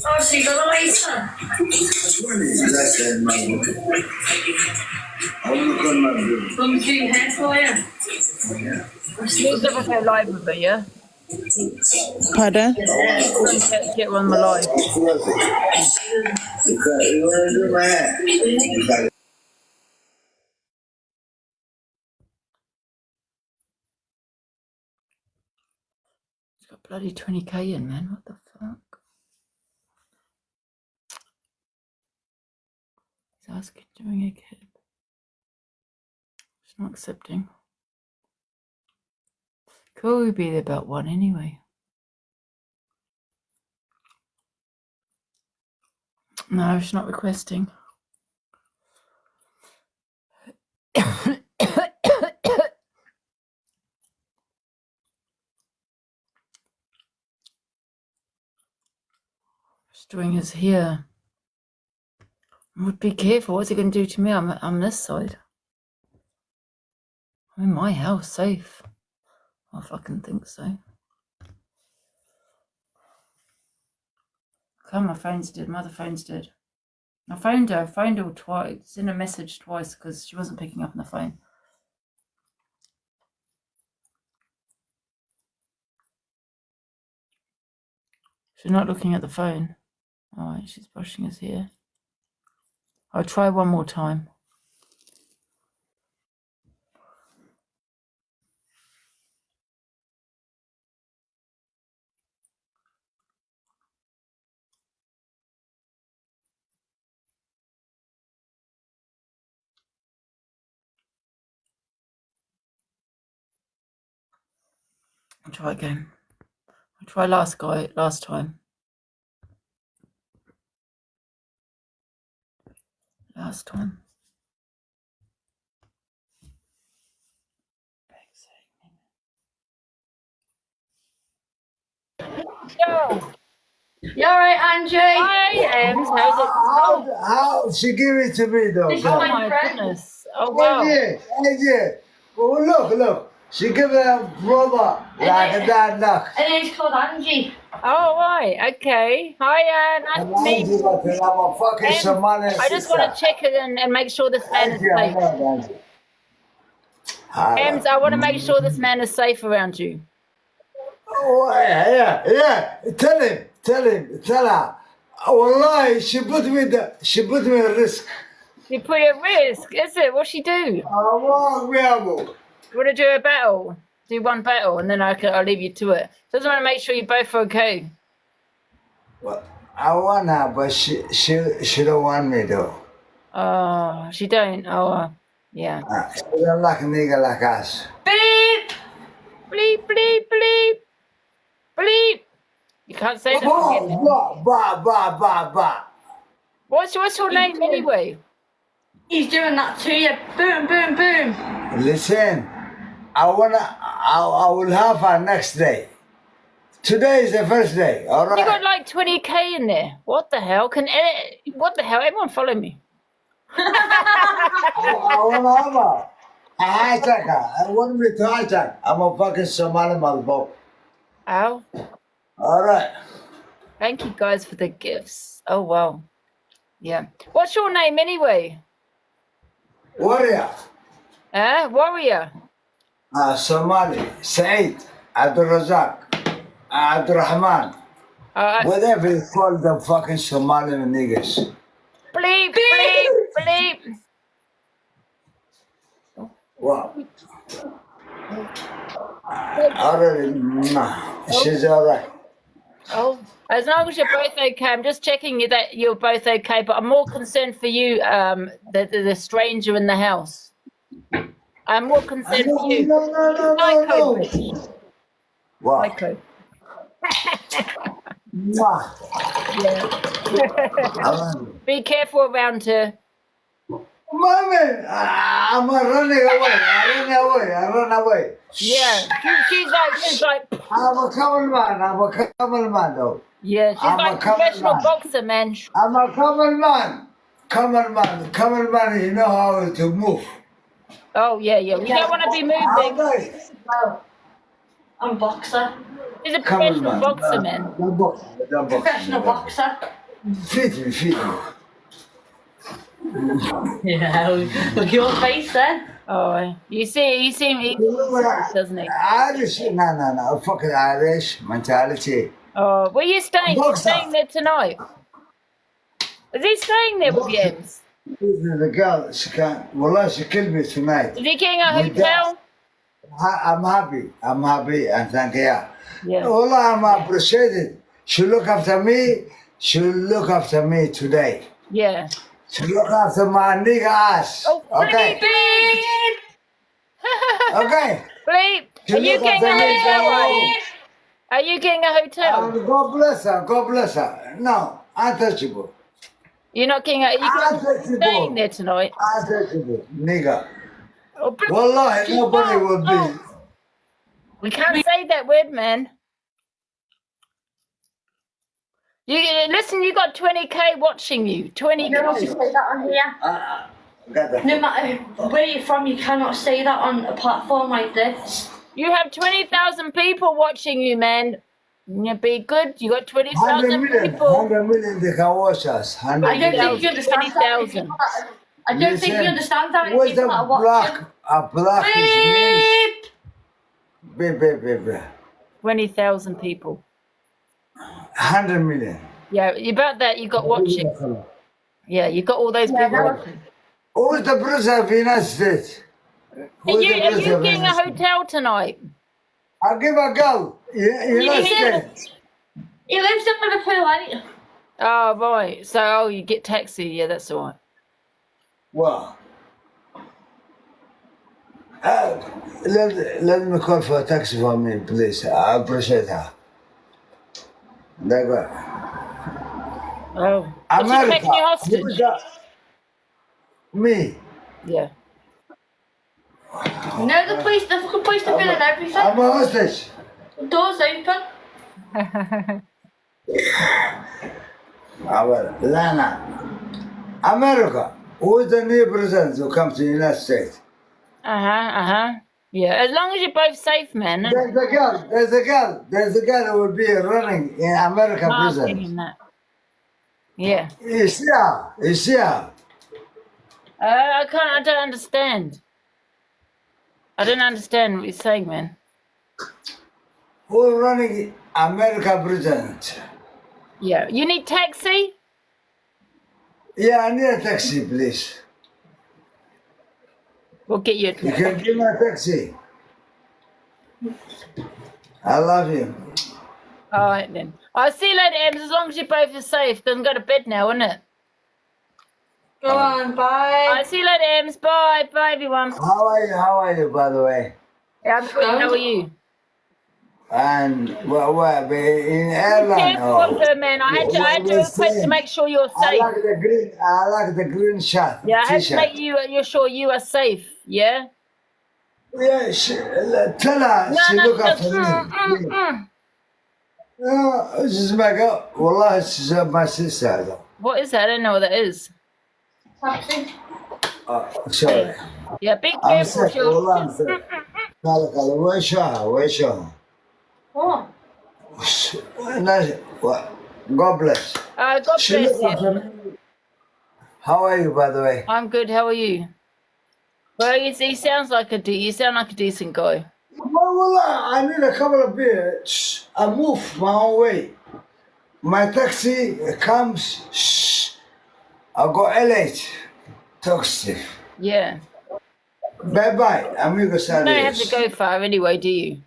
Oh, so you got a laser? Come do your hair for you. You'll never go live with her, yeah? Pardon? Get her on the live. She's got bloody 20k in, man. What the fuck? He's asking during a kid. She's not accepting. Cool, we'd be about one anyway. No, she's not requesting. She's doing his hair. Would be careful. What's he going to do to me? I'm this side. I'm in my house, safe. I fucking think so. Okay, my phone's dead. My other phone's dead. I phoned her twice. In a message twice because she wasn't picking up on the phone. She's not looking at the phone. All right, she's brushing his hair. I'll try one more time. I'll try again. I'll try last time. Last time. Yo! You alright, Angie? Hi, Ems. How's it? How she give it to me though? Oh my goodness. Oh wow. Angie. Oh look. She give it a brother like a dad knock. Her name's called Angie. Oh right, okay. Hi, nice to meet you. I'm a fucking Somali I just want to check it and make sure this man is safe. Ems, I want to make sure this man is safe around you. Oh yeah. Tell her. Wallahi, she put me at risk. She put you at risk, is it? What's she do? You want to do a battle? Do one battle and then I'll leave you to it. Just want to make sure you both are okay. Well, I wanna, but she don't want me though. Oh, she don't? Oh, yeah. She don't like a nigga like us. Beep! Bleep, bleep, bleep. Bleep! You can't say that. What's your name anyway? He's doing that to you. Boom, boom, boom. Listen, I will have her next day. Today is the first day, all right? You got like 20k in there. What the hell? What the hell? Everyone follow me. I want to have her. A hijacker. I want me to hijack. I'm a fucking Somali motherfucker. Ow. All right. Thank you guys for the gifts. Oh, wow. Yeah. What's your name anyway? Warrior. Warrior. Somali. Said. Abdul Razak. Abdul Rahman. Whatever you call them fucking Somali niggas. Bleep, bleep, bleep. Wow. Already, nah. She's all right. Oh, as long as you're both okay. I'm just checking you that you're both okay, but I'm more concerned for you, the stranger in the house. I'm more concerned for you. No. Wow. Psycho. Yeah. Be careful around her. Mommy, I'm running away. I run away. Yeah, she's like. I'm a camel man though. Yeah, she's like a professional boxer, man. I'm a camel man. Camel man, you know how to move. Oh yeah. You don't want to be moving. I'm boxer. She's a professional boxer, man. Professional boxer. Feed me. Yeah, look your face then. Oh, you see me, doesn't he? Irish, no, fucking Irish mentality. Oh, where you staying? You staying there tonight? Is he staying there with Jens? The girl, she can't. Wallah, she killed me tonight. Is he getting a hotel? I'm happy, and thank you. Yeah. Wallah, I'm appreciated. She look after me. She'll look after me today. Yeah. She look after my nigga ass. Oh, okay. Okay. Bleep. Are you getting a hotel? Are you getting a hotel? God bless her. No, untouchable. You're not getting a. You're staying there tonight. Untouchable, nigga. Oh, Wallahi, nobody will be. We can't say that word, man. You listen. You got 20K watching you. 20K. You're not supposed to say that on here. No matter where you're from, you cannot say that on a platform like this. You have 20,000 people watching you, man. You be good. You got 20,000 people. 100 million they can watch us. I don't think you understand that. I don't think you understand that. What's the black? A black is means. 20,000 people. 100 million. Yeah, about that you got watching. Yeah, you got all those people watching. Who's the president of the United States? Are you getting a hotel tonight? I'll give a girl. United States. He lives in Liverpool, ain't he? Oh, right. So, you get taxi. Yeah, that's all right. Well, let me call for a taxi for me, please. I appreciate her. There you go. Oh. America. Is she taking you hostage? Me. Yeah. No, the fucking police have been and everything. I'm a hostage. The door's open. Lana. America. Who is the new president who comes to the United States? Yeah, as long as you're both safe, man. There's a girl who will be running in American prison. Yeah. You see her? I don't understand. I don't understand what you're saying, man. Who running American president? Yeah. You need taxi? Yeah, I need a taxi, please. We'll get you a taxi. You can give me a taxi. I love you. All right, then. I'll see you later, Ems. As long as you both are safe. Doesn't go to bed now, isn't it? Go on, bye. I'll see you later, Ems. Bye. Bye, everyone. How are you, by the way? Yeah, I'm good. How are you? And what in Ireland? Careful of her, man. I had to request to make sure you're safe. I like the green shirt. Yeah, I have to make you're sure you are safe. Yeah. Yeah, tell her she look after me. No, she's my girl. Wallah, she's my sister. What is that? I don't know what that is. Taxi. Sorry. Yeah, be I'm careful. sick. Wallah, I'm sick. Where's Shah? What? What? God bless. God bless you. How are you, by the way? I'm good. How are you? Well, he sounds like you sound like a decent guy. Well, I need a couple of beers. I move my own way. My taxi comes. I go late. Toxic. Yeah. Bye, amigo. You don't have to go far anyway, do you?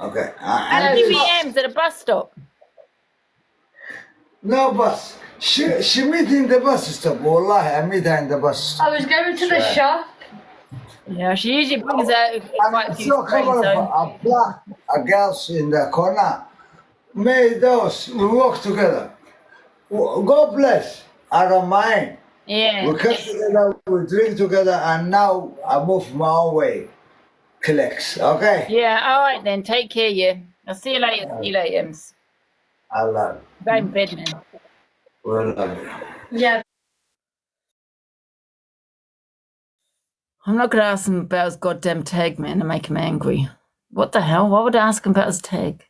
Okay. Hello, PM's at a bus stop. No bus. She meet in the bus stop. Wallahi, I meet her in the bus stop. I was going to the shop. Yeah, she usually brings out quite a I few saw a couple sprays, of so. black girls in the corner. May those, we walk together. God bless. I don't mind. Yeah. We come together, we drink together, and now I move my own way. Collects, okay? Yeah, all right then. Take care, you. I'll see you later. See you later, Ems. I love it. Go in bed, man. We love it. Yeah. I'm not going to ask him about his goddamn tag, man, and make him angry. What the hell? Why would I ask him about his tag?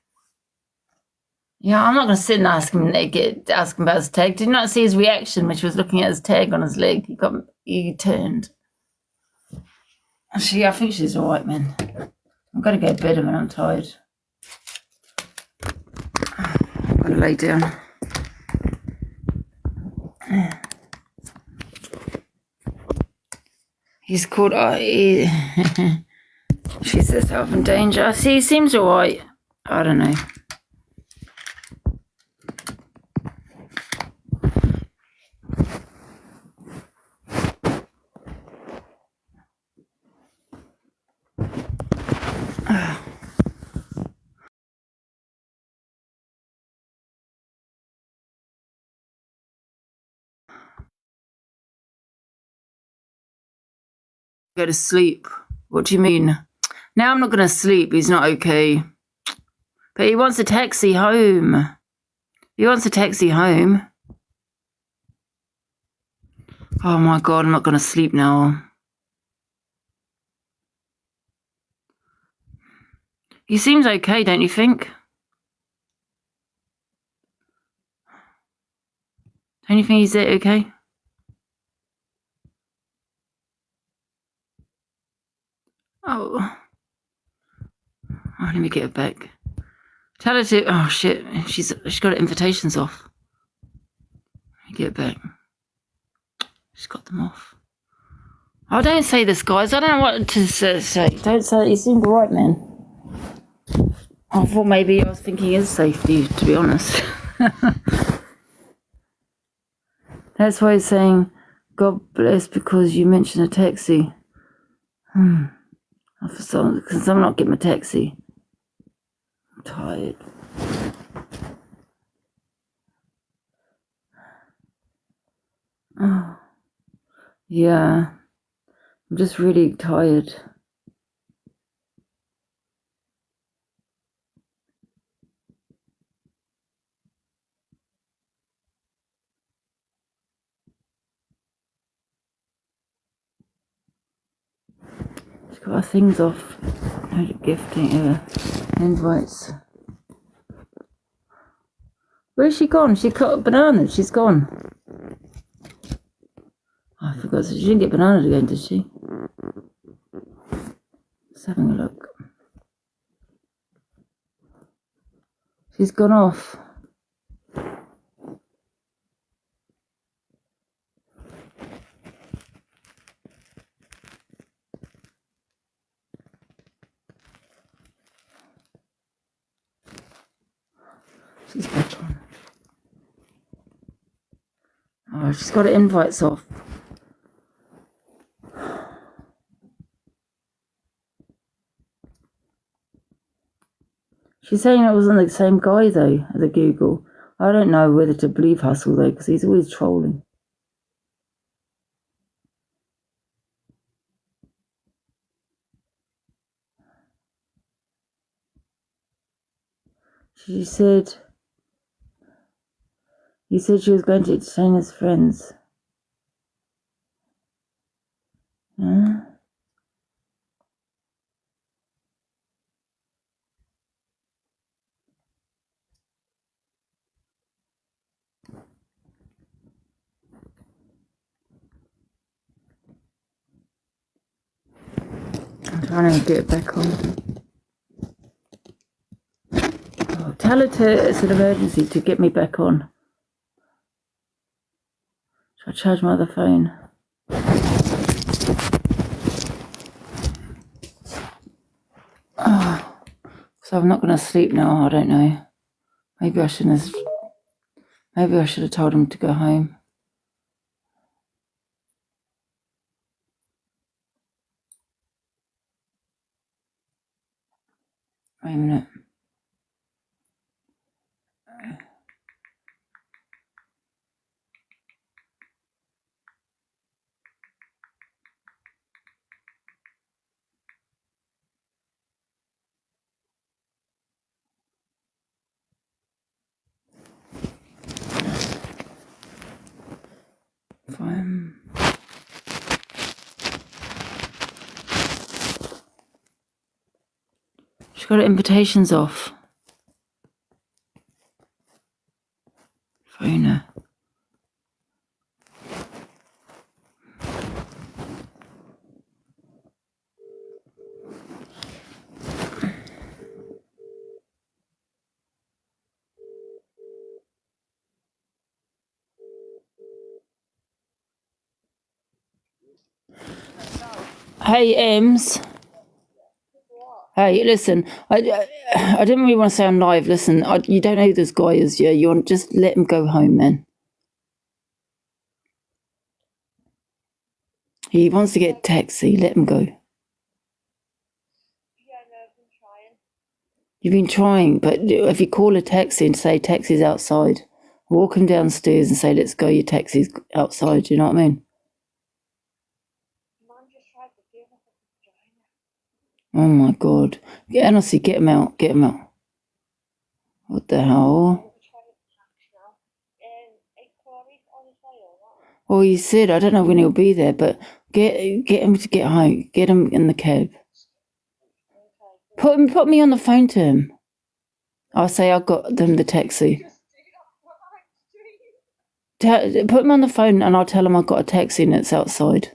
Yeah, I'm not going to sit and ask him about his tag. Did you not see his reaction when she was looking at his tag on his leg? He turned. Actually, I think she's all right, man. I've got to go to bed when I'm tired. I've got to lay down. He's called. She says herself in danger. See, he seems all right. I don't know. Go to sleep. What do you mean? Now I'm not going to sleep. He's not okay. But he wants a taxi home. He wants a taxi home. Oh my God, I'm not going to sleep now. He seems okay, don't you think? Don't you think he's okay? Oh, let me get her back. Tell her to. Oh shit, she's got her invitations off. Let me get her back. She's got them off. Oh, don't say this, guys. I don't know what to say. Don't say. He seemed alright, man. I thought maybe I was thinking his safety, to be honest. That's why he's saying, God bless, because you mentioned a taxi. Because I'm not getting a taxi. I'm tired. Oh, yeah. I'm just really tired. She's got her things off. Gifting her invites. Where's she gone? She got bananas. She's gone. I forgot. She didn't get bananas again, did she? Just having a look. She's gone off. She's back on. Oh, she's got her invites off. She's saying it wasn't the same guy, though, at the Google. I don't know whether to believe Hustle, though, because he's always trolling. She said... He said she was going to entertain his friends. Huh? I'm trying to get it back on. Oh, tell her it's an emergency to get me back on. Should I charge my other phone? Oh, So I'm not going to sleep now. I don't know. Maybe I shouldn't have. Maybe I should have told him to go home. Wait a minute. Fine. She got her invitations off. Phone her. Hey, Ems. Hey, listen, I didn't really want to say I'm live. Listen, you don't know who this guy is, yeah? You want just let him go home, man. He wants to get a taxi. Let him go. You've been trying, but if you call a taxi and say taxi's outside, walk him downstairs and say, let's go, your taxi's outside. Do you know what I mean? Oh my God. Yeah, honestly, get him out. Get him out. What the hell? Well, he said, I don't know when he'll be there, but get him to get home. Get him in the cab. Put me on the phone to him. I'll say I got them the taxi. Put him on the phone and I'll tell him I've got a taxi and it's outside.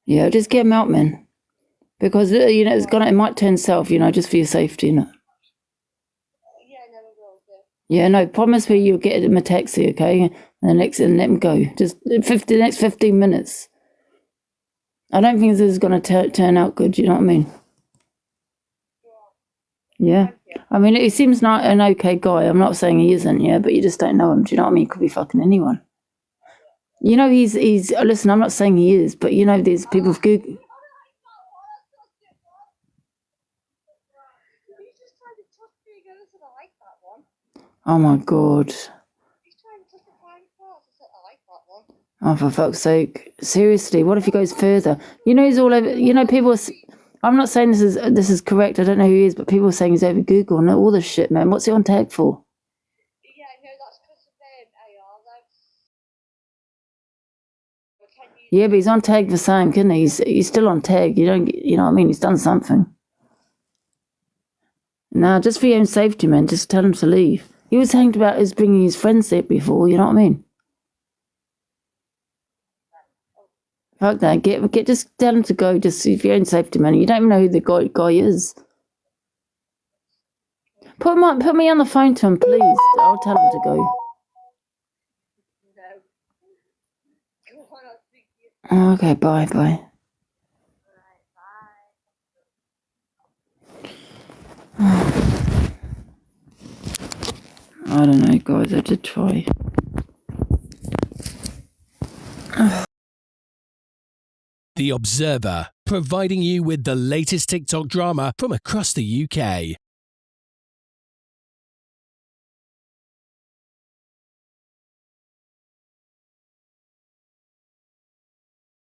Yeah, just get him out, man. Because, you know, it might turn south, you know, just for your safety, you know. Yeah, no, promise me you'll get him a taxi, okay? And let him go. Just the next 15 minutes. I don't think this is going to turn out good, you know what I mean? Yeah. I mean, he seems not an okay guy. I'm not saying he isn't, yeah, but you just don't know him. Do you know what I mean? He could be fucking anyone. You know, he's listen, I'm not saying he is, but you know, there's people with Google. Oh my God. Oh, for fuck's sake. Seriously, what if he goes further? You know, he's all over, you know, people, I'm not saying this is correct, I don't know who he is, but people are saying he's over Google and all this shit, man. What's he on tag for? Yeah, but he's on tag the same, couldn't he? He's still on tag. You know what I mean? He's done something. Now, just for your own safety, man, just tell him to leave. He was hanged about his bringing his friends there before, you know what I mean? Fuck that. Just tell him to go, just for your own safety, man. You don't even know who the guy is. Put me on the phone to him, please. I'll tell him to go. Okay, bye. I don't know, guys. I did try. The Observer, providing you with the latest TikTok drama from across the UK.